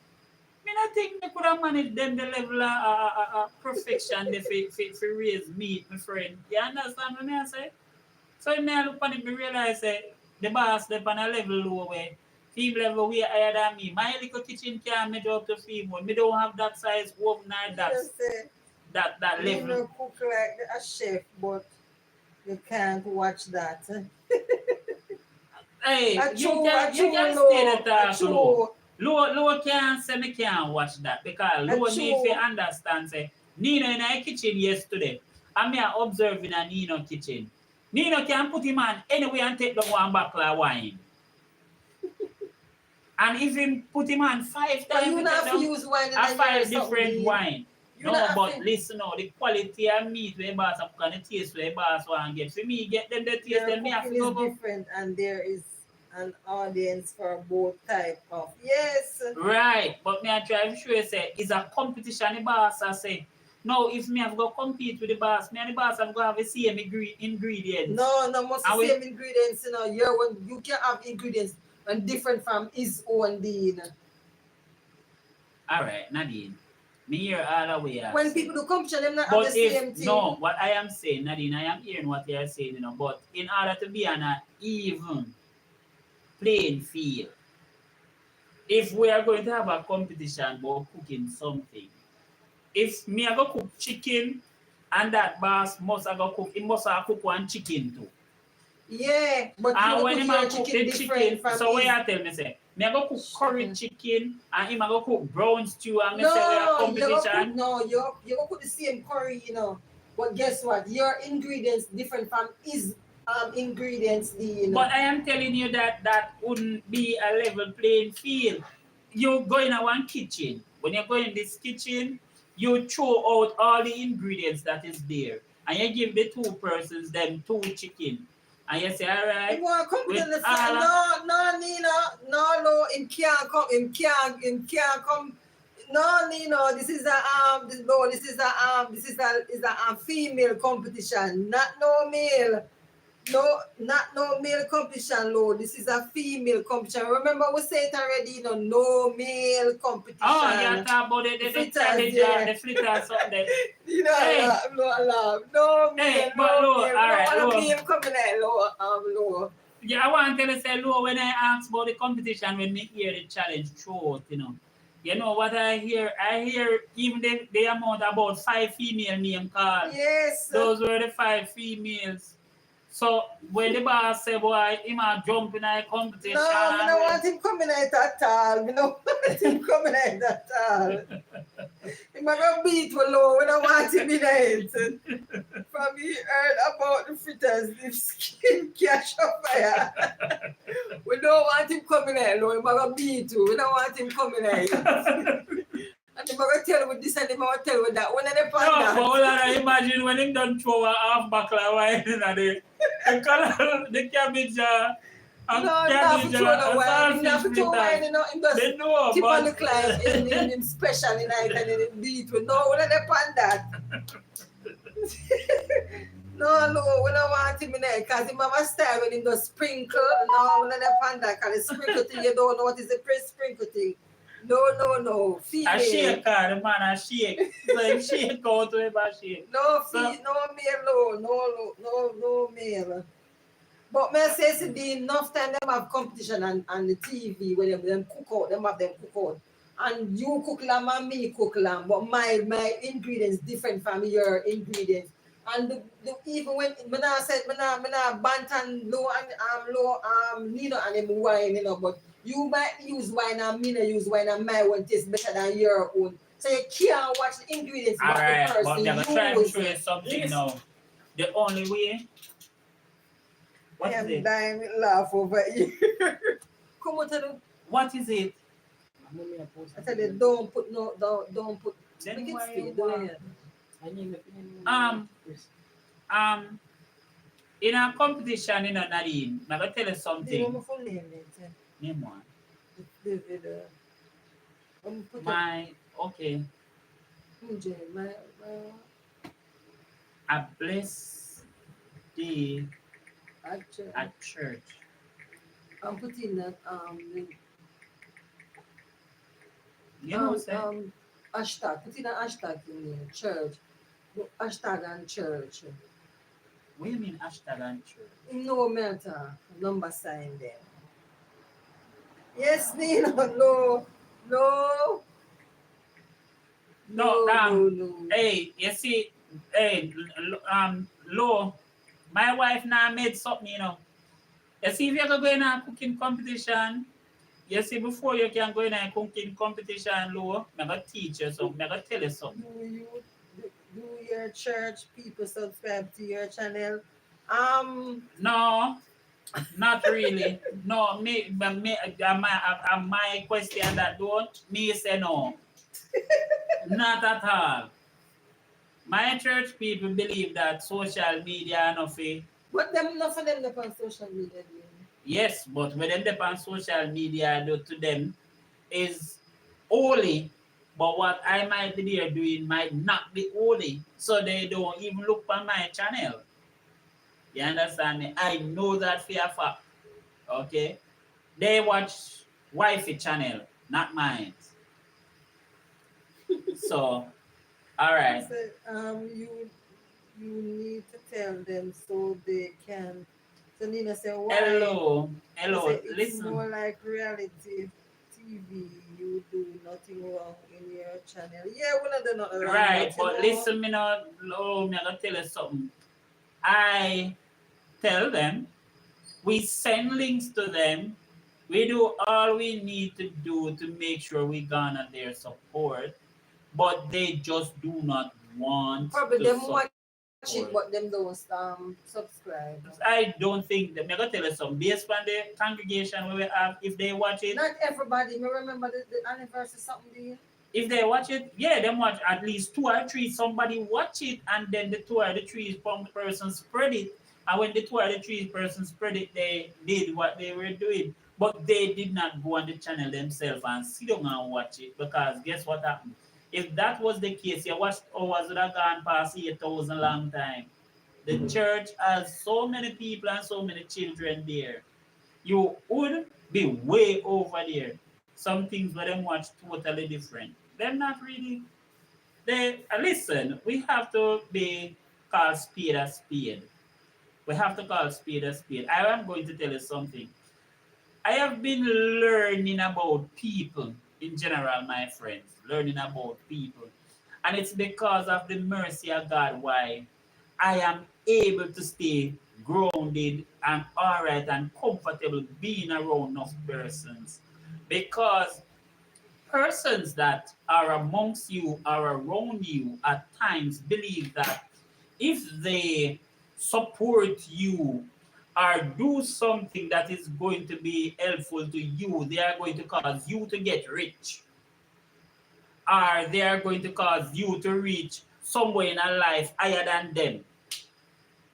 Me not think they could have managed them the level of perfection they fi raise meat, my friend. You understand what I say? So me I look on it, me realize say the boss they on a level low where film level way higher than me. My little kitchen can't measure up to film one. Me don't have that size oven or You know, say that level. Nino cook like a chef, but you can't watch that. Hey, A you true, a can true stay the low, a talk low. true, Low can't say me can't watch that because a low need to true. understand say Nino in our kitchen yesterday. And me are observing a Nino kitchen. Nino can put him on anyway and take the one bottle of wine. And if him put him on 5 But times, you he not take have to down use wine in a a year or 5 something, different Dean. wine. You No, not have but to. listen now, the quality of meat where boss have and the taste where boss want get. For me, get them the taste, Your then me have cooking to is go. different, and there is an audience for both type of. Yes. Right, but me I try to show you say it's a competition the boss I say. Now if me have go compete with the boss, me and the boss have go have the same ingredients. No, no, must the And we same ingredients. You know, your one you can have ingredients and different from his own Dean. alright, Nadine. Me hear all the way. When Say. people do competition, them not have the But if same thing. no, what I am saying, Nadine, I am hearing what you are saying, you know. But in order to be on an even playing field, if we are going to have a competition about cooking something, if me I go cook chicken and that boss must have go cook, he must have cook one chicken too. Yeah, but you And go when cook him your a cook chicken the different chicken, from so his. where I tell me say, me I go cook curry chicken and him a go cook brown stew and me say we are No, you go cook, competition. no, you go cook the same curry, you know. But guess what? Your ingredients different from his ingredients, Dean. But I am telling you that that wouldn't be a level playing field. You go in a one kitchen. When you go in this kitchen, you throw out all the ingredients that is there. And you give the two persons them two chicken. And you say, all right, You want to come with to the all no, Nina, no, him can't come. No, Nino, this is this is a female competition, not no male. No, not no male competition, Lord. This is a female competition. Remember, we said it already, you know, no male competition. oh, you talk about the cabbage, yeah. the fritters, something. You know, Hey. no male, Hey, but no Lord, male. all right, No Lord. male coming there, Lord. Yeah, I want to tell you, say, Lord, when I ask about the competition, when me hear the challenge throughout, you know. You know what I hear? I hear even the amount about 5 female name called. Yes. Those were the 5 females. So when the boss say, boy, he might jump in a competition. No, I don't want him coming out at all. I don't want him coming out at all. He might go beat with low. We don't want him in it. From he heard about the fritters, the skin catch on fire. We don't want him coming out low. He might go beat you. We don't want him coming out. And he might tell with this and he might tell with that. When they find that. No, but imagine when him done throw a half buckle of wine in the color, the cabbage and cabbage He have to throw wine, you know, him just they know, tip but on the climb in special in night and then beat with. No, we don't find that. No, we don't want him in there because he have a style when he does sprinkle. No, we don't find that because the sprinkle thing, you don't know what is the sprinkle thing. No. Female. A shake, the man, a shake. So him shake out with a shake. No, no male, no male. But me say see the enough time them have competition and the TV when them cook out, them have them cook out. And you cook lamb and me cook lamb, but my ingredients different from your ingredients. And even when I said when I bantan low and low Nino and them wine, you know, but you might use wine and me no use wine and my one tastes better than your own. So you can't watch the ingredients what Alright, the but person I'm gonna try to use. show you something Yes. now. The only way. I What is am it? dying with laugh over you. Come on, tell them. What is it? I tell you, don't put don't put. Then Make it why straight, you don't want? you? In a competition, you know, Nadine, I'm gonna tell you Do you know something. my full name? Name one. David. Put Okay. my A blessed day actually. at church. I'm putting that You know, say? hashtag. Put in a hashtag in there. Church. Hashtag and church. What do you mean hashtag and church? No matter number sign there. Yes, Nino. No. No. No. Hey, you see, hey, Lo, my wife now made something, you know. You see, if you're going to go in a cooking competition, you see, before you can go in a cooking competition, Lo, I'm going to teach you something, I'm going to tell you something. Do your church people subscribe to your channel? No, not really. No, my question that don't, me say no. Not at all. My church people believe that social media nothing. But them not for them on social media. Yes, but when them on social media do to them is holy. But what I might be there doing might not be holy. So they don't even look on my channel. You understand me? I know that for a fact. Okay? They watch wifey channel, not mine. So, all right. So, you need to tell them so they can. So Nina said, why? Hello, It's listen. more like reality TV. You do nothing wrong in your channel. Yeah, we're not doing nothing wrong. Right, but listen, me not. Oh, me gonna tell you something. I tell them, we send links to them. We do all we need to do to make sure we garner their support, but they just do not want probably to them support. watch it, but them don't subscribe. I don't think that. Me gonna tell you something. Based on the congregation we have, if they watch it, not everybody. Me remember the anniversary something. Do you? if they watch it, yeah, them watch at least 2 or 3. Somebody watch it, and then the 2 or the 3 person spread it. And when the 2 or the 3 person spread it, they did what they were doing. But they did not go on the channel themselves and sit down and watch it, because guess what happened? If that was the case, you watched hours would have gone past 8,000 long time. The church has so many people and so many children there. You would be way over there. Some things where them watch totally different. They're not really. They listen. We have to be called spade a spade. We have to call spade a spade. I am going to tell you something. I have been learning about people in general, my friends. Learning about people, and it's because of the mercy of God why I am able to stay grounded and alright and comfortable being around enough persons, because persons that are amongst you are around you at times believe that if they support you or do something that is going to be helpful to you, they are going to cause you to get rich, or they are going to cause you to reach somewhere in a life higher than them,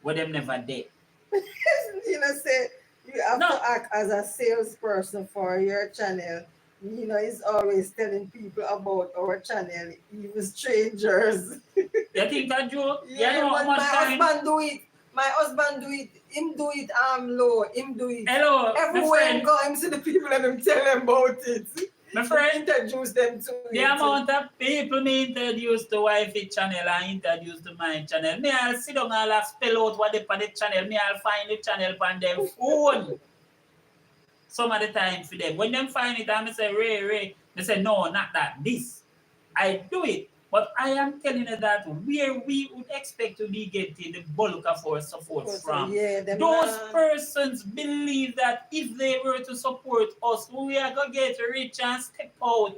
where them never did. Nina said you have to act as a salesperson for your channel. Nina is always telling people about our channel, even strangers. You think that joke? Yeah, you know but how much my time? husband do it. My husband do it. Him do it low. Him do it. Hello, Everywhere him go, him see the people and him tell them about it. My friend, Introduce them to the it. amount of people me introduce to wifey channel and introduce to my channel, me I'll sit down and I'll spell out what they on the channel, me I'll find the channel on their phone. Some of the time for them. When them find it, I say, Ray, they say, no, not that, this. I do it. But I am telling you that where we would expect to be getting the bulk of our support from, Yeah, those persons believe that if they were to support us, we are going to get rich and step out.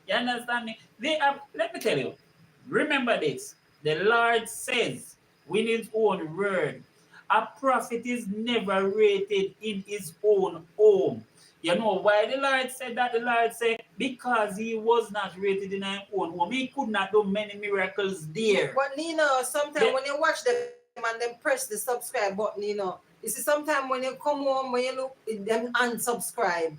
You understand me? They are, let me tell you, remember this. The Lord says, in his own word, a prophet is never rated in his own home. You know why the Lord said that? The Lord said, because he was not rated in his own home. He could not do many miracles there. But Nino, sometimes when you watch them and then press the subscribe button, you see sometimes when you come home, when you look, them unsubscribe.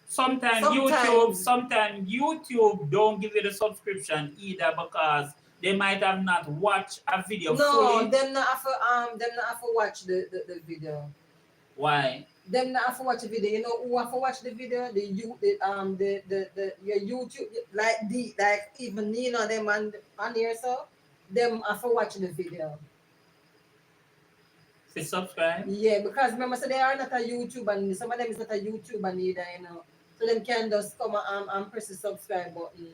Sometimes YouTube don't give you the subscription either because they might have not watched a video fully. No, them not have to watch the video. Why? Them not have to watch the video. You know who have to watch the video? Your YouTube like even Nino them on here, so them have to watch the video. Say subscribe. Yeah, because remember, so they are not a YouTube, and some of them is not a YouTube either, So them can just come and press the subscribe button.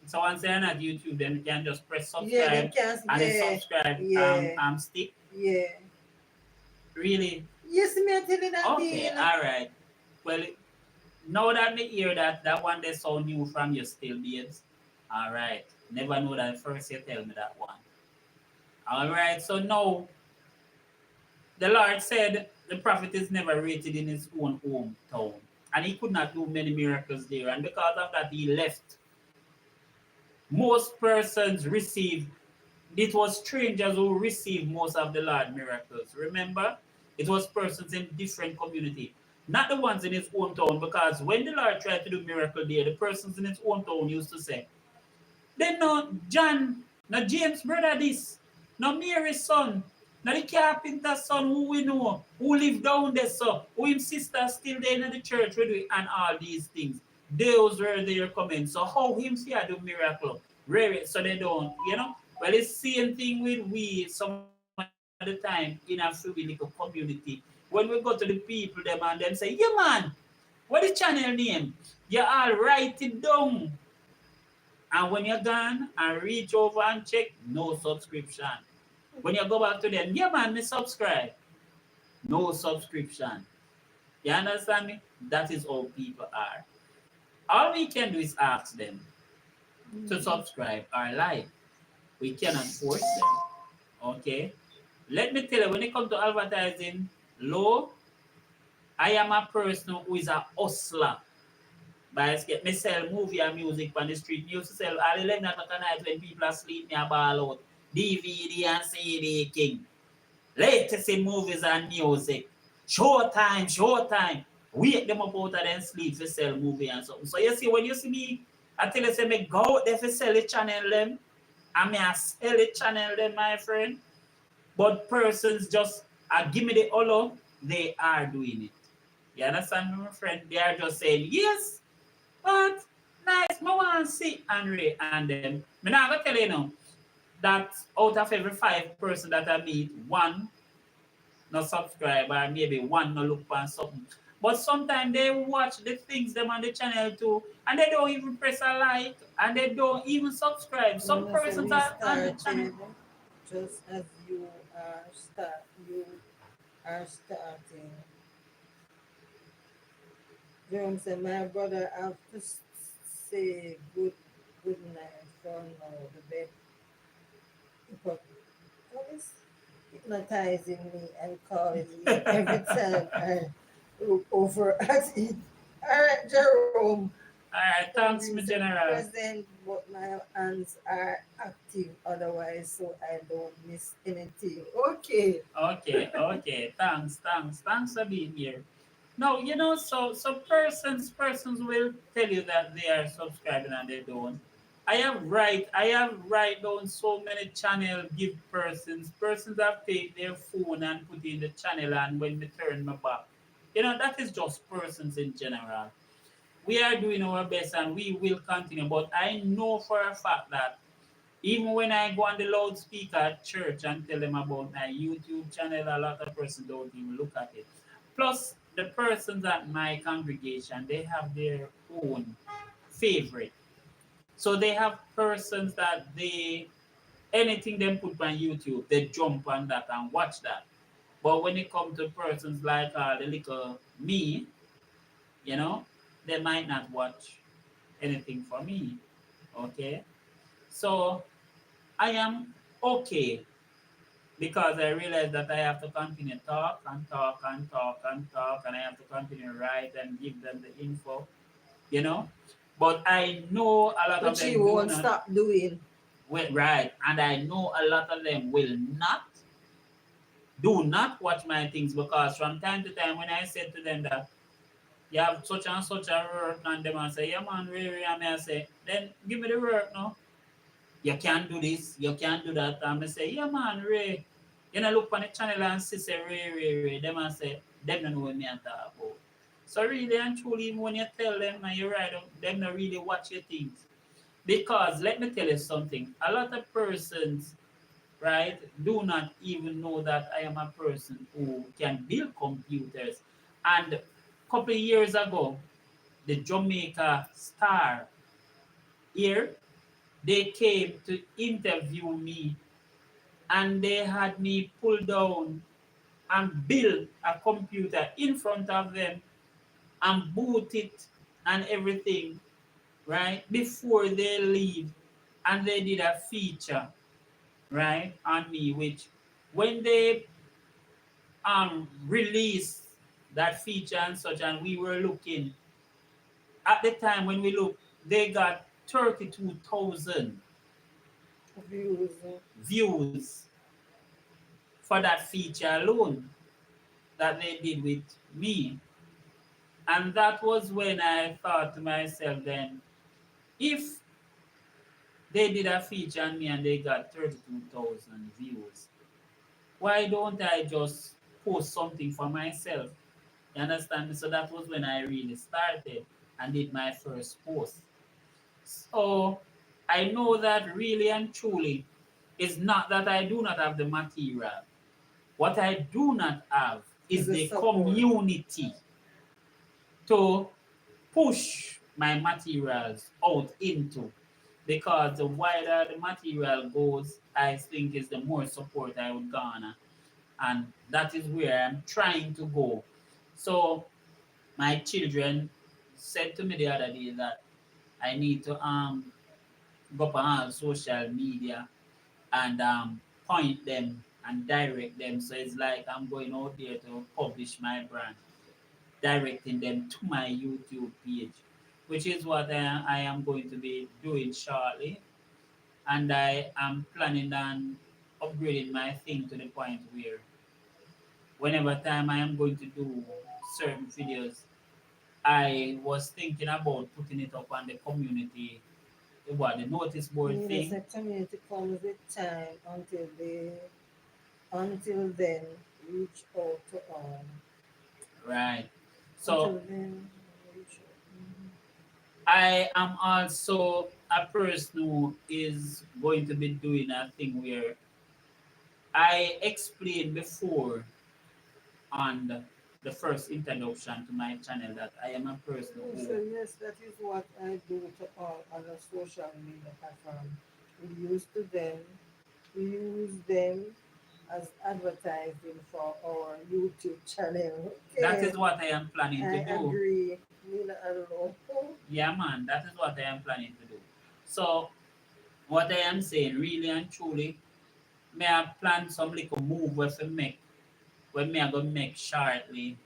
So once they're not YouTube, then you can just press subscribe. Yeah, they can. And then subscribe. Yeah. Stick. Yeah. Really? Yes, me I tell you that. Okay, all right. Well, now that me hear that one they so new from you still, babes. All right. Never know that first you tell me that one. All right. So now, the Lord said the prophet is never rated in his own hometown. And he could not do many miracles there. And because of that, he left. Most persons received, it was strangers who received most of the Lord miracles. Remember? It was persons in different community. Not the ones in his hometown, because when the Lord tried to do miracle there, the persons in his hometown used to say, then no John, no James brother this, no Mary's son, no the carpenter's son who we know, who live down there, so who his sister still there in the church with we, and all these things. Those were their comments. So how him see I do miracle? Really, so they don't, Well, it's same thing with we some of the time in a free community. When we go to the people them and them say, yeah man, what the channel name? You all write it down. And when you're gone and reach over and check, no subscription. When you go back to them, yeah man, me subscribe. No subscription. You understand me? That is how people are. All we can do is ask them to subscribe or like. We cannot force them. Okay? Let me tell you, when it comes to advertising, I am a person who is a hustler. But get me sell movie and music on the street. Me used to sell all 11 o'clock at night when people are asleep, me a ball out. DVD and CD king. Latest in movies and music. Showtime. Wake them up out of them sleep to sell movie and something. So you see, when you see me, I tell you, say me go out there to sell the channel them. And me a sell the channel them, my friend. But persons just give me the hollow, they are doing it. You understand me, my friend? They are just saying, yes, but nice, I want to see Andre and them. I'm not going to tell you now that out of every 5 person that I meet, 1 no subscribe or maybe 1 no look for something. But sometimes they watch the things them on the channel too, and they don't even press a like, and they don't even subscribe. Some persons are on the channel. Just as you are starting. Jerome said, my brother, I have to say good night for now. The bed always hypnotizing me and calling me every time I look over at it. All right, Jerome. All right, thanks, my general. Present, but my hands are active otherwise, so I don't miss anything. Okay. Thanks for being here. No, so persons will tell you that they are subscribing and they don't. I have write down so many channel give persons have take their phone and put in the channel, and when they turn my back. That is just persons in general. we are doing our best and we will continue. But I know for a fact that even when I go on the loudspeaker at church and tell them about my YouTube channel, a lot of persons don't even look at it. Plus, the persons at my congregation, they have their own favorite. So they have persons that they anything them put on YouTube, they jump on that and watch that. But when it comes to persons like the little me, you know, they might not watch anything for me. Okay, so I am okay because I realize that I have to continue talk and talk and talk and talk, and I have to continue write and give them the info, you know. But I know a lot of Which you them do won't not stop doing. right, and I know a lot of them will not do not watch my things because from time to time when I said to them that you have such and such a work and them and say, yeah man, really, and I say, then give me the work now. You can't do this, you can't do that. And I say, yeah man, Ray. You know, look on the channel and see say Ray. Them and say, them don't know what me and talk about. So really and truly, even when you tell them and you write them, them not really watch your things. Because let me tell you something, a lot of persons, right, do not even know that I am a person who can build computers. And a couple of years ago, the Jamaica Star here, they came to interview me and they had me pull down and build a computer in front of them and boot it and everything, right, before they leave. And they did a feature, right, on me, which when they released that feature and such, and we were looking at the time when we looked, they got 32,000 Views. views for that feature alone that they did with me. And that was when I thought to myself then, if they did a feature on me and they got 32,000 views, why don't I just post something for myself? You understand me? So that was when I really started and did my first post. So I know that really and truly it's not that I do not have the material. What I do not have Is is the the support. community to push my materials out into. Because the wider the material goes, I think is the more support I would garner. And that is where I'm trying to go. So my children said to me the other day that I need to go up on all social media and point them and direct them. So it's like I'm going out there to publish my brand, directing them to my YouTube page, which is what I am going to be doing shortly. And I am planning on upgrading my thing to the point where whenever time I am going to do certain videos, I was thinking about putting it up on the community, the notice board Meaning thing, the community comes with time until then reach out to right? So until then reach out. I am also a person who is going to be doing a thing where I explained before on the first introduction to my channel that I am a person So who, yes, that is what I do to all other social media platforms. We used to them, we use them as advertising for our YouTube channel. that Okay, is what I am planning to I do. agree. Nina, I don't know. Yeah, man, that is what I am planning to do. So, what I am saying, really and truly, may I plan some little move with to make, when me I go make shortly,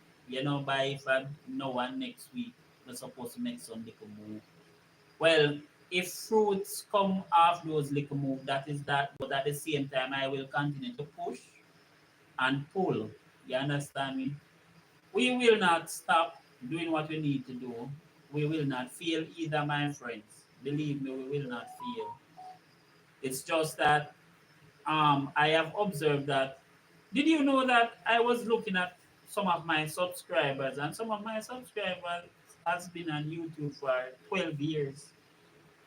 by if I know one next week, we're supposed to make some little move. Well, if fruits come off those little move, that is that, but at the same time, I will continue to push and pull. You understand me? We will not stop doing what we need to do. We will not fail either, my friends. Believe me, we will not fail. It's just that I have observed that. Did you know that I was looking at some of my subscribers, and some of my subscribers has been on YouTube for 12 years,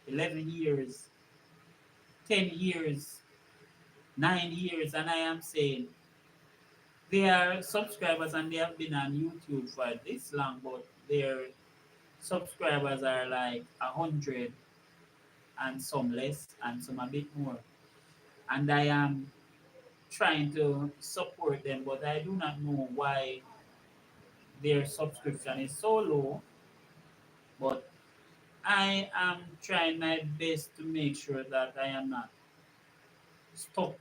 11 years, 10 years, 9 years, and I am saying they are subscribers and they have been on YouTube for this long, but their subscribers are like 100 and some less and some a bit more. And I am trying to support them, but I do not know why their subscription is so low. But I am trying my best to make sure that I am not stuck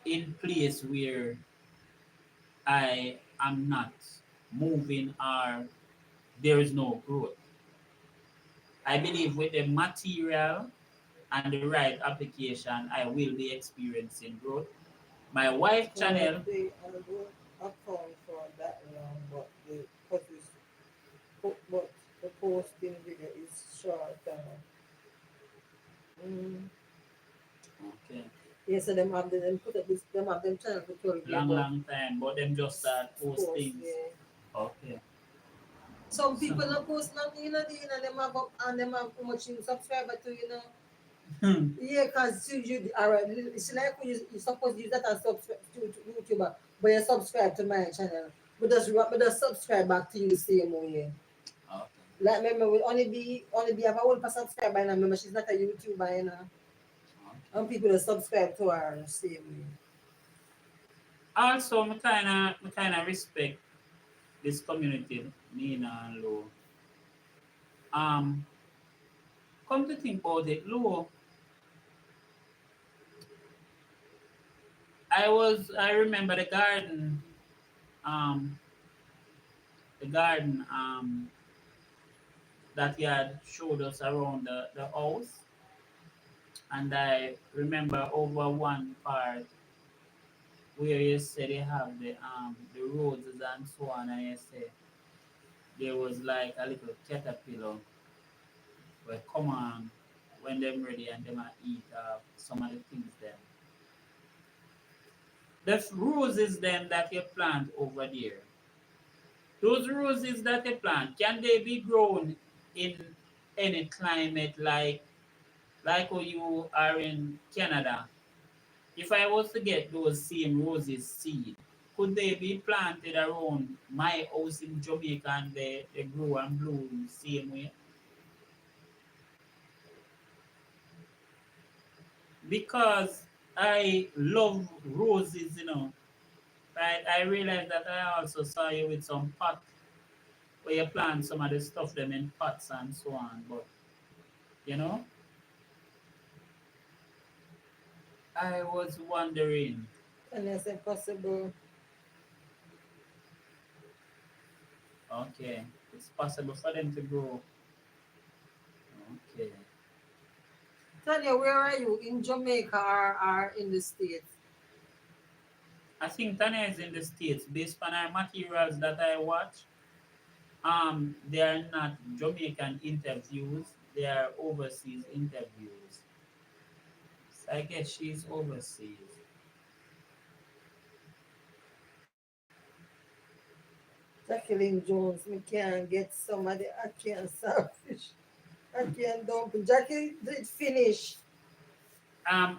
in place where I am not moving or there is no growth. I believe with the material and the right application, I will be experiencing growth. My wife Well, channel, they don't account for that long, but but the posting video is short. Mm. okay, Yeah, so them put up this them have them channel for 12 years, long, but long time, but them just start post post, things. yeah. Okay. Some So, people don't post nothing, them have up and them have how much you subscriber to. Yeah, cause you alright, it's like you supposed to use that as subscribe to YouTuber, but you subscribe to my channel. But just subscribe back to you same way. okay. Like remember we only be have a whole per subscriber and remember she's not a YouTuber. And people that subscribe to her same way. Also, I kinda respect this community, Nina and Lo. Um, come to think about it, Lo, I remember um, the garden, that you had showed us around the house, and I remember over one part where you said they have the roses and so on, and you said there was like a little caterpillar will come on when them ready and them a eat some of the things them. The roses them that you plant over there, those roses that you plant, can they be grown in any climate like how you are in Canada? If I was to get those same roses seed, could they be planted around my house in Jamaica and they grow and bloom the same way? Because I love roses. Right? I realized that I also saw you with some pot where you plant some of the stuff them in pots and so on. But you know, I was wondering. And it's impossible. Okay, it's possible for them to grow. Okay, Tanya, where are you? In Jamaica or in the States? I think Tanya is in the States. Based on our materials that I watch, they are not Jamaican interviews. They are overseas interviews. So I guess she's overseas. Jacqueline Jones, me can get some of the ackee and saltfish. Ackee and dumpling. Jackie did finish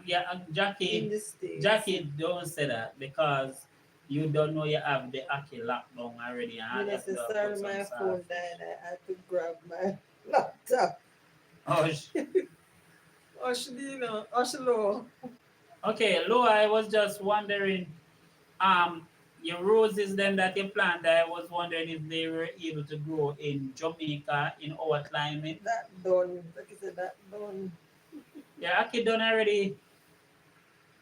Yeah, in Jackie, the States. Jackie, don't say that because you don't know you have the Ackee locked down already, and all you have to Minister, do is sorry, put some my phone saltfish. died. I had to grab my laptop. Oh, Oshlino, Oshlo. okay, Laura, I was just wondering, um, your roses then that you plant, I was wondering if they were able to grow in Jamaica in our climate. That done. Like I said, that done. Yeah, Ackee done already.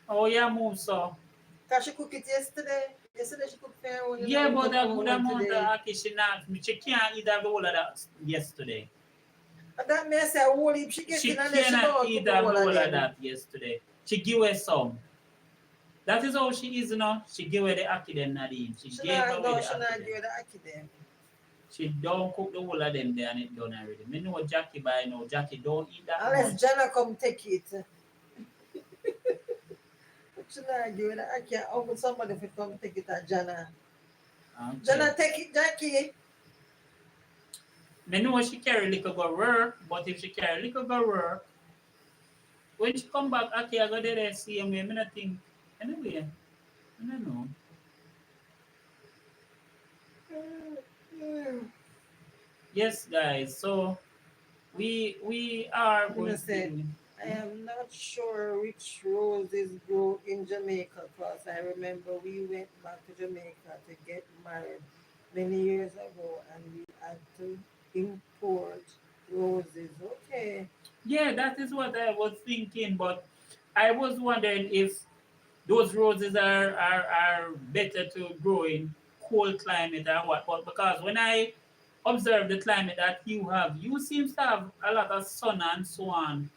Oh, yeah, move so. Cause she cooked it yesterday. Yesterday she cooked for her when Yeah, we but come a from good home amount of today. Ackee she can't eat the whole of that yesterday. And that may say a whole heap she get She in and then she cannot don't eat cook the the whole of whole of them. that yesterday. She give away some. That is how she is. She give away the Ackee them Nadine. She gave away the She Ackee not them. give the ackee them. She don't cook the whole of them there and it done already. Me know Jackie by now. Jackie don't eat that Unless much. Jana come take it. She not give the ackee. I want somebody to come take it at Jana. Okay. Jana take it, Jackie. Me know she carry little go work, but if she carry little go work, when she come back, okay, I go there see him. Me not think anyway. I don't know. Yes, guys. So we are You know, going to be say, doing. I am not sure which roses grow in Jamaica because I remember we went back to Jamaica to get married many years ago and we had to import roses. Okay. Yeah, that is what I was thinking, but I was wondering if those roses are better to grow in cold climate or what. But because when I observe the climate that you have, you seem to have a lot of sun and so on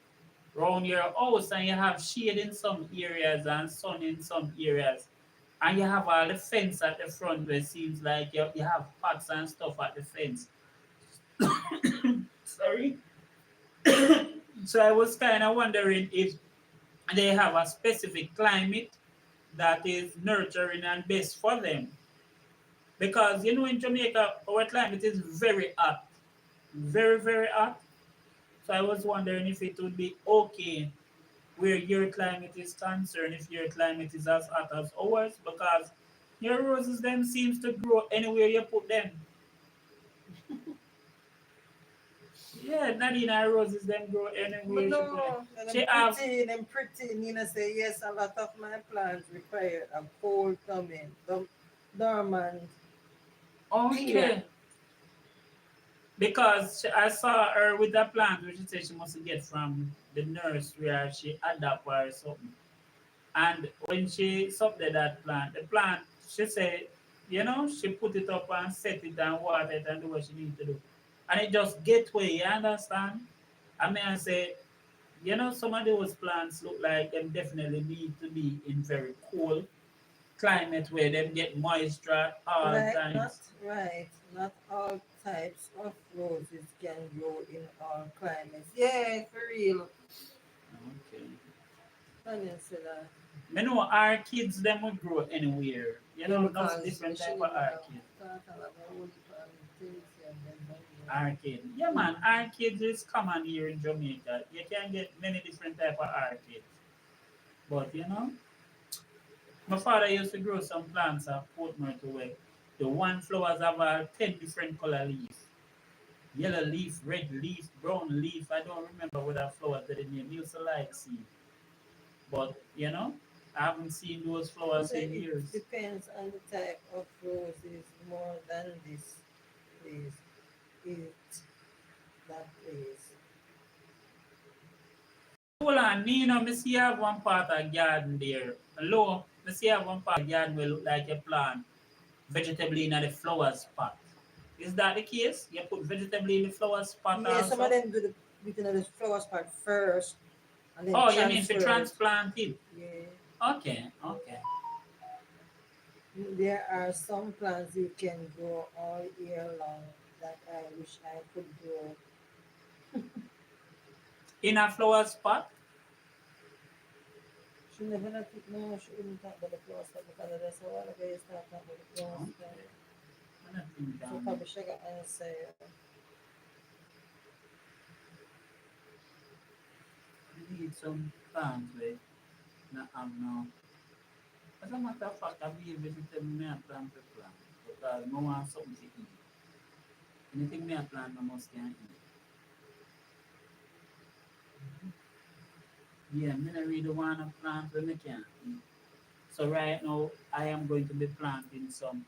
around your house, and you have shade in some areas and sun in some areas. And you have all the fence at the front where it seems like you have pots and stuff at the fence. Sorry. So I was kind of wondering if they have a specific climate that is nurturing and best for them. Because you know in Jamaica, our climate is very hot. Very, very hot. So I was wondering if it would be okay where your climate is concerned, if your climate is as hot as ours, because your roses them seems to grow anywhere you put them. Yeah, Nadine roses them grow But anywhere she put them. no, She have them pretty. Nina say, yes, a lot of my plants require a cold coming, dormant here. okay. Because I saw her with a plant which she said she must get from the nursery or she adapt or something. And when she subted that plant, the plant, she said, she put it up and set it and water it and do what she need to do. And it just get way, you understand? I mean, I say, some of those plants look like them definitely need to be in very cold climate where them get moisture at all Right, not times. right. Not all types of roses can grow in all climates. Yeah, for real. Okay. Tanya said that. You know, our kids them would grow anywhere. Yeah, Those because different she type live of in a orchid. part of a holy things and then Arcade. Yeah man, arcade is common here in Jamaica. You can get many different type of arcades. But my father used to grow some plants at Port Myrtle where the one flowers have 10 different color leaves. Yellow leaf, red leaf, brown leaf. I don't remember what that flowers that the name used to like see. But I haven't seen those flowers say in it years. depends on the type of roses more than this place. It that place. Hold on, me see you have one part of garden there. Hello, me see you have one part of garden where look like a plant vegetable in the flowers pot. Is that the case? You put vegetable in the flowers pot Yeah, some of also? them do the the flowers part first and then Oh, you mean for transfer it. transplanted? Yeah. Okay, okay. There are some plants you can grow all year long that I wish I could grow. In a flowers pot? She never not no, she wouldn't talk about the flower stuff because that's a while ago you start talking about the flower stuff. Okay. I don't think So down. probably she got answer. I need some plants where not have no. As a matter of fact, I be a vegetable me a plant to plant because I want something to eat. Anything me a plant, I must can eat. Yeah, me not really want to plant when I can eat. So right now, I am going to be planting some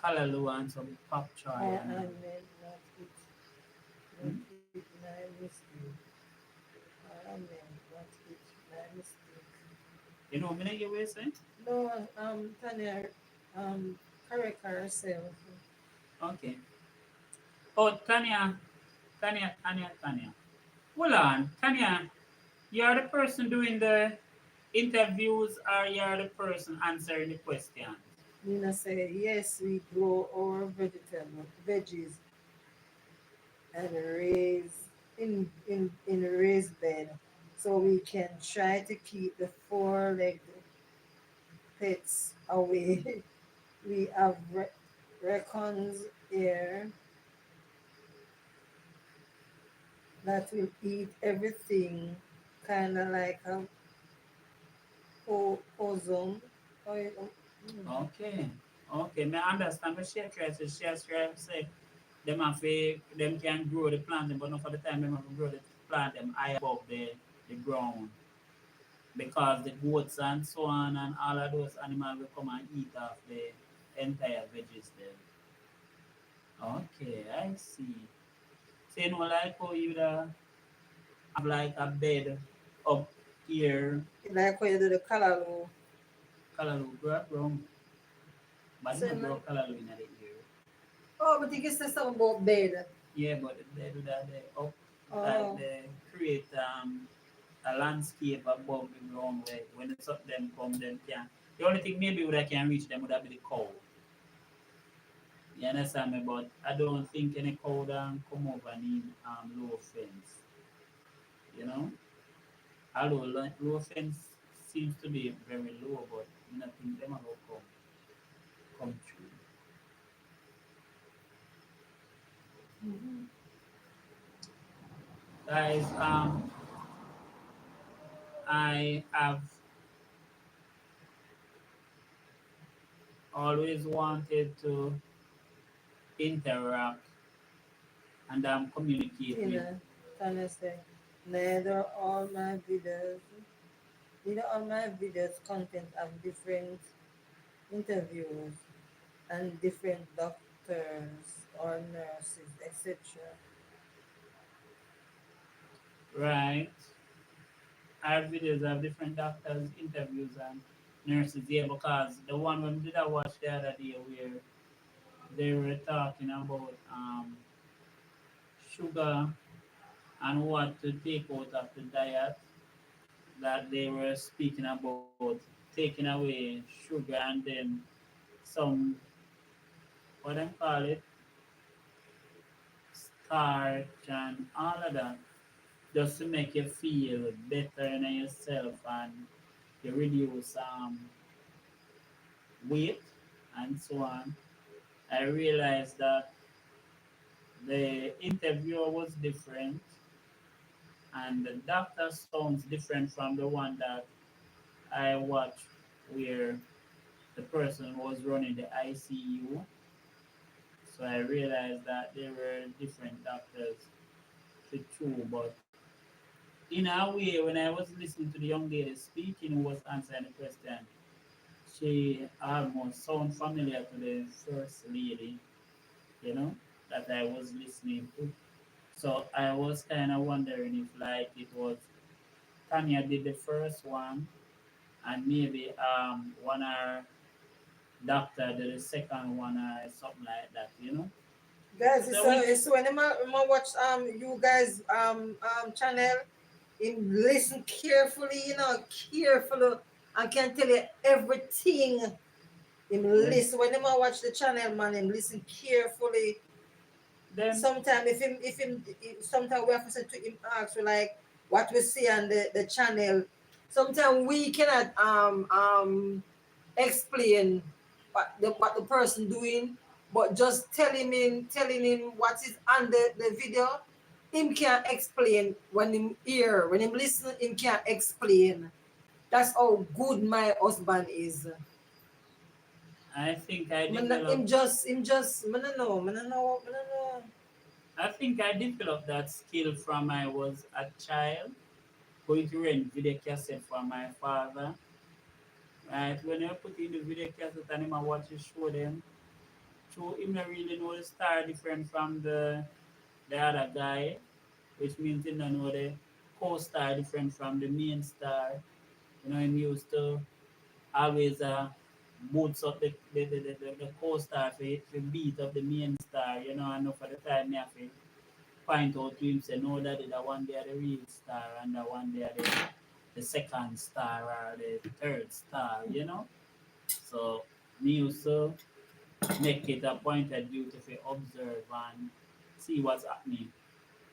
callaloo and some pop I choy and am not it. Not hmm? it my mistake. I am not it my mistake. Me not get what you say? No, Tanya, correct herself. Okay. Oh, Tanya. Hold on, Tanya. You are the person doing the interviews or you are the person answering the questions? Nina said, yes, we grow our veggies and raise in raised bed so we can try to keep the four-legged pets away. We have raccoons here that will eat everything, kind of like a ozone. Or, Okay. Okay, me understand. But she has try to say them have them can grow the plant, but not for the time them have to grow the plant them high above the ground. Because the goats and so on and all of those animals will come and eat off the entire veggies there. Okay, I see. So you know like how you have like a bed up here, like when you do the callaloo. Kalalu grow wrong, but So, no grow Kalalu in the ear. oh, but you can say something about bed. Yeah, but they do that they up like Oh, they create a landscape above the ground where when the sun them come them can the only thing maybe where I can reach them would have be the cow. You understand me? But I don't think any cow can come over need low fence. You know? Although low fence seems to be very low, but I don't think them will come through. mhm. Guys, I have always wanted to interact and communicate with. Tina, Tanya say, neither all my videos, neither all my videos content have different interviews and different doctors or nurses, etc. Right. Our videos have different doctors, interviews, and nurses here because the one when did I watch the other day where they were talking about sugar and what to take out of the diet, that they were speaking about taking away sugar and then some what they call it starch and all of that just to make you feel better in yourself and you reduce weight and so on. I realized that the interviewer was different and the doctor sounds different from the one that I watched where the person was running the ICU. So I realized that there were different doctors to two, but in a way, when I was listening to the young lady speaking who was answering the question, she almost sound familiar to the first lady, you know, that I was listening to. So I was kind of wondering if like it was Tanya did the first one and maybe one our doctor did the second one or something like that, you know. Guys, So which it's when I watch you guys channel, him listen carefully, carefully, and can tell you everything. Him when listen when him a watch the channel, man. Him listen carefully. then Sometimes sometimes we have to listen to him ask we like what we see on the channel. Sometimes we cannot explain what the person doing, but just telling him what is on the video, him can explain when him hear, when him listen, him can explain. That's how good my husband is. I think I Him developed just, I don't know. I think I developed that skill from I was a child, going to rent video cassette for my father. Right, when you put in the video cassette and him a watch it show them, so him not really know the star different from the other guy, which means he don't know the co-star different from the main star. You know, him used to always boots up the co-star for beat up the main star, you know, and for the time me have to point out to him say no that the one they are the real star and the one they are the second star or the third star, you know. So me used to make it a point of duty to observe and see what's happening.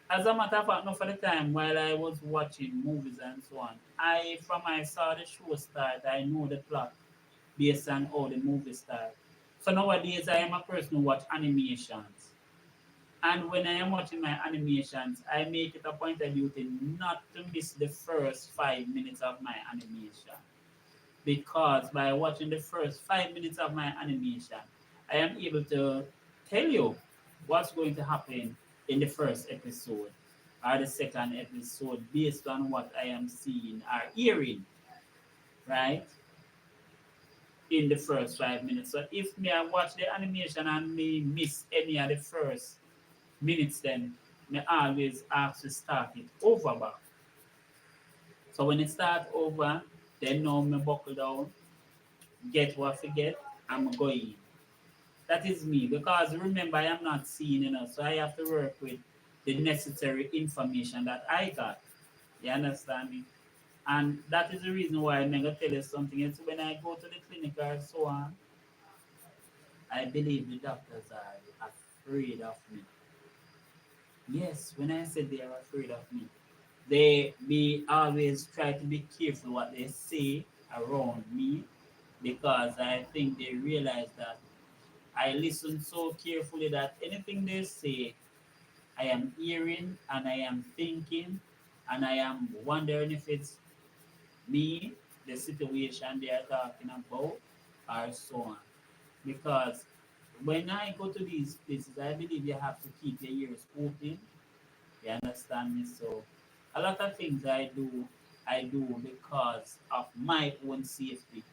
As a matter of fact, not for the time while I was watching movies and so on, I saw the show start, I know the plot based on how the movie start. So nowadays I am a person who watch animations. And when I am watching my animations, I make it a point of duty not to miss the first 5 minutes of my animation. Because by watching the first 5 minutes of my animation, I am able to tell you what's going to happen in the first episode or the second episode based on what I am seeing or hearing, right? In the first 5 minutes. So if me I watch the animation and me miss any of the first minutes, then me always have to start it over back. So when it start over, then now me buckle down, get what I get, I'm going. That is me because remember I am not seeing enough, so I have to work with the necessary information that I got. You understand me? And that is the reason why I'm gonna tell you something. It's when I go to the clinic or so on, I believe the doctors are afraid of me. Yes, when I said they are afraid of me, they be always try to be careful what they say around me because I think they realize that I listen so carefully that anything they say, I am hearing and I am thinking and I am wondering if it's me, the situation they are talking about, or so on. Because when I go to these places, I believe you have to keep your ears open. You understand me? So a lot of things I do because of my own safety.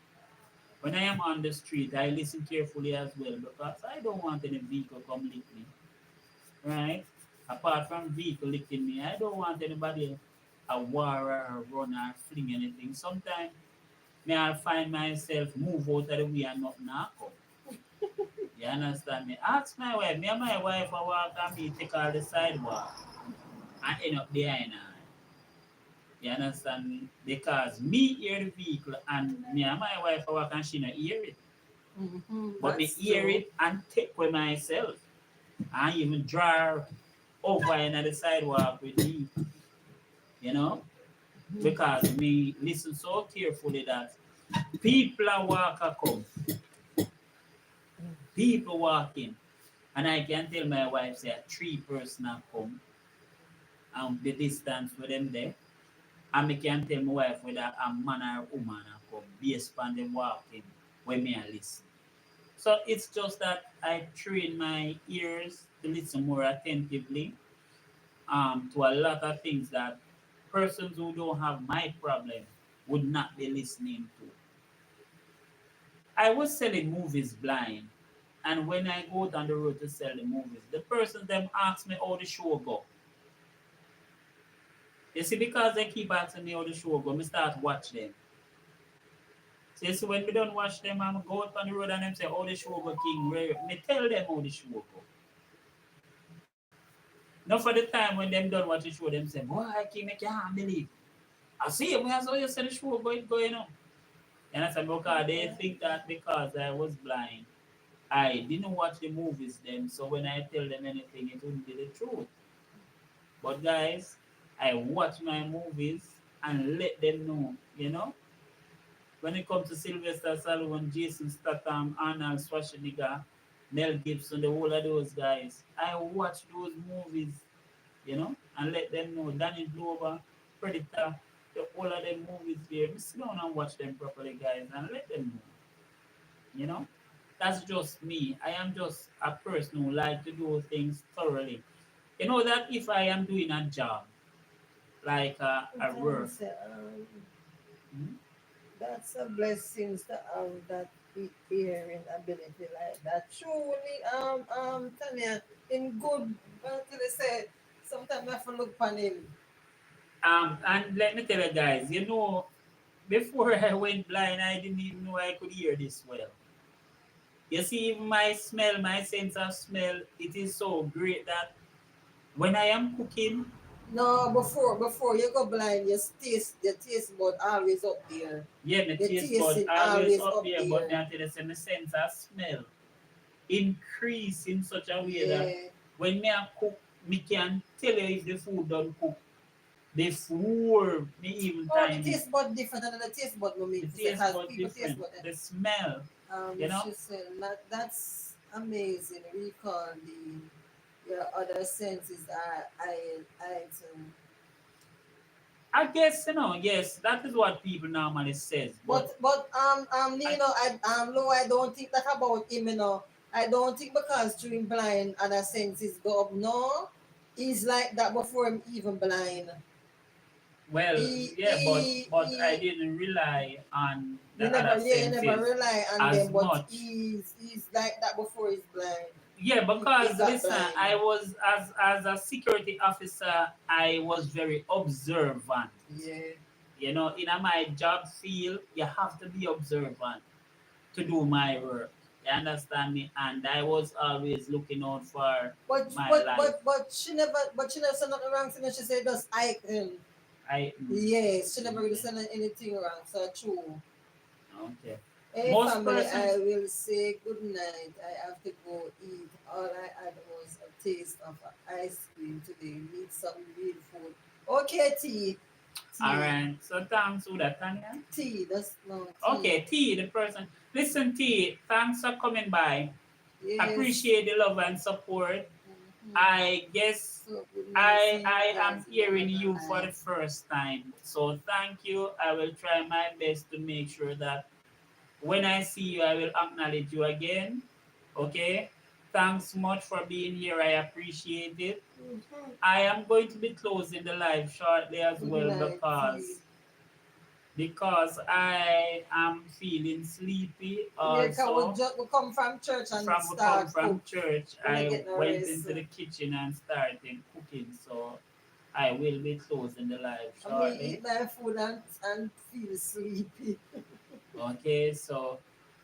When I am on the street, I listen carefully as well because I don't want any vehicle come lick me, right? Apart from vehicle licking me, I don't want anybody a war or run or fling anything. Sometimes may I find myself move out of the way and not knock up. You understand me? Ask my wife. Me and my wife I walk and me take all the sidewalk and end up behind her. You understand me? Because me hear the vehicle and me and my wife I walk and she not hear it. But me That's hear true. it and take with myself. And even draw over in the sidewalk with me, you know? Because me listen so carefully that people are come, people walking. And I can tell my wife say three person have come and the distance with them there. And I can tell my wife whether a man or woman have come based on them walking when me I listen. So it's just that I train my ears to listen more attentively to a lot of things that persons who don't have my problem would not be listening to. I was selling movies blind, and when I go down the road to sell the movies, the person them ask me how the show go. You see, because they keep asking me how the show go, me start watch them. So you see, when we don't watch them, I'm go out on the road and them say, "How the show go, King?" Where me tell them how the show go. Now for the time when them done watch the show, them say, "Boy, King, I can't believe." I see it. When I saw you say the show going on. And I said, because they think that because I was blind, I didn't watch the movies then. So when I tell them anything, it wouldn't be the truth. But guys, I watch my movies and let them know, you know. When it comes to Sylvester Stallone, Jason Statham, Arnold Schwarzenegger, Mel Gibson, the whole of those guys, I watch those movies, you know, and let them know. Danny Glover, Predator, the whole of them movies there. Sit down and watch them properly, guys, and let them know. You know, that's just me. I am just a person who like to do things thoroughly. You know that if I am doing a job like a work, Sometimes hmm, that's a blessing to have that hearing ability like that. Truly, Tanya, in good, but they say sometimes I have to look on him. and let me tell you guys, you know, before I went blind, I didn't even know I could hear this well. You see, even my smell, my sense of smell, it is so great that when I am cooking, No, before you go blind, your taste bud always up there. yeah, my The taste taste bud is always always up up there, but there. me I tell you, say, my sense of smell increase in such a way that Yeah. when me a cook, me can tell you if the food done cook before me even Oh, the time it. taste bud different than the taste bud no The mean to say taste because bud people taste different, bud. the smell, you know. She said that's amazing. Recall the your other senses are heightened. I guess yes, that is what people normally says. But I, No, I don't think that about him, I don't think because through blind other senses go up. No, he's like that before him even blind. well, He yeah, but I he didn't rely on you the never other yeah, you never senses rely on as them, but much. he's like that before he's blind. Yeah, He's because that listen, blind. I was as a security officer, I was very observant. Yeah. In my job field, you have to be observant to do my work. You understand me? And I was always looking out for my life. But she never said nothing wrong. So she said just icon. I Yes, she never really okay, said anything wrong. So true. okay. Hey Most family, I persons, will say good night. I have to go eat. All I had was a taste of ice cream today. Need some real food. Okay, tea. all Tea. right. So thanks for that, Tanya. Tea. That's no tea. Okay, T, the person. Listen, T, thanks for coming by. Yes. Appreciate the love and support. Mm-hmm. I guess So good night. I See you I am guys in hearing another you for the life. first time. So thank you. I will try my best to make sure that when I see you, I will acknowledge you again. Okay? Thanks much for being here. I appreciate it. Mm-hmm. I am going to be closing the live shortly as Good well night. Tea. because I am feeling sleepy Yeah, cause also. we come from church and From we come start from cook. church, We not I get no went rest. into the kitchen and started cooking. So I will be closing the live I mean, shortly. eat my food and feel sleepy. Okay, so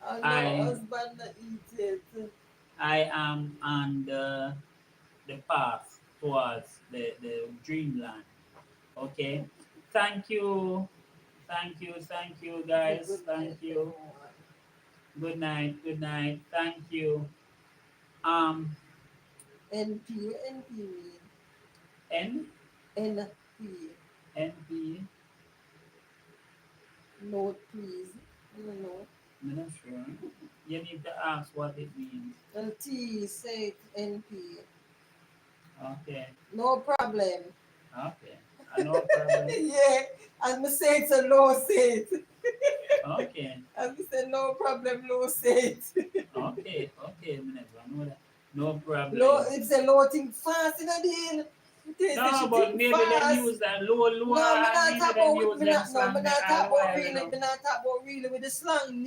And no I husband not eat it. I am on the path towards the dreamland. Okay. Thank you. Thank you Okay, guys. good night, Thank you. everyone. Good night. Good night. Thank you. Um NP mean N NP. NP. Note please. No. I'm not sure. You need to ask what it means. And T say it NP. Okay. No problem. Okay. No problem. Yeah. And me say it's a low say it. Okay. And me say no problem, low say it. Okay. Okay. I never know that. No Low, problem. it's a low think fast in a deal. They say No, she but think maybe them fast. use that low No, me and not maybe talk them about with use me them not no, me slang there not all talk the about while, really, me not talk about really with the slang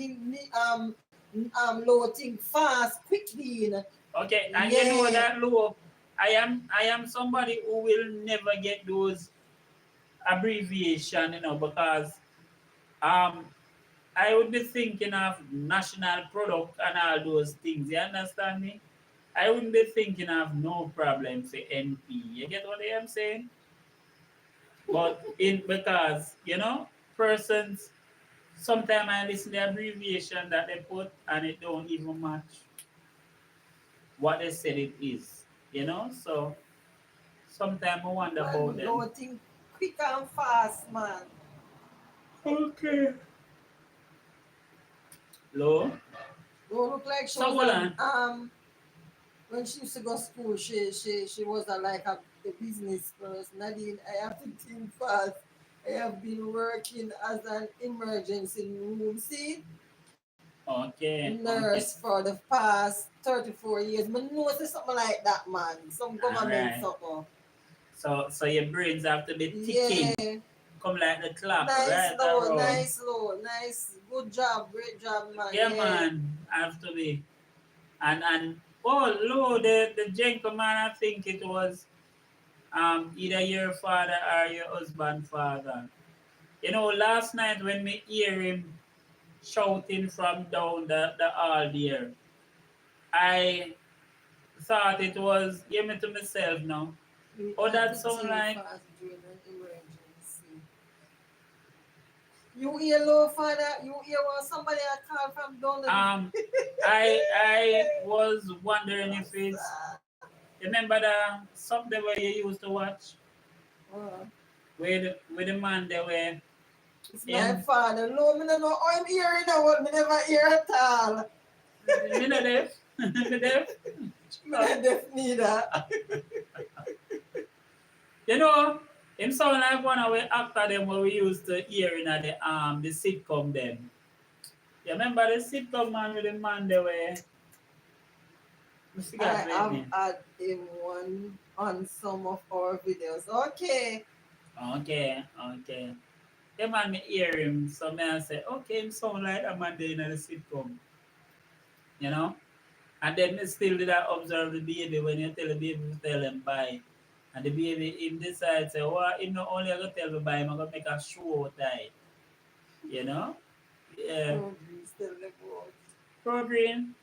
low think fast, quick deal. Okay, and you know Yeah. that low, I am somebody who will never get those abbreviation, because um I would be thinking of national product and all those things. You understand me? I wouldn't be thinking of no problem for NP. You get what I am saying? But in because persons sometimes I listen to the abbreviation that they put and it don't even match what they said it is. So sometimes I wonder about Man, them. low think quick and fast, man. Okay. Low. Don't look like she So was hold on. when she used to go to school, she was a business person. Nadine, I have to think fast. I have been working as an emergency room, see, Okay, okay. nurse for the past 34 years. But know say something like that, man. Some government Alright. something. So your brains have to be ticking. Yeah. Come like the clock, Nice right low, around. nice low, nice. Good job, great job, man. Yeah Yeah. man, have to be. And oh Lord, the gentleman I think it was either your father or your husband father. Last night when me hear him shouting from down the hall there, I thought it was hear me to myself now. We Oh, have that to sound think like fast during an emergency. You hear low father, you hear what somebody I call from down the um I was wondering if it's outside. remember the something where you used to watch Uh, with the man they were it's my in father. No, me no know how I'm hearing now what me never hear at all. me no deaf. Me deaf. I definitely that. You know, him sound like one of the actor them what we used to hear in the sitcom them. You remember the sitcom man with the man they were I forgot I his have name. had him one on some of our videos. Okay. Okay, okay. The man me hear him, so me I say, okay, him sound like a man there in the sitcom, you know? And then me still did I observe the baby when you tell the baby to tell him bye. And the baby him decide say, well, him not only gonna tell me bye, I'm gonna make a show tie. You know? Yeah. Probably still the boat. Program.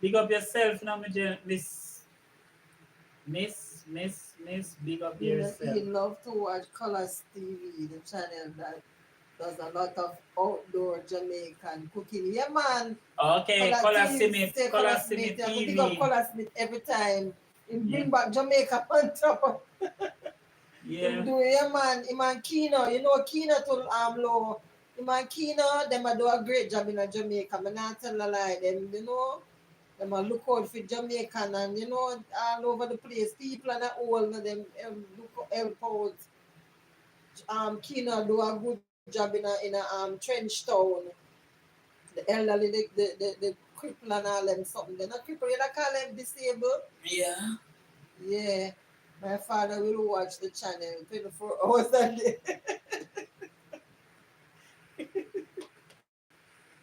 Big up yourself now, miss, big up He yourself. love to watch Colors TV, the channel that does a lot of outdoor Jamaican cooking. Yeah, man. Okay, Color TV, say Color Color Smith. Simit You have to big up TV. Color Smith every time. He Yeah. bring back Jamaica on top. Him Yeah. do, yeah, man. Him and Kino. You know Kino to low. Him and Kino, them a do a great job in Jamaica. I'm not tell a lie. Them, you know, them a look out for Jamaican and, you know, all over the place. People and all of them look help out. Kino do a good job in a trench town. The elderly, the cripple and all them something. They're not cripple, you not call them disabled. Yeah. Yeah. My father will watch the channel 24 hours a day.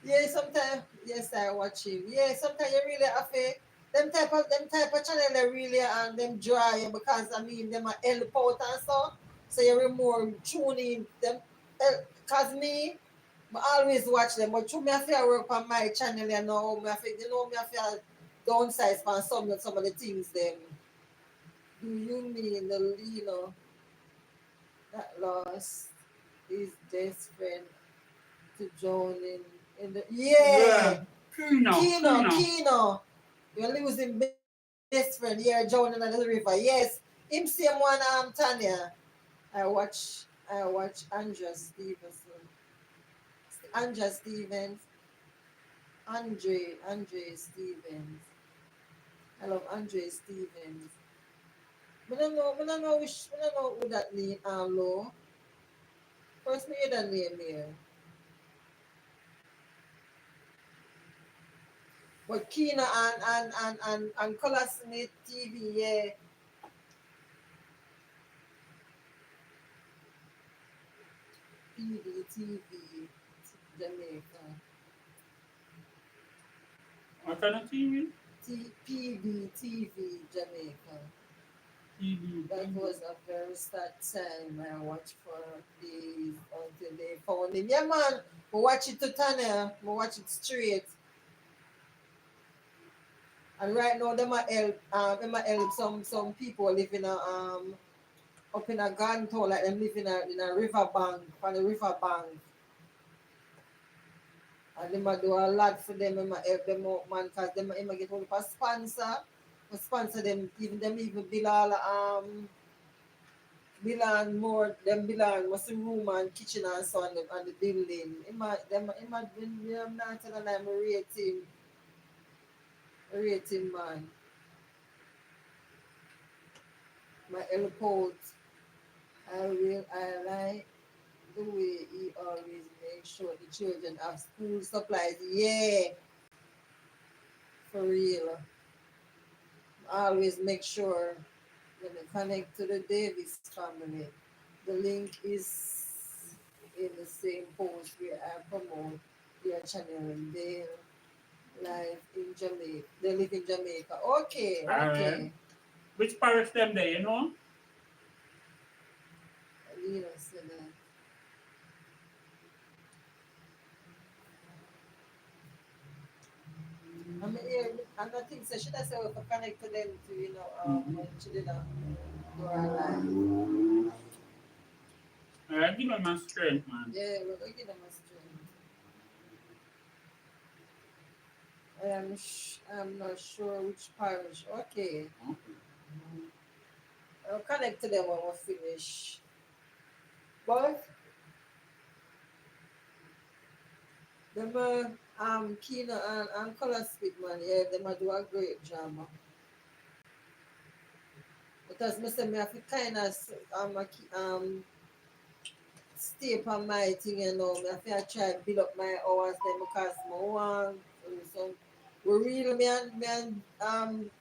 Yeah, sometimes yes I watch him. Yeah, sometimes you really have to them type of channel they really and them dry because I mean them are help out and so you're more tuning them cause me I always watch them but through me I feel work on my channel you know me I feel me I feel downsize on some of the things them. Do you mean the that lost his best friend to join in the Yeah. yeah Kino, Kino. Kino. You're losing best friend. Yeah, drowning in the river. Yes. Him same one Tanya. I watch Andrea Stevenson. Andrea Stevens. Andre Stevens. I love Andre Stevens. I don't know who that name low. First me hear that name here. But Kina and Color Smith TV, yeah. PDTV Jamaica. What kind of TV? PDTV Jamaica. TV, That TV. was a very sad time I watched for days until they found him. Yeah, man. We watch it to Tanya. We watch it straight. And right now, them a help some people live in a up in a garden town, like them live in a river bank, on the river bank. And them a do a lot for them, them a help them out, man, cause them a get one for sponsor. For sponsor them, even bill all belong more them belong must room and kitchen and so on the building. Imagine I'm not telling them rating man. My help out. I like the way he always makes sure the children have school supplies. Yeah, for real. Always make sure when they connect to the Davis family. The link is in the same post where I promote their channel. They live in Jamaica. They live in Jamaica. Okay, Alright. okay. Which parish them there, you know? Lena said that. I mean, yeah, and I think so. Should I say we could connect to them to Mm-hmm. when she did do her live. Alright, give them my strength, man. Yeah, we're gonna give them a strength. I'm not sure which parish. Okay, Okay. I'll connect to them when we finish. But them Kina and Color Speak man, yeah, them a do a great job. Because me say me have to kind of stay upon my thing, you know. Me have to try build up my hours then because I want so we really me and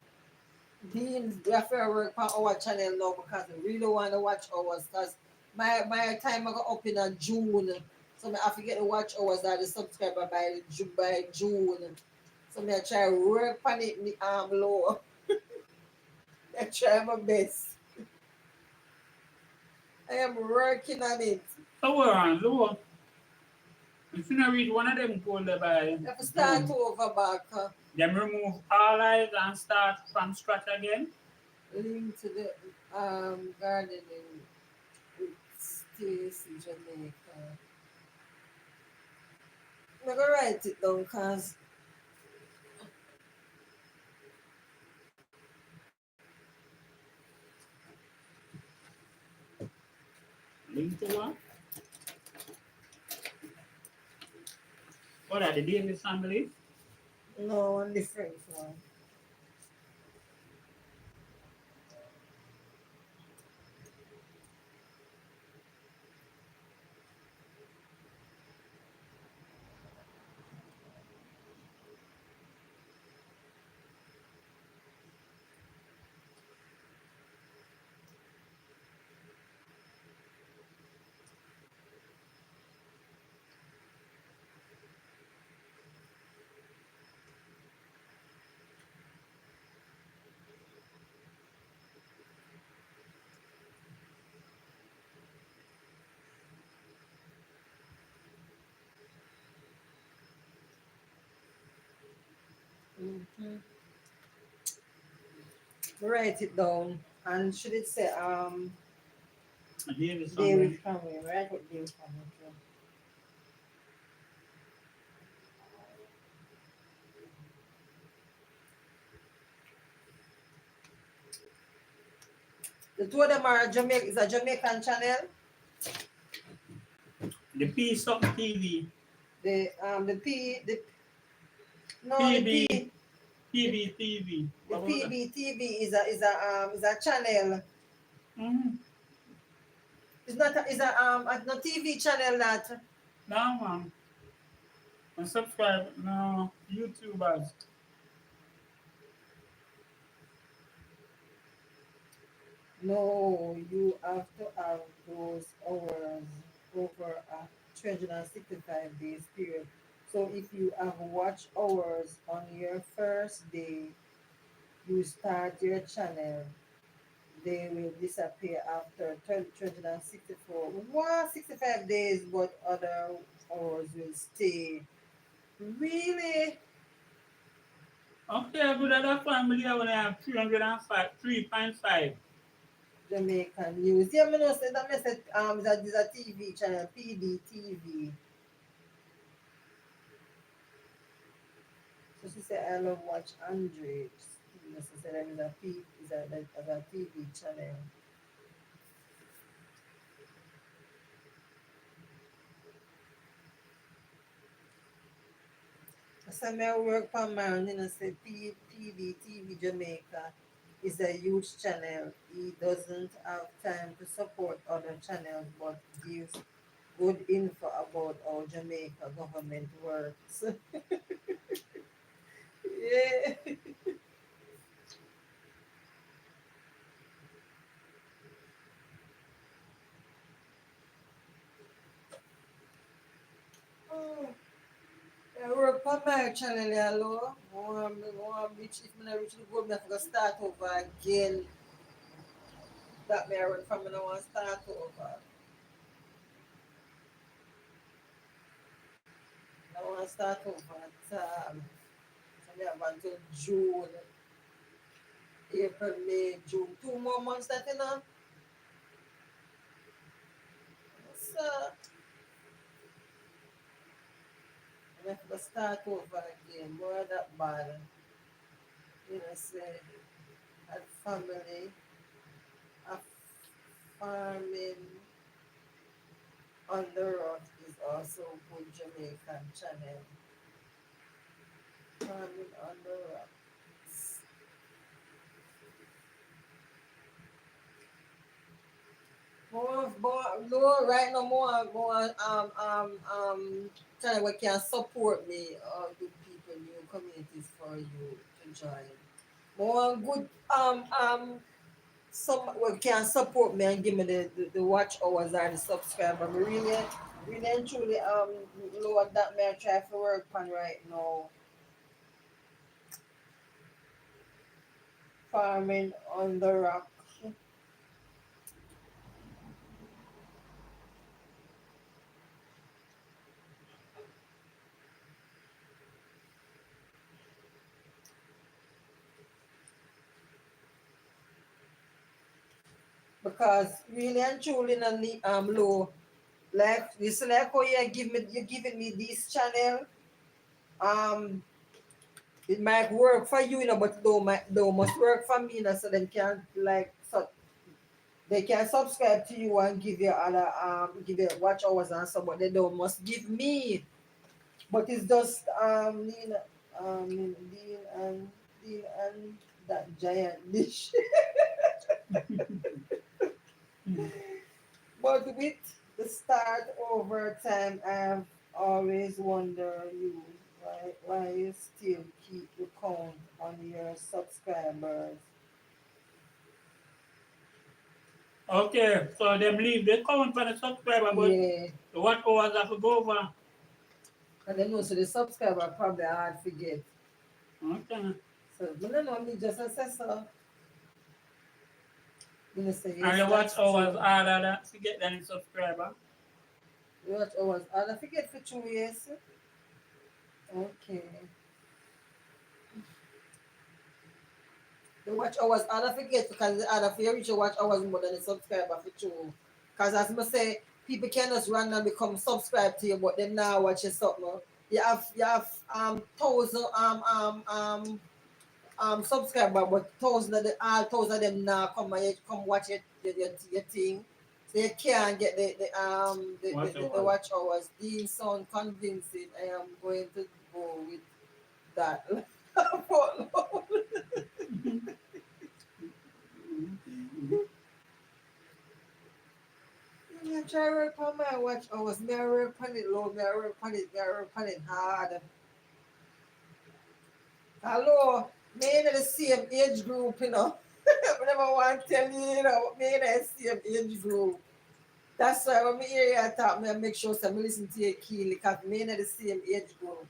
Dean we have to work on our channel now because I really want to watch hours because my time I go up in a June. So I have to get the watch hours or the subscriber by June. So I try work on it low. I try my best. I am working on it. So we're on, so if you not read one of them code there by I have to start June, over back. then remove all eyes and start from scratch again. Link to the gardening with Stacy Jamaica. I'm gonna write it down because Link to what? What are the Davis family? no one different one. Mm-hmm. Write it down. And should it say Davis David family. family? Write what David family. Okay. The two of them are Jamaica is a Jamaican channel. The Peace of TV. The P the no PB, PB TV. the What was that? PBTV is a channel. Mm-hmm. It's not a no TV channel that No, man. And subscribe. No, YouTubers. no you have to have those hours over a 365 days period. So if you have watch hours on your first day, you start your channel, they will disappear after 364 65 days, but other hours will stay. Really? Okay, good at that family. I want to have 305, 3.5. Jamaican news. Yeah, me know say that me say that is a TV channel, PDTV. So she said I love watch Andre. She said that is a P is a TV channel. So me work for man, say PDTV Jamaica is a huge channel. He doesn't have time to support other channels but gives good info about how Jamaica government works. Yeah. Oh, I work for my channel, hello. Want reach, if I reach the goal, I have to start over again. That me I run from, I want to start over. I want to start over at so me have until June, April, May, June. 2 more months that you know. So I have to start over again. More that bad. Say, at family, a farming on the road is also good Jamaican channel. Farming on the rocks. No, right now more channel what can support me or good people, new communities for you to join. More good some what can support me and give me the watch hours and the subscriber. Me really and truly Lord that may I try to work on right now. Farming on the rock. Because really and truly low like you see like how you giving me this channel um it might work for you, you know, but though must work for me, you know, so they can like so they can subscribe to you and give you other give you watch hours and so, but they don't must give me. But it's just Dean and that giant dish. But with the start over time, I've always wondered you why you still keep the count on your subscribers. Okay, so them leave the count for the subscriber, but Yeah, the watch hours have to go over. and then also the subscriber probably hard forget. Okay. So, but no, no, me just assess so. You say And yes, the watch that's hours true. harder than to get them subscriber. The watch hours, and I forget for 2 years. Okay. The watch hours, and I forget because the other for you reach your watch hours more than the subscriber for two. Because as I say, people can just randomly become subscribed to you, but then now watch your something. You have thousand subscriber, but thousand of the all thousand of them now come watch your thing. So you can't get Watch the hours. watch hours. These sound convincing. I am going to go with that. Yeah, try work on my watch hours. Me I work on it low, me I work on it, me I work on it hard. Hello, me in the same age group, you know. I never want to tell you, you know, me in the same age group. That's why when me hear you talk, me I make sure some listen to you keenly, because me in the same age group.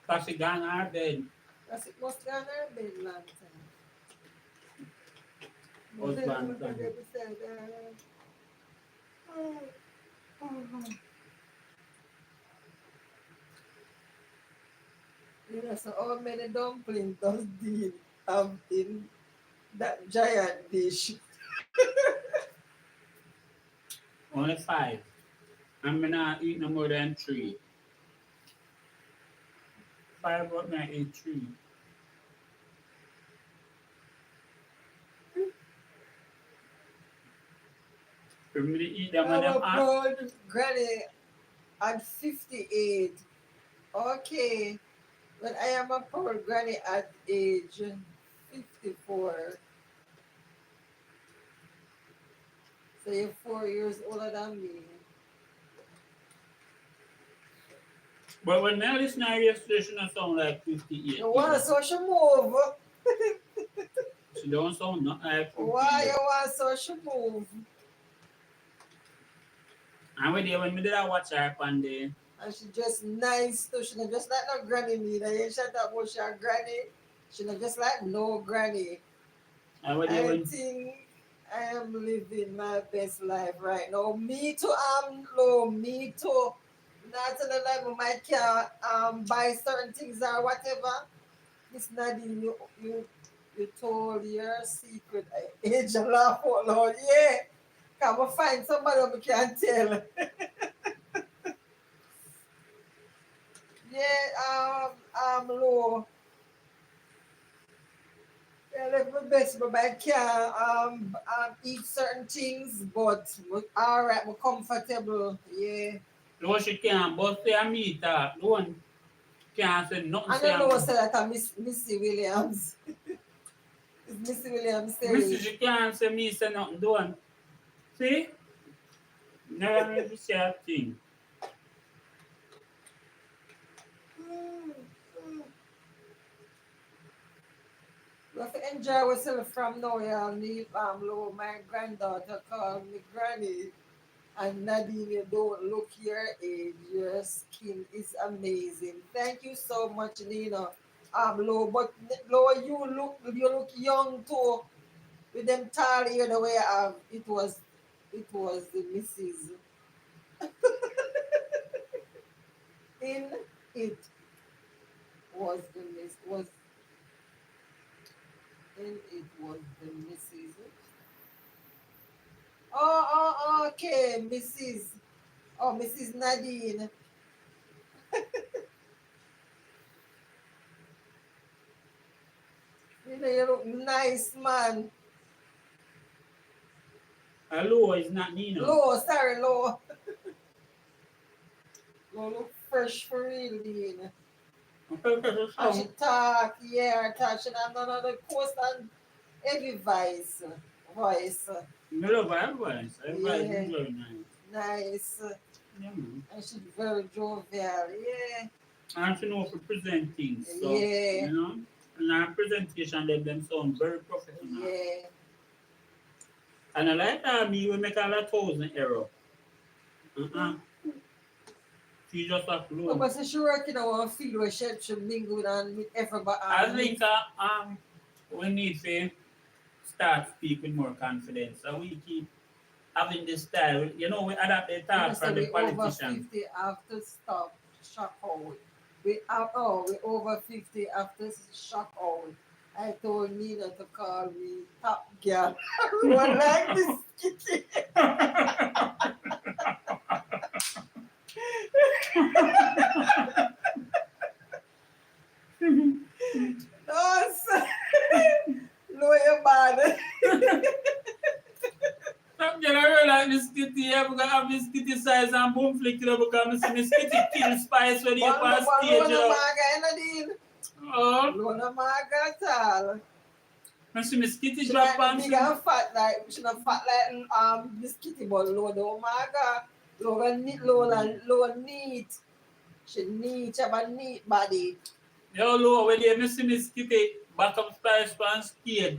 Cause she gone her bed. That's it must be on our bed long time. But then I'm Husband going to time. beside her. Oh, oh. You know, so how many dumplings does Dean have in that giant dish? Only 5. I'm not eat no more than 3. 5 but me I eat 3. For me to eat them when I'm them a hot. proud granny at 58. Okay, but I am a proud granny at age 54. So you're 4 years older than me. But when I listen to her yesterday, she don't sound like 58 You want either. social move? She don't sound not like 50 Why you yet. want social move? And when me did I watch her on the And she just nice too. She not just like no granny me. Now you shut up about your granny. She not just like no granny. and I when think I am living my best life right now. Me too, low. Me too. Not to the level my can buy certain things or whatever. Miss Nadine, you told your secret age and laugh out loud. Yeah. Come and find somebody who can tell. Yeah, low. Yeah, live my best, but I can't eat certain things, but alright, I'm comfortable. Yeah. no she can't bust her meat off. Don't Can't say nothing. I Say don't know I'm say that I Missy Williams. Is Missy Williams saying? Mrs. You can't say me say nothing doing. See? Never need to say a thing. Mm, mm. We have to enjoy ourselves from now. Yeah, leave low. My granddaughter called me granny. And Nadine, you don't look your age. Your skin is amazing. Thank you so much, Nina. Lo, but Lo, you look young too. With them tall hair the way I have. It was the Mrs. In it was the Miss was in it was the Mrs. Okay, Mrs. Oh, Mrs. Nadine. You look nice, man. Hello, it's not Nina. Low, sorry, low. Low look fresh for real, Dean. And she talk, yeah, talk. She have none of the coast and heavy voice. You love her advice. Advice Yeah, is very nice. nice. Yeah, man. And she's very jovial. Yeah, And she know how to present things. So, yeah, and her presentation them sound very professional. yeah. And I like that me we make all a thousand error. Uh-uh. She just have to No, know. but so she working on one field where she mingle and with everybody. I think we need to start speak with more confidence. So we keep having this style. We adapt the You know, talk say from the we over politician. 50 after stop shock out. We over 50 after shock out. I told Nina to call me top girl. Everyone like this kitty. No, sir. No, you're bad. Some general like Miss Kitty, yeah, because have Miss Kitty size and boom flick, because Miss Kitty kill spice when you One on stage, Lona Maga and Nadine. Oh, Lona Maga tal. and see Miss Kitty She drop like on big and fat like she not fat like Miss Kitty, but Lona Maga. Lola neat. She neat, she have a neat body. Yo, low, when you see Miss Kitty back up spice on stage,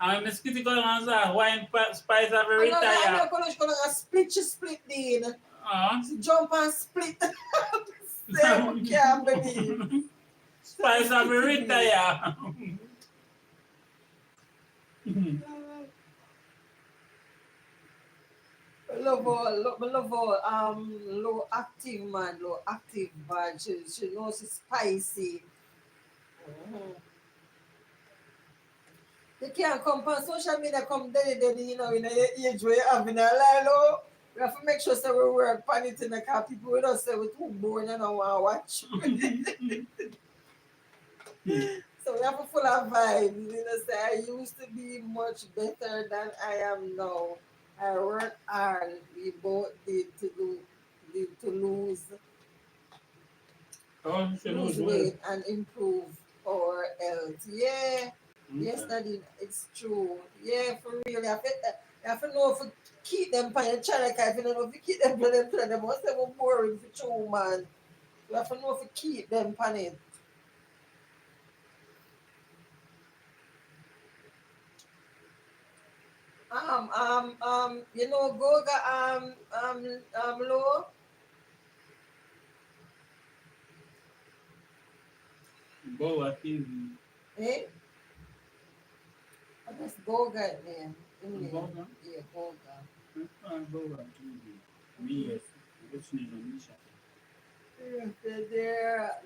and when Miss Kitty go on and wine spice have a I retire. know she gonna she split Dean. She jump and split. Same can't believe. Spice have a retire. Love her, low active man, low active bad. She knows she's spicy. Mhm. You can't come on social media, come daily, in the age where you have in a lilo. We have to make sure that we work on it in the car. People will not say we're too boring and don't want to watch. So we have to full of vibes. Say I used to be much better than I am now. I work hard. We both did to Oh, she knows lose well. weight and improve our health. Yeah. Yes, Okay. Nadine, it's true. Yeah, for real. You have to know if you keep them on your channel, because if you don't know if you keep them on them channel, they must have boring for true, man. You have to know if you keep them on it. Goga, low, Boa TV. eh? I guess Goga name. Boga? Yeah, Goga. Boa TV. Me, yes. Listening on Misha.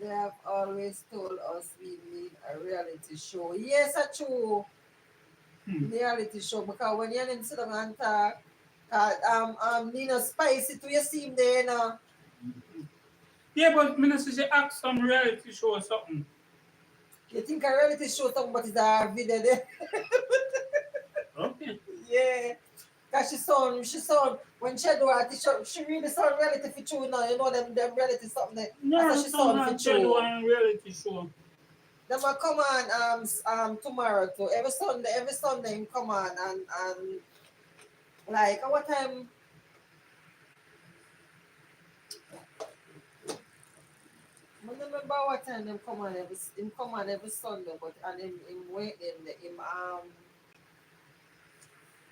They have always told us we need a reality show. Yes, that's true. Reality show because when you're in sit down and talk, spicy to you seem there, Yeah, but Minister, she act some reality show or something. You think a reality show something, but it's a video there. Okay. Yeah. Cause she sound, when she do it, she really sound reality for true now. You know them reality something there. I said Yeah, she some sound for have true. genuine reality show. Them a come on tomorrow too. Every Sunday him come on and like at what time I don't remember what time them come on every Sunday, but and him wait him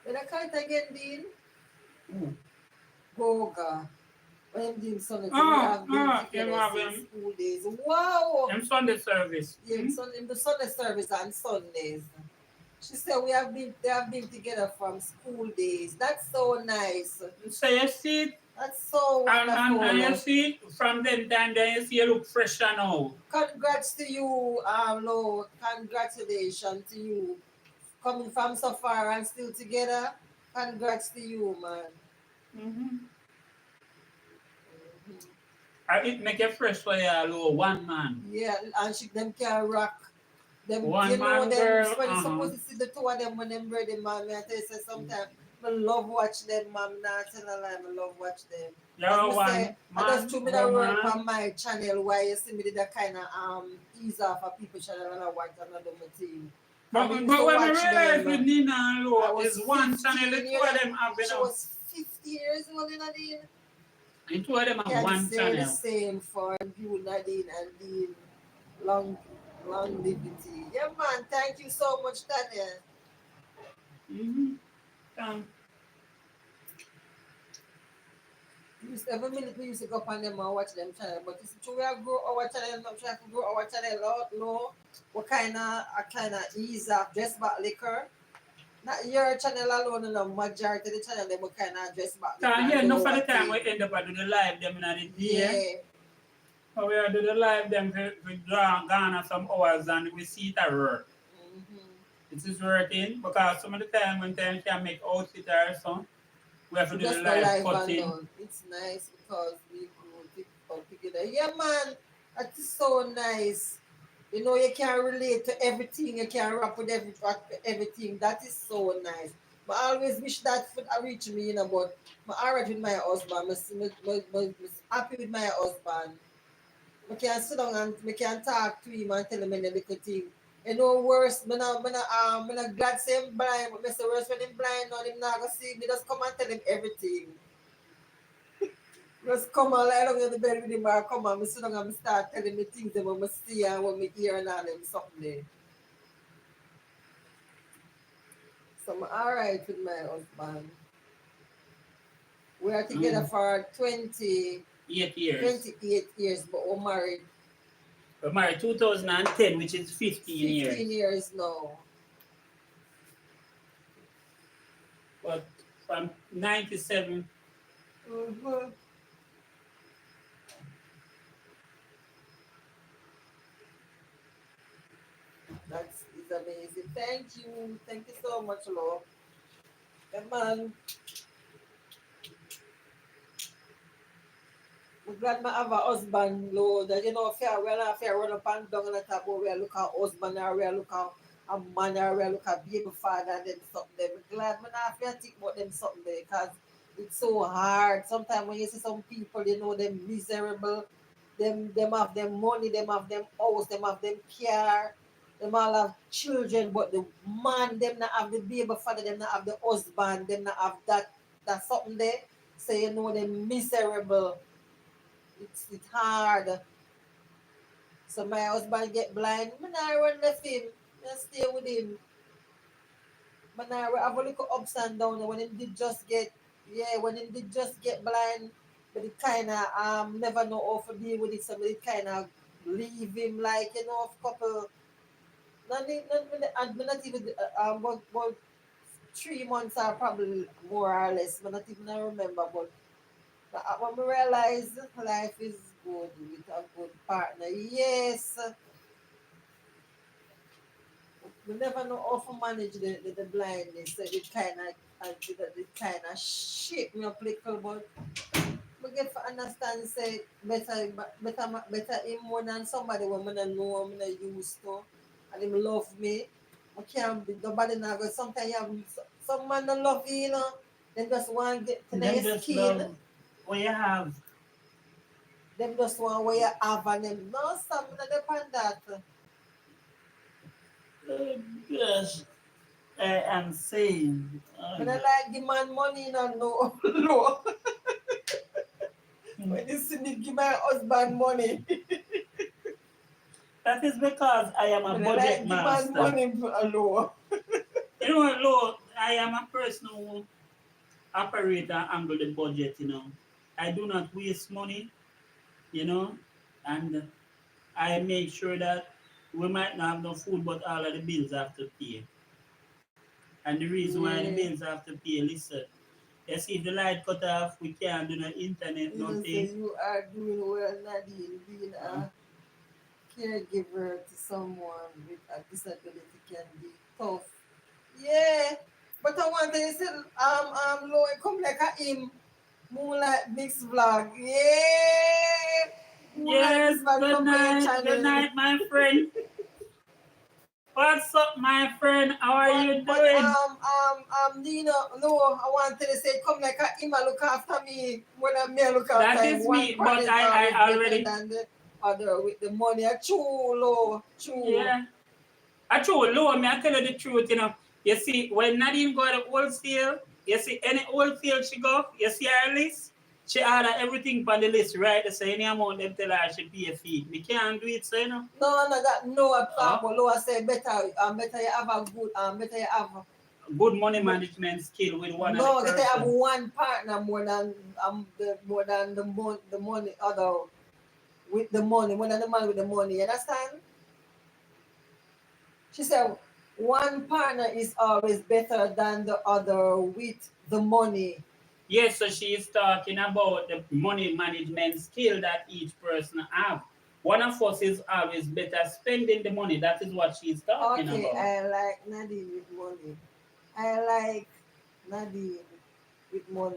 when I can't again Dean Mm. Goga. When him Dean Sunday so we Ah, have been ah, him together have since him, school days. Wow. him Sunday service. Yeah, Hmm? in the Sunday service on Sundays. She said they have been together from school days. That's so nice. So you see it, That's so and you wonderful. see it from them time, then you see you look fresher now. Congrats to you, Lord. Congratulations to you. Coming from so far and still together. Congrats to you, man. Mm-hmm. Mhm. It make you fresh for you, low, one man. Yeah, and them can rock. Them, One you know man them girl, when you supposed to see the two of them when them ready, man. Me I tell you say sometimes I love watch them, man. Nah, tell a lie, I love watch them. As you're me say, one I just man, to me that work on woman. my channel why you see me did that kind of ease off of people channel and I watch another team. I mean used But to when I watch realize with them. Nina and I Lo was is one channel, the 15 two years of them have, you she know. was 50 years old in Nadine. The two of them have Can one say the channel. same for you, Nadine and Dean. Long longevity. Yeah man, thank you so much, Tanya. Mm-hmm. Um, Every minute we used to go up on them and watch them channel, but it's true we have grow our channel, not try to grow our channel out, no. What kind of ease up dress back liquor. Not your channel alone, no majority of the channel they will kind of dress back liquor Cause and yeah, do enough of our the time thing. we end up at do the live them in the day. Yeah. But we are do the live them we draw Ghana some hours and we see it at work. Mm-hmm. It is working because some of the time when time can make outfit or something, we have to We do the just go live live and cutting. done. It's nice because we grew up together. Yeah, man, that is so nice. You know, you can relate to everything. You can rap with everything. That is so nice. But I always wish that would reach me, you know. But I'm alright with my husband. I'm happy with my husband. I can sit down and I can talk to him and tell him any little thing. You know, worse, I'm not glad say him blind, but Mr. Worse when him blind, now him not gonna see me, just come and tell him everything. Just come and lie down in the bed with him or come and I sit down and I start telling me things that I see and what I hear and all them something there. So I'm alright with my husband. We are together Mm. for 20, 8 years. 28 years, but we're married We married 2010, which is 15 15 years. years now. But from 97, Mm-hmm. That's is amazing. Thank you. Thank you so much, Lord. Yeah, man. I'm glad I have a husband, Lord. That you know, fair well and fair run up and down and talk about where look at husband or where look at a man or where look at baby father and them something there. I'm glad I have to think about them something there because it's so hard. Sometimes when you see some people, you know, them miserable, them have them money, them have them house, them have them care, them all have children, but the man, them not have the baby father, them not have the husband, them not have that something there. So you know them miserable. It's hard. So my husband get blind. Man, I run left him. I stay with him. Man, I have a little ups and downs. When him did just get, yeah, when him did just get blind, but it kind of never know how to deal with it. So it kind of leave him like you know, a couple. Not even about 3 months or probably more or less. But not even I remember. But when we realize life is good with a good partner, yes, we never know how to manage the blindness. So it kind of shake me up little, but we get to understand say better him more than somebody when I know I'm not used to, and him love me. I can't be nobody now. Sometimes you have some man don't love you, you know. Them just want get to Them their just skin. love what you have. Them just want what you have and them. No, some not depend that. Yes, I am saying. When I like give man money, you know, no, no. When you see me give my husband money, That is because I am a when I budget like give man master. money, low. You know what, Lo? I am a person who operate and angle the budget, you know. I do not waste money, you know, and I make sure that we might not have no food, but all of the bills have to pay. And the reason why the Yeah. bills have to pay, listen, you see, if the light cut off, we can't do no internet, You know, say nothing. you are doing well, Nadine, being Uh, a caregiver to someone with a disability can be tough. Yeah, but I want to say, low, come like a him, Moonlight Mix Vlog. Yeah, Moonlight yes, Mix Vlog, come to your good channel. night, my friend. What's up, my friend? How are But you but doing? Nina, no, I wanted to say come like a him a look after me when I me a look after That him. is One me, partner but is always I better already, than the other with the money. True, low, true. yeah. I true, Lo, me I tell you the truth, you know. You see, when Nadine go to wholesale, you see any wholesale she go, you see her list, she order everything on the list, right? So any amount them tell her she pay a fee. Me can't do it, so you know. No, no, that no. I Uh, thought, but low. I say better you have a good, better you have. Good money management skill with one of the No, get to have person. one partner more than the money other with the money, more than the man with the money. You understand? She said one partner is always better than the other with the money. Yes, so she is talking about the money management skill that each person have. One of us is always better spending the money. That is what she's talking Okay, about. I like Nadine with money. I like Nadine with money.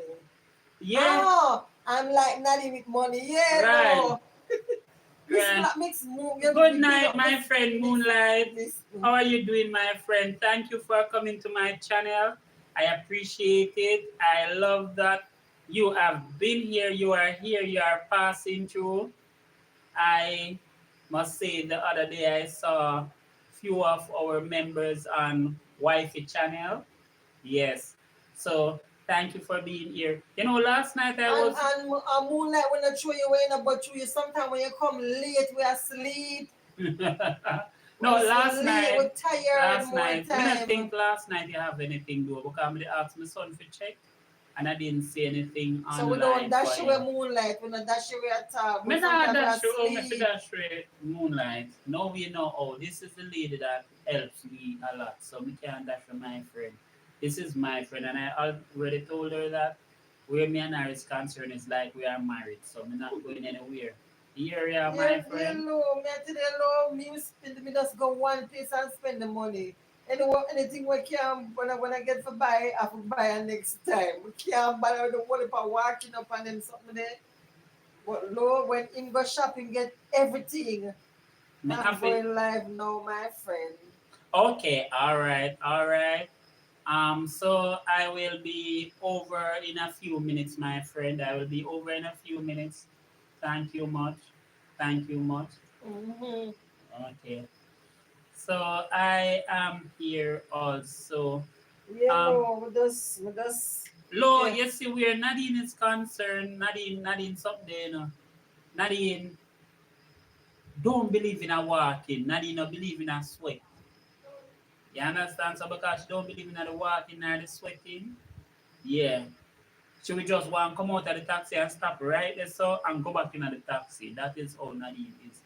Yeah, Oh, I'm like Nadine with money. Yeah, right, no. This right. mix move, Good you big night, up my friend Moonlight. this. How are you doing, my friend? Thank you for coming to my channel. I appreciate it. I love that you have been here, you are here, you are passing through. I must say the other day I saw few of our members on Wi-Fi channel. Yes. So thank you for being here. You know, last night I And was moonlight when I throw you away, but through you sometimes when you come late, we are asleep. no, We sleep, we're tired last more night, me not time. think last night you have anything to do because I asked my son for check and I didn't see anything So we don't online for dash away him. moonlight, we don't dash away at all, Me but not sometimes we are dash through, me for asleep. dash through moonlight. No, we know, oh, this is the lady that helps me a lot, so me can't dash for my friend. This is my friend, and I already told her that where me and her is concerned is like we are married, so me not going anywhere. Here you are, my Yeah, friend. low, me I tell you low, me spend me just go one place and spend the money. Anything we can when I get for buy, I have to buy next time. We can't buy the money for walking up and them something there. But low when him go shopping get everything. Me I'm have it. going live now, my friend. Okay, all right, all right. So I will be over in a few minutes, my friend. I will be over in a few minutes. Thank you much. Thank you much. Mm-hmm. Okay. So I am here also. Yeah, Um, no, we just, Lo, yeah. you see where Nadine is concerned, Nadine something, you know. Nadine don't believe in a walking. Nadine don't believe in a sweat. You understand? So because she don't believe in the walking or the sweating, yeah. She will just want to come out of the taxi and stop right there so and go back in the taxi. That is how Nadine is.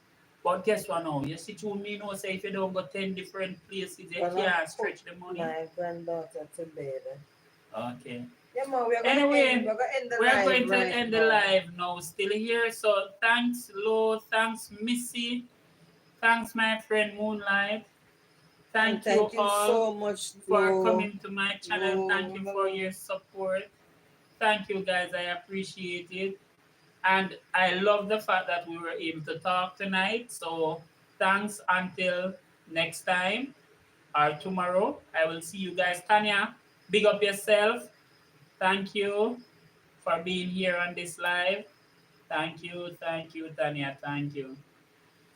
But guess what now? You see to me now say if you don't go 10 different places, you Gonna can't put stretch the money. my granddaughter to bed. Okay. Yeah, man, we're gonna end. Anyway, We're gonna end the we are live going to right end the now. live now. Still here. So thanks, Lo. Thanks, Missy. Thanks, my friend Moonlight. And Thank you thank you all so much, for Lo. coming to my channel. Thank you for Lo. your support. Thank you, guys. I appreciate it. And I love the fact that we were able to talk tonight. So thanks until next time or tomorrow. I will see you guys. Tanya, big up yourself. Thank you for being here on this live. Thank you, Tanya. Thank you.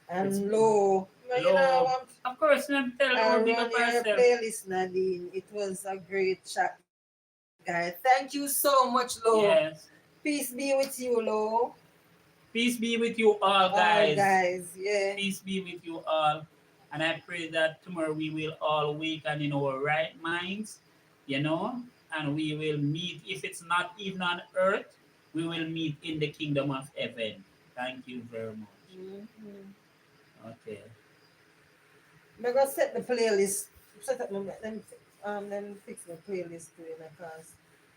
It's And low. Well, you know, low. Of course, not tell I her big run up your herself. playlist, Nadine. It was a great chat, guys. Thank you so much, Lo. Yes. Peace be with you, Lo. Peace be with you all, All guys. guys, yeah. Peace be with you all. And I pray that tomorrow we will all awaken in our right minds, you know, and we will meet, if it's not even on earth, we will meet in the kingdom of heaven. Thank you very much. Mm-hmm. Okay. I'm gonna set the playlist. Set up my then fix my playlist too, you know, cause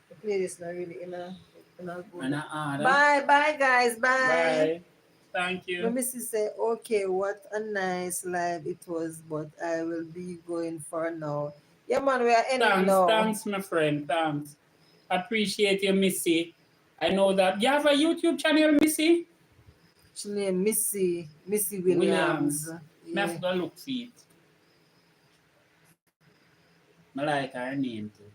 the playlist not really in a And good. order. Bye, guys, bye. Bye. Thank My you. missus say, okay, what a nice live it was, but I will be going for now. Yeah, man, we are ending now. Thanks, my friend. Thanks. Appreciate you, Missy. I know that you have a YouTube channel, Missy She name Missy Williams. Williams. Me have Yeah. to go look for it. I like her name too.